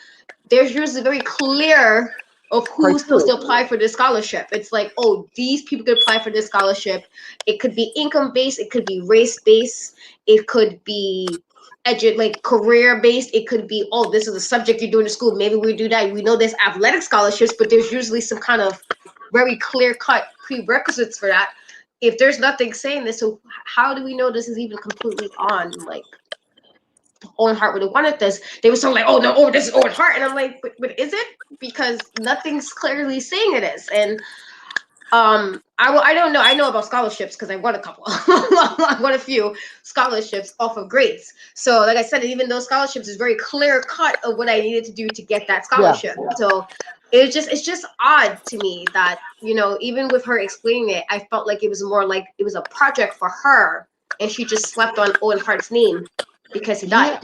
There's usually very clear of who's supposed to apply for this scholarship. It's like, oh, these people could apply for this scholarship. It could be income based, it could be race based, it could be like career based, it could be, oh, this is a subject you're doing in school, maybe we do that. We know there's athletic scholarships, but there's usually some kind of very clear cut prerequisites for that. If there's nothing saying this, so how do we know this is even completely on? Like, Owen Hart would have wanted this. They were so like, oh no, oh, this is Owen Hart, and I'm like, but is it? Because nothing's clearly saying it is. And I don't know. I know about scholarships because I won a couple. I won a few scholarships off of grades. So like I said, even those scholarships is very clear cut of what I needed to do to get that scholarship. Yeah. So it's just odd to me that, you know, even with her explaining it, I felt like it was more like it was a project for her, and she just slept on Owen Hart's name because he died.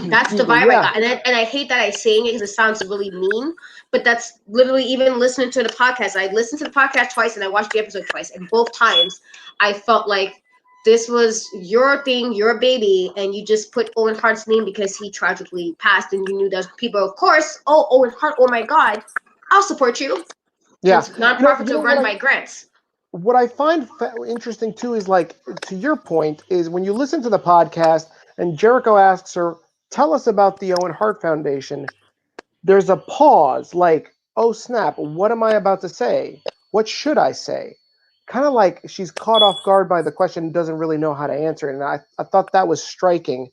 That's the vibe I got. And I hate that I'm saying it because it sounds really mean, but that's literally, even listening to the podcast. I listened to the podcast twice and I watched the episode twice, and both times I felt like this was your thing, your baby, and you just put Owen Hart's name because he tragically passed, and you knew that people, of course, oh, Owen Hart, oh my God, I'll support you. Yeah. Nonprofits are run by grants. What I find interesting too is, like, to your point, is when you listen to the podcast and Jericho asks her, tell us about the Owen Hart Foundation, there's a pause, like, oh snap, what am I about to say? What should I say? Kind of like she's caught off guard by the question and doesn't really know how to answer it. And I thought that was striking.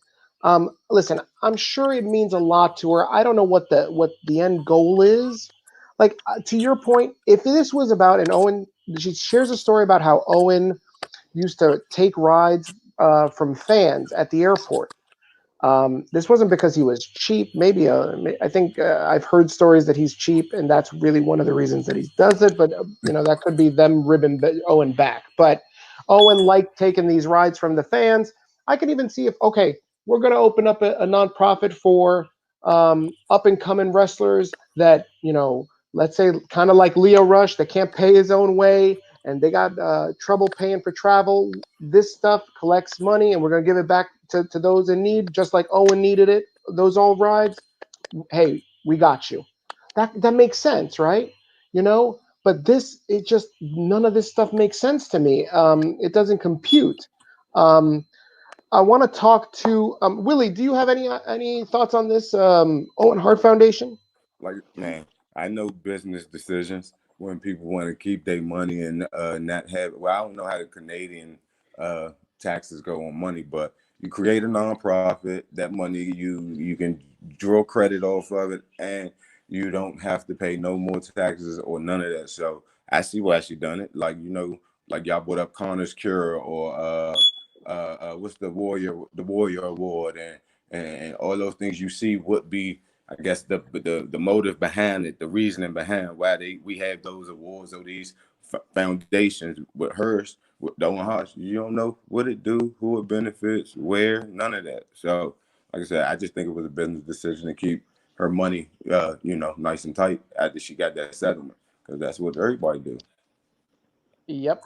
Listen, I'm sure it means a lot to her. I don't know what the end goal is. Like, to your point, if this was about an Owen, she shares a story about how Owen used to take rides from fans at the airport. This wasn't because he was cheap. Maybe I think I've heard stories that he's cheap, and that's really one of the reasons that he does it. But that could be them ribbing Owen back. But Owen liked taking these rides from the fans. I can even see if, okay, we're going to open up a nonprofit for up and coming wrestlers that, let's say kind of like Leo Rush, that can't pay his own way and they got trouble paying for travel. This stuff collects money, and we're going to give it back to those in need, just like Owen needed it, those old rides. Hey, we got you. That makes sense, right? But none of this stuff makes sense to me. It doesn't compute. I want to talk to Willie. Do you have any thoughts on this Owen Hart Foundation? Like, man, I know business decisions when people want to keep their money and not have. Well, I don't know how the Canadian taxes go on money, but you create a nonprofit. That money you can draw credit off of it, and you don't have to pay no more taxes or none of that. So I see why she done it. Like, like y'all brought up Connor's Cure or what's the Warrior Award and all those things. You see what be, I guess, the motive behind it, the reasoning behind why we have those awards or these foundations. With hers, with Owen Hart, you don't know what it do, who it benefits, where, none of that. So, like I said, I just think it was a business decision to keep her money, nice and tight after she got that settlement, because that's what everybody do. Yep.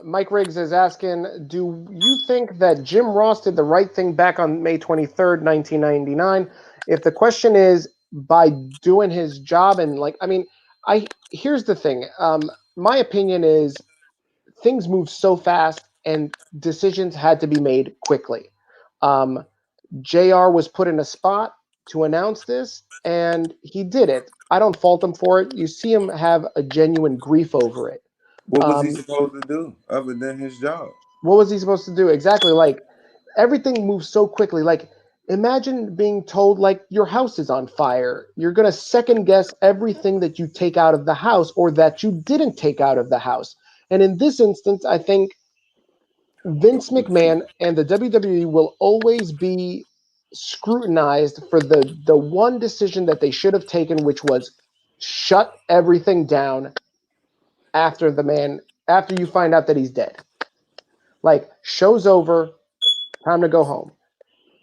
Mike Riggs is asking, do you think that Jim Ross did the right thing back on May 23rd, 1999? If the question is by doing his job, and here's the thing. My opinion is things move so fast and decisions had to be made quickly. JR was put in a spot to announce this, and he did it. I don't fault him for it. You see him have a genuine grief over it. What was he supposed to do other than his job? What was he supposed to do? Exactly. Like, everything moves so quickly. Like, imagine being told, like, your house is on fire. You're going to second guess everything that you take out of the house or that you didn't take out of the house. And in this instance, I think Vince McMahon and the WWE will always be scrutinized for the one decision that they should have taken, which was shut everything down after you find out that he's dead. Like, show's over, time to go home.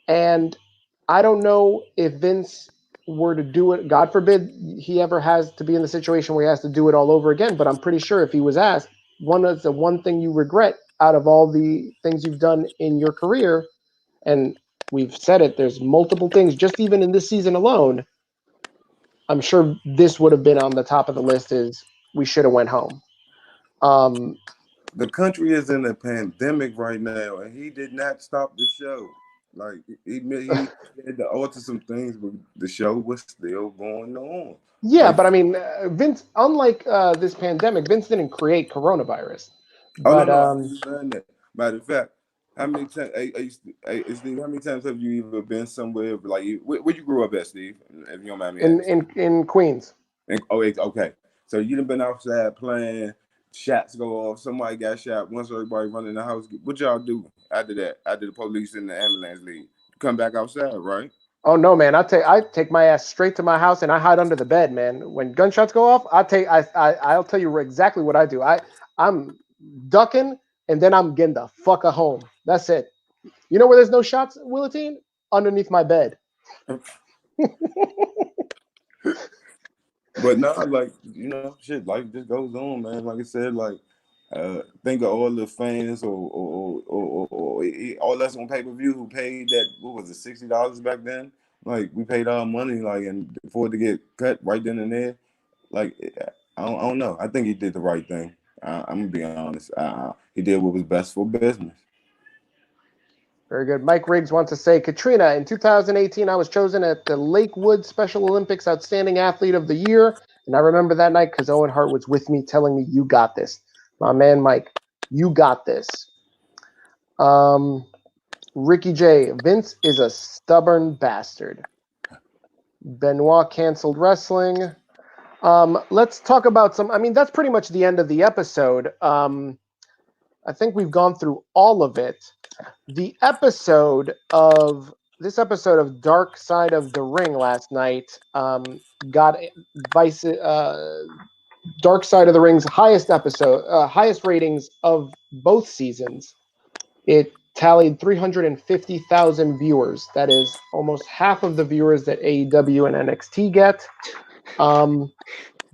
And I don't know if Vince were to do it, God forbid he ever has to be in the situation where he has to do it all over again. But I'm pretty sure if he was asked, one is the one thing you regret out of all the things you've done in your career, and we've said it, there's multiple things, just even in this season alone, I'm sure this would have been on the top of the list is we should have went home. The country is in a pandemic right now, and he did not stop the show. Like he had to alter some things, but the show was still going on. Yeah, Like, but I mean, Vince, unlike this pandemic, Vince didn't create coronavirus. oh no, But no, I understand that. Matter of fact, how many times, Steve? How many times have you even been somewhere like where you grew up at, Steve? If you don't mind me asking. in Queens. Okay. So you done been outside playing, shots go off, somebody got shot, once everybody run in the house. What y'all do after that? After the police and the ambulance leave? Come back outside, right? Oh no, man! I take my ass straight to my house and I hide under the bed, man. When gunshots go off, I'll tell you exactly what I do. I'm ducking and then I'm getting the fuck a home. That's it. You know where there's no shots, Willatine? Underneath my bed. But no, like, shit, life just goes on, man. Like I said, like, think of all the fans or all us on pay-per-view who paid that, what was it, $60 back then? Like, we paid our money, like, and for it to get cut right then and there, like, I don't know. I think he did the right thing. I'm gonna be honest. He did what was best for business. Very good. Mike Riggs wants to say, Katrina, in 2018, I was chosen at the Lakewood Special Olympics Outstanding Athlete of the Year. And I remember that night because Owen Hart was with me telling me, you got this. My man, Mike, you got this. Ricky J, Vince is a stubborn bastard. Benoit canceled wrestling. Let's talk about that's pretty much the end of the episode. I think we've gone through all of it. This episode of Dark Side of the Ring last night got Dark Side of the Ring's highest ratings of both seasons. It tallied 350,000 viewers. That is almost half of the viewers that AEW and NXT get.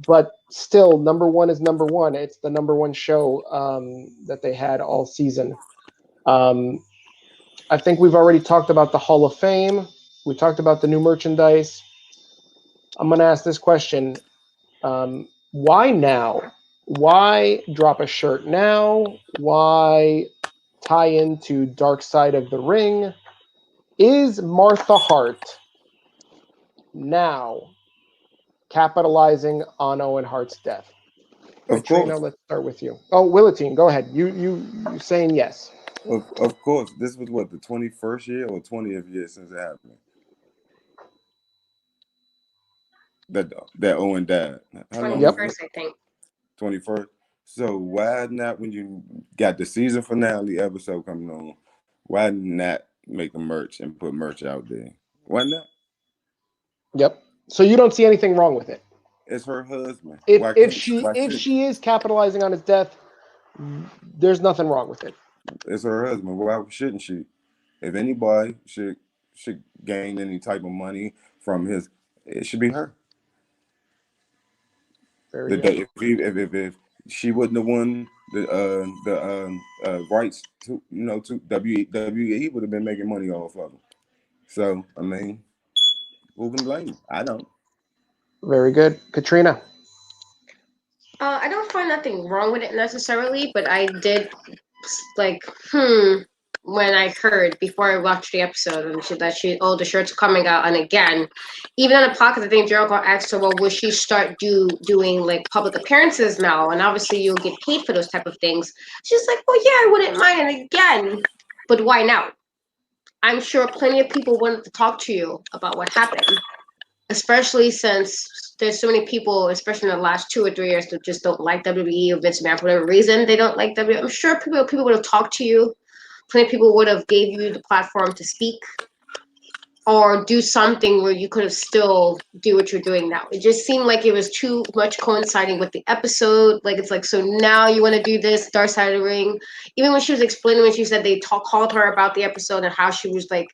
But still, number one is number one. It's the number one show that they had all season. I think we've already talked about the Hall of Fame. We talked about the new merchandise. I'm going to ask this question. Why now? Why drop a shirt now? Why tie into Dark Side of the Ring? Is Martha Hart now capitalizing on Owen Hart's death? Of Katrina, course. let's start with you. Oh, Willatine, go ahead. You saying yes? Of course. This was what, the 21st year or 20th year since it happened? That Owen died. How long? 21st, I think. 21st. So why not, when you got the season finale episode coming on, why not make a merch and put merch out there? Why not? Yep. So you don't see anything wrong with it? It's her husband. If she is capitalizing on his death, there's nothing wrong with it. It's her husband. Why shouldn't she? If anybody should gain any type of money from his, it should be her. Very good. If she wouldn't have won the rights to to WWE, would have been making money off of them. So I mean, who can blame him? I don't. Very good, Katrina. I don't find nothing wrong with it necessarily, but I did when I heard before I watched the episode and the shirts are coming out. And again, even on the podcast, I think Jericho asked her, well, will she start doing like public appearances now? And obviously you'll get paid for those type of things. She's like, well, yeah, I wouldn't mind. And again, but why now? I'm sure plenty of people wanted to talk to you about what happened, especially since there's so many people, especially in the last 2 or 3 years, that just don't like WWE or Vince McMahon for whatever reason. They don't like WWE. I'm sure people would have talked to you. Plenty of people would have gave you the platform to speak or do something where you could have still do what you're doing now. It just seemed like it was too much coinciding with the episode. Like, it's like, so now you want to do this Dark Side of the Ring. Even when she was explaining, when she said they called her about the episode and how she was like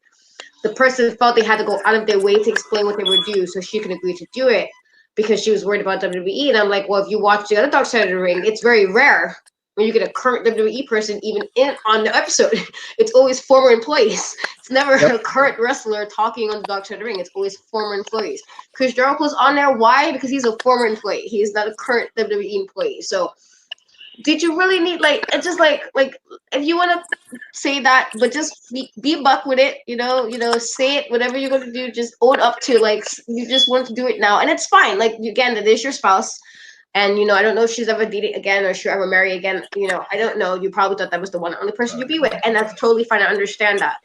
the person felt they had to go out of their way to explain what they would do so she could agree to do it because she was worried about WWE. And I'm like, well, if you watch the other Dark Side of the Ring, it's very rare when you get a current WWE person even in on the episode. It's always former employees. It's never a current wrestler talking on the Dark Side of the Ring. It's always former employees. Chris Jericho's on there. Why? Because he's a former employee. He is not a current WWE employee. So did you really need it's just like if you want to say that, but just be buck with it, say it, whatever you're going to do, just own up to you just want to do it now, and it's fine. Like, again, that is your spouse, and I don't know if she's ever dated again or she'll ever marry again. I don't know. You probably thought that was the one only person you'd be with, and that's totally fine. I understand that.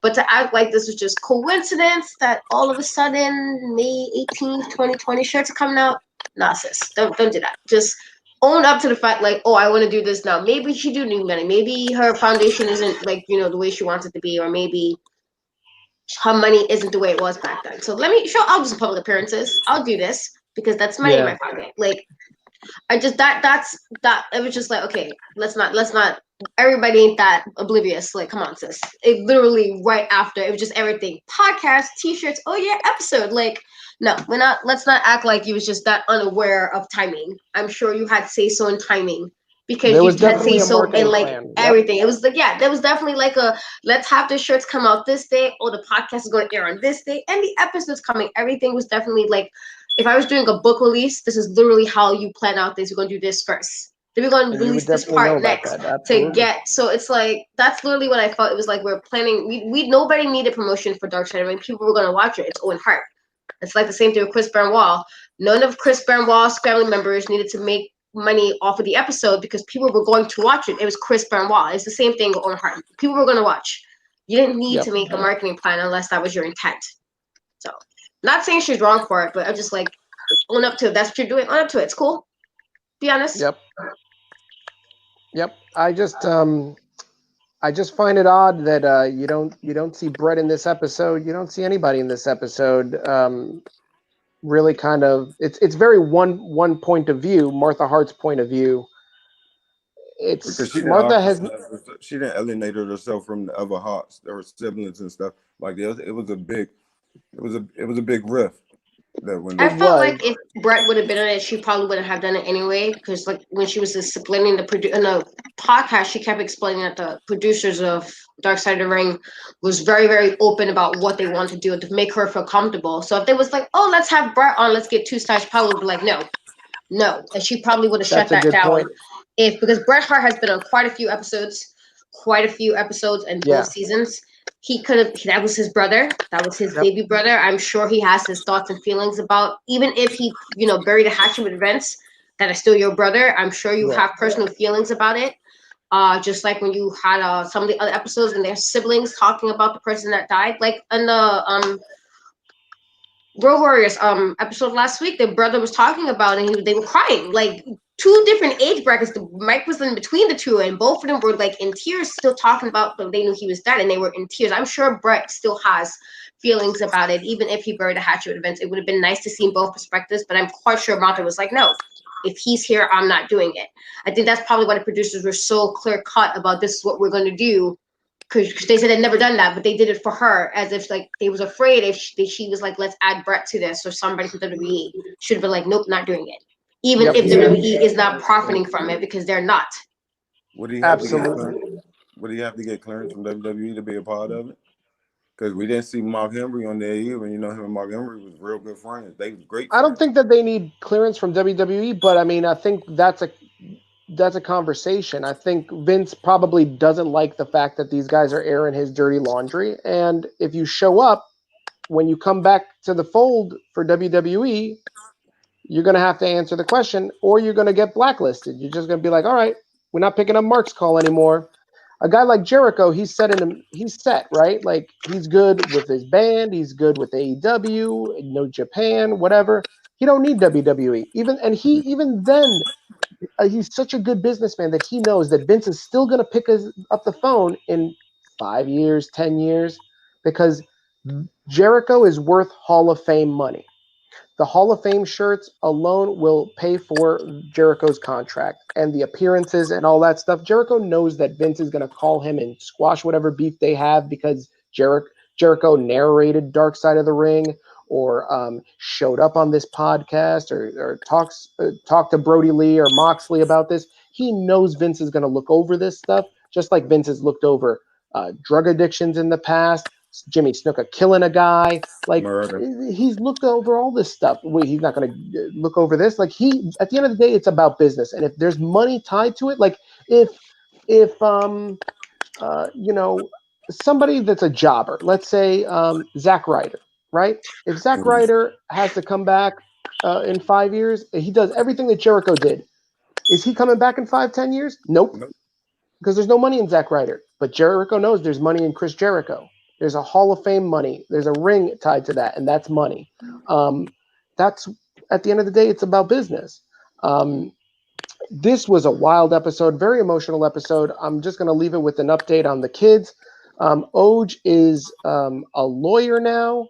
But to act like this was just coincidence that all of a sudden May 18th, 2020 shirts are coming out, nah, sis, don't do that. Just own up to the fact, oh, I want to do this now. Maybe she do need money. Maybe her foundation isn't the way she wants it to be, or maybe her money isn't the way it was back then. So I'll do some public appearances. I'll do this because that's money in my pocket. I just that's it was just okay, let's not everybody ain't that oblivious. Come on, sis. It literally right after it was just everything. Podcasts, t-shirts, oh yeah, episode. No, let's not act like you was just that unaware of timing. I'm sure you had say so in timing because you had say so in everything. It was there was definitely let's have the shirts come out this day, or the podcast is going to air on this day, and the episode's coming. Everything was definitely if I was doing a book release, this is literally how you plan out this. We're going to do this first. Then we're going to release this part next to get. So it's that's literally what I felt. It was we're planning. We nobody needed promotion for Dark Side. I mean, people were going to watch it. It's Owen Hart. It's the same thing with Chris Benoit. None of Chris Benoit's family members needed to make money off of the episode because people were going to watch it. It was Chris Benoit. It's the same thing with Owen Hart. People were going to watch. You didn't need to make a marketing plan unless that was your intent. So, not saying she's wrong for it, but I'm just own up to it. That's what you're doing. Own up to it. It's cool. Be honest. Yep. I just find it odd that you don't see Brett in this episode. You don't see anybody in this episode. Really, kind of, it's very one point of view. Martha Hart's point of view. It's she didn't alienate herself from the other Harts, her siblings and stuff. It was a big rift. I felt like if Brett would have been on it, she probably wouldn't have done it anyway. Because when she was explaining in the podcast, she kept explaining that the producers of Dark Side of the Ring was very, very open about what they want to do to make her feel comfortable. So if they was oh, let's have Brett on, let's get 2 stars, probably would be no, and she probably would have shut that down. Because Bret Hart has been on quite a few episodes in both seasons. He could have. That was his brother. That was his baby brother. I'm sure he has his thoughts and feelings about. Even if he, buried a hatchet with Vince, that is still your brother. I'm sure you have personal feelings about it. Just like when you had some of the other episodes and their siblings talking about the person that died, in the Road Warriors episode last week, the brother was talking about it, and they were crying. 2 different age brackets. The mic was in between the 2, and both of them were in tears, still talking about. They knew he was dead, and they were in tears. I'm sure Brett still has feelings about it, even if he buried a hatchet with events. It would have been nice to see both perspectives, but I'm quite sure Martha was no. If he's here, I'm not doing it. I think that's probably why the producers were so clear cut about this is what we're going to do. Because they said they'd never done that, but they did it for her as if they was afraid if she was let's add Brett to this, or somebody from WWE should have been nope, not doing it. Even if WWE is not profiting from it, because they're not. Would he have to get clearance from WWE to be a part of it? Because we didn't see Mark Henry on there either. Him and Mark Henry was real good friends. They was great friends. I don't think that they need clearance from WWE, but I mean, I think that's a conversation. I think Vince probably doesn't like the fact that these guys are airing his dirty laundry. And if you show up, when you come back to the fold for WWE, you're going to have to answer the question, or you're going to get blacklisted. You're just going to be all right, we're not picking up Mark's call anymore. A guy like Jericho, he's set, right? He's good with his band. He's good with AEW, Japan, whatever. He don't need WWE. Even then, he's such a good businessman that he knows that Vince is still going to pick up the phone in 5 years, 10 years, because Jericho is worth Hall of Fame money. The Hall of Fame shirts alone will pay for Jericho's contract and the appearances and all that stuff. Jericho knows that Vince is going to call him and squash whatever beef they have because Jericho narrated Dark Side of the Ring, or showed up on this podcast, or talked to Brody Lee or Moxley about this, he knows Vince is going to look over this stuff, just like Vince has looked over drug addictions in the past, Jimmy Snuka killing a guy. Like, Murder. he's looked over all this stuff. Wait, he's not going to look over this? Like, at the end of the day, it's about business. And if there's money tied to it, like if somebody that's a jobber, let's say Zack Ryder, right? If Zack Ryder has to come back in 5 years, he does everything that Jericho did. Is he coming back in 5-10 years? Nope. Because there's no money in Zack Ryder. But Jericho knows there's money in Chris Jericho. There's a Hall of Fame money. There's a ring tied to that, and that's money. That's, at the end of the day, it's about business. This was a wild episode, very emotional episode. I'm just going to leave it with an update on the kids. Oj is a lawyer now.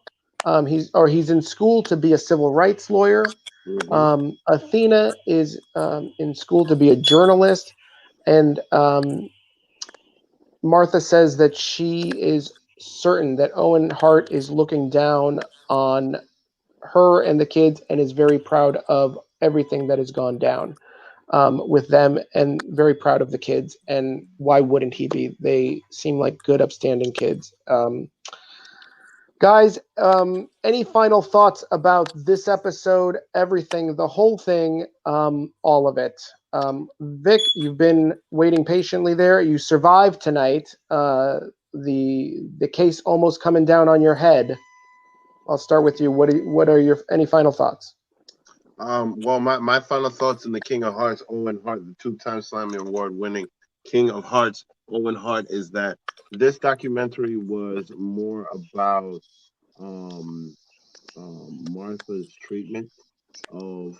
He's in school to be a civil rights lawyer. Athena is in school to be a journalist, and Martha says that she is certain that Owen Hart is looking down on her and the kids and is very proud of everything that has gone down with them, and very proud of the kids. And why wouldn't he be? They seem like good, upstanding kids. Guys, any final thoughts about this episode, everything, the whole thing, all of it? Vic, you've been waiting patiently there. You survived tonight. The case almost coming down on your head. I'll start with you. What are your any final thoughts? Well, my final thoughts on the King of Hearts, Owen Hart, the 2-time Slammy Award winning King of Hearts, Owen Hart, is that this documentary was more about Martha's treatment of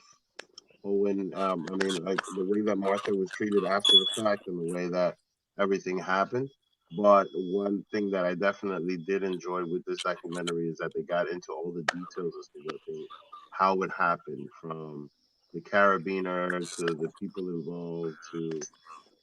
Owen. I mean, like the way that Martha was treated after the fact and the way that everything happened. But one thing that I definitely did enjoy with this documentary is that they got into all the details as to how it happened, from the carabiner to the people involved to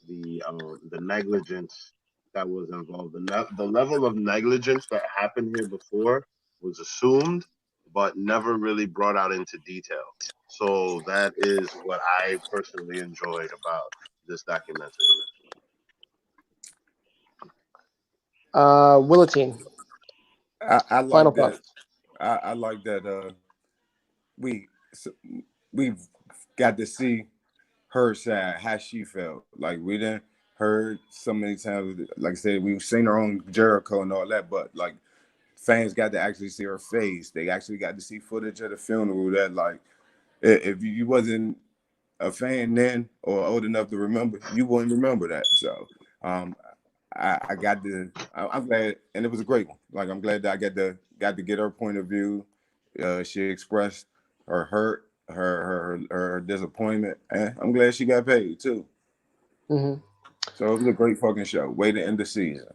the negligence that was involved. The level of negligence that happened here before was assumed, but never really brought out into detail. So that is what I personally enjoyed about this documentary. Willatine. I Final like that. thoughts. I like that. We've got to see her side, how she felt. Like, we didn't heard so many times. Like I said, we've seen her on Jericho and all that, but like, fans got to actually see her face. They actually got to see footage of the funeral. That, like, if you wasn't a fan then or old enough to remember, you wouldn't remember that. So I got to. I'm glad, and it was a great one. Like, I'm glad that I got to get her point of view. She expressed her hurt, her disappointment, and I'm glad she got paid too. Mm-hmm. So it was a great fucking show. Way to end the season.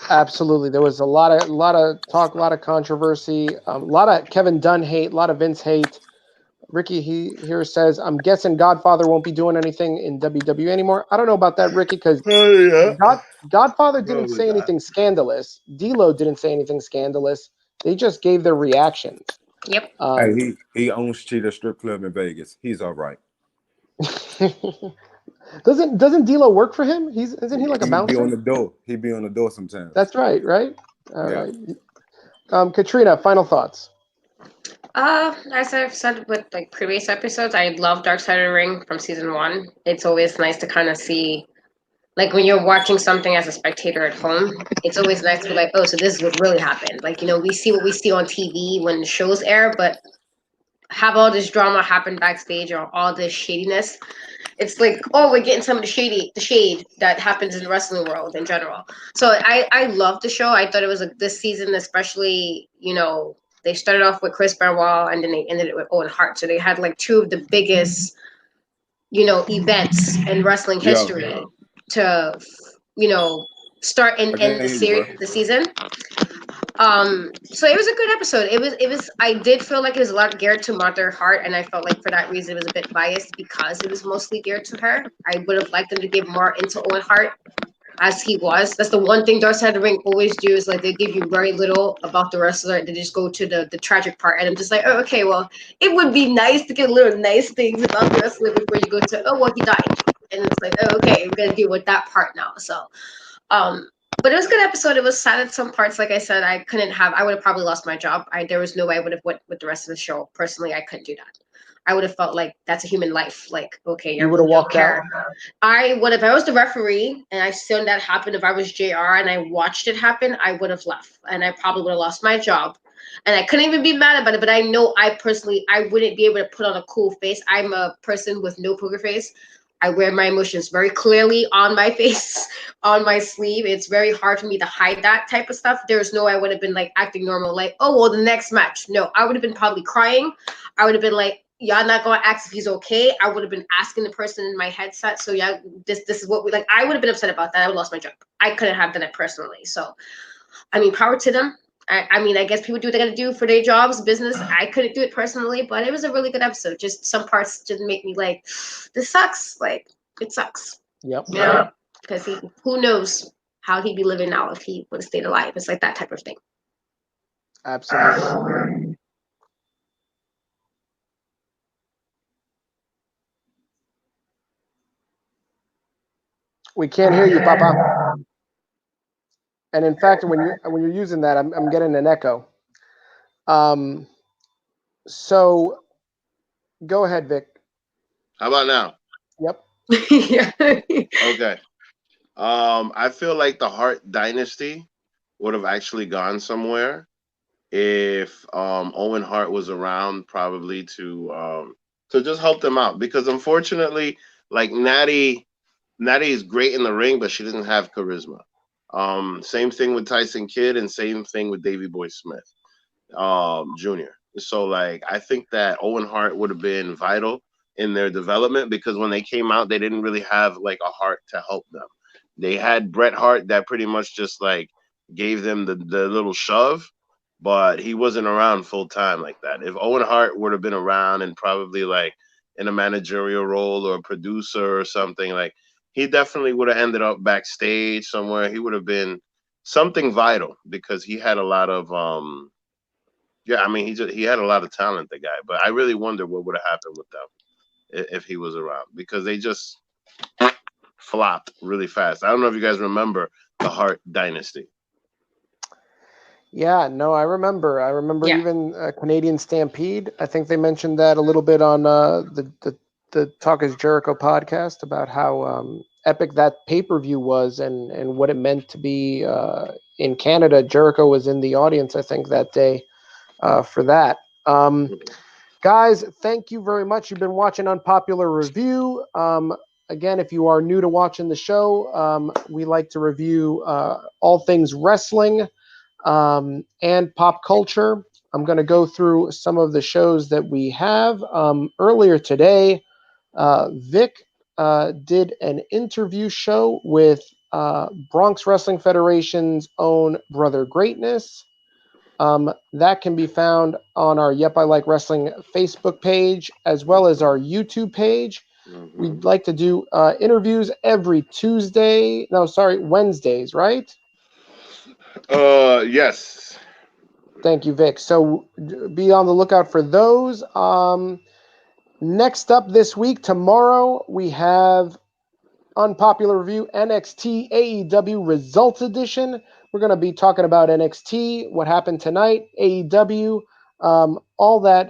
Absolutely, there was a lot of talk, a lot of controversy, a lot of Kevin Dunn hate, a lot of Vince hate. Ricky here says, I'm guessing Godfather won't be doing anything in WWE anymore. I don't know about that, Ricky, because Godfather didn't say anything scandalous. D'Lo didn't say anything scandalous. They just gave their reactions. Yep. Hey, he owns Cheetah Strip Club in Vegas. He's all right. Doesn't D'Lo work for him? Isn't he like a bouncer? He be on the door. He be on the door sometimes. That's right. All right. Katrina, final thoughts. As I've said with like previous episodes, I love Dark Side of the Ring from season 1. It's always nice to kind of see, like, when you're watching something as a spectator at home, it's always nice to be like, oh, so this is what really happened. Like, we see what we see on TV when the shows air, but have all this drama happen backstage or all this shadiness. It's like, oh, we're getting some of the shade that happens in the wrestling world in general. So I love the show. I thought it was this season, especially, they started off with Chris Benoit and then they ended it with Owen Hart. So they had like two of the biggest, events in wrestling history to, start and end the season. So it was a good episode. It was I did feel like it was a lot geared to Martha Hart, and I felt like for that reason it was a bit biased because it was mostly geared to her. I would have liked them to give more into Owen Hart. as he was. That's the one thing Dark Side of the Ring always do is like they give you very little about the wrestler. They just go to the tragic part, and I'm just like, oh, okay, well, it would be nice to get little nice things about the wrestler before you go to, oh, well, he died, and it's like, oh, okay, we're gonna deal with that part now. So, but it was a good episode. It was sad at some parts. Like I said, I would have probably lost my job. There was no way I would have went with the rest of the show. Personally, I couldn't do that. I would have felt like that's a human life. Like, okay, You would have walked out. I would have. If I was the referee and I seen that happen. If I was JR and I watched it happen, I would have left, and I probably would have lost my job. And I couldn't even be mad about it. But I know I wouldn't be able to put on a cool face. I'm a person with no poker face. I wear my emotions very clearly on my face, on my sleeve. It's very hard for me to hide that type of stuff. There's no way I would have been like acting normal, like, oh, well, the next match. No, I would have been probably crying. I would have been like, y'all not gonna ask if he's okay. I would have been asking the person in my headset. So yeah, this is what we like. I would have been upset about that. I would have lost my job. I couldn't have done it personally. So, I mean, power to them. I mean, I guess people do what they gotta do for their jobs, business. I couldn't do it personally, but it was a really good episode. Just some parts just make me like, this sucks. Like, it sucks. Yep. Yeah. Because who knows how he'd be living now if he would have stayed alive. It's like that type of thing. Absolutely. We can't hear you, Papa. And in fact, when you're using that, I'm getting an echo. So go ahead, Vic. How about now? Yep. Yeah. Okay. I feel like the Hart dynasty would have actually gone somewhere if Owen Hart was around, probably to just help them out. Because unfortunately, like Natty is great in the ring, but she doesn't have charisma. Same thing with Tyson Kidd, and same thing with Davey Boy Smith, Jr. So like I think that Owen Hart would have been vital in their development, because when they came out, they didn't really have like a heart to help them. They had Bret Hart that pretty much just like gave them the little shove, but he wasn't around full time like that. If Owen Hart would have been around and probably like in a managerial role or a producer or something, like he definitely would have ended up backstage somewhere. He would have been something vital, because he had a lot of yeah, I mean he had a lot of talent, the guy. But I really wonder what would have happened with them if he was around, because they just flopped really fast. I don't know if you guys remember the Hart dynasty. Yeah, no, I remember. Yeah. Even Canadian Stampede. I think they mentioned that a little bit on the Talk is Jericho podcast about how epic that pay-per-view was, and what it meant to be in Canada. Jericho was in the audience, I think, that day for that. Guys, thank you very much. You've been watching Unpopular Review. Again, if you are new to watching the show, we like to review all things wrestling and pop culture. I'm going to go through some of the shows that we have. Earlier today, Vic did an interview show with Bronx Wrestling Federation's own Brother Greatness. That can be found on our Yep I Like Wrestling Facebook page, as well as our YouTube page. We'd like to do interviews every Wednesdays, right? Yes. Thank you, Vic. So be on the lookout for those. Next up this week, tomorrow, we have Unpopular Review NXT AEW Results Edition. We're going to be talking about NXT, what happened tonight, AEW, all that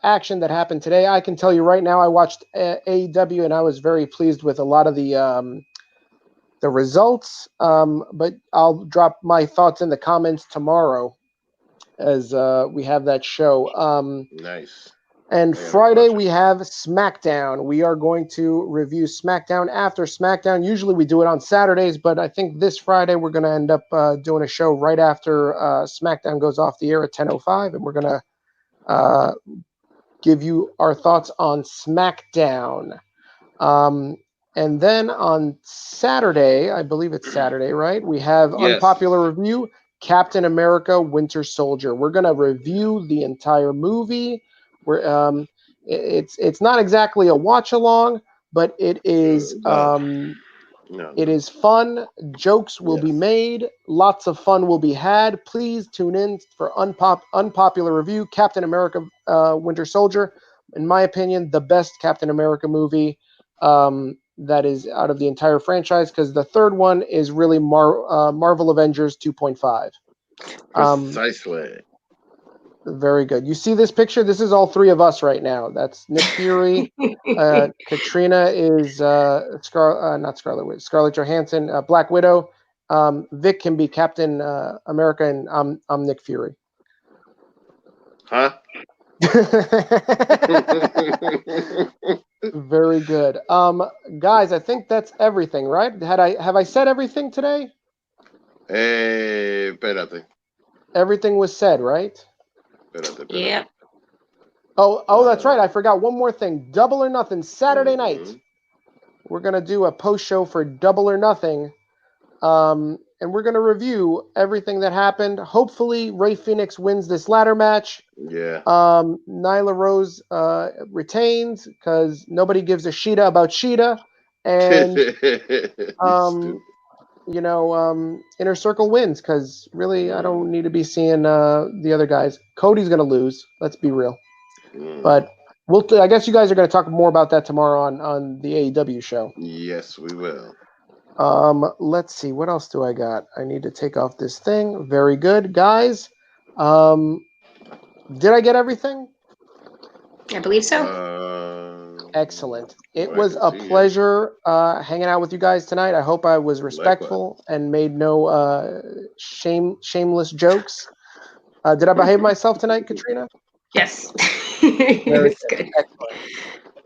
action that happened today. I can tell you right now, I watched AEW and I was very pleased with a lot of the results. But I'll drop my thoughts in the comments tomorrow as we have that show. Nice. And Friday, we have SmackDown. We are going to review SmackDown after SmackDown. Usually we do it on Saturdays, but I think this Friday we're going to end up doing a show right after SmackDown goes off the air at 10:05, and we're going to give you our thoughts on SmackDown. And then on Saturday, I believe it's Saturday, right? We have Unpopular Review, Captain America Winter Soldier. We're going to review the entire movie. It's not exactly a watch along, but it is No. It is fun. Jokes will be Yes. made. Lots of fun will be had. Please tune in for unpopular review. Captain America: Winter Soldier, in my opinion, the best Captain America movie that is out of the entire franchise. Because the third one is really Marvel Avengers 2.5. Precisely. Very good. You see this picture? This is all three of us right now. That's Nick Fury. Katrina is not Scarlet Witch, Scarlett Johansson, Black Widow. Vic can be Captain America, and I'm Nick Fury. Huh? Very good. Guys, I think that's everything, right? Have I said everything today? Espérate. Everything was said, right? Espérate. Yeah. Oh, that's right. I forgot one more thing. Double or Nothing, Saturday night. We're going to do a post show for Double or Nothing. And we're going to review everything that happened. Hopefully, Rey Fenix wins this ladder match. Yeah. Nyla Rose retains because nobody gives a Sheeta about Sheeta. And, Inner Circle wins because really, I don't need to be seeing the other guys. Cody's going to lose. Let's be real. But I guess you guys are going to talk more about that tomorrow on the AEW show. Yes, we will. Let's see. What else do I got? I need to take off this thing. Very good, guys. Did I get everything? I believe so. Excellent. It was a pleasure hanging out with you guys tonight. I hope I was respectful and made no shameless jokes. Did I behave myself tonight, Katrina? Yes. Very It's good. Excellent.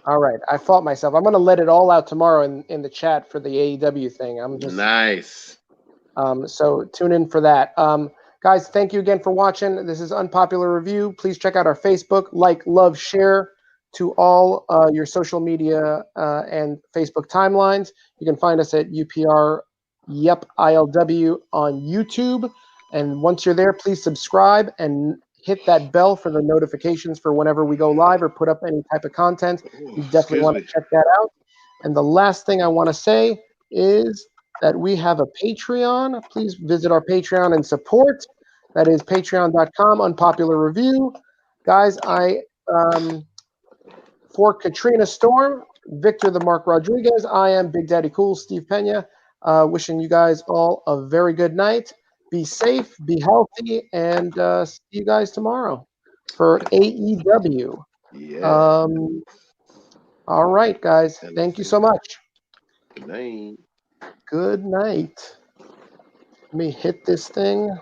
All right. I fought myself. I'm going to let it all out tomorrow in the chat for the AEW thing. I'm just nice. So tune in for that. Guys, thank you again for watching. This is Unpopular Review. Please check out our Facebook, like, love, share to all your social media and Facebook timelines. You can find us at UPR Yep ILW on YouTube. And once you're there, please subscribe and hit that bell for the notifications for whenever we go live or put up any type of content. You definitely want to check that out. And the last thing I want to say is that we have a Patreon. Please visit our Patreon and support. That is patreon.com, Unpopular Review. Guys, for Katrina Storm, Victor the Mark Rodriguez, I am Big Daddy Cool, Steve Pena, wishing you guys all a very good night. Be safe, be healthy, and see you guys tomorrow for AEW. Yeah. All right, guys. Thank you so much. Good night. Good night. Let me hit this thing.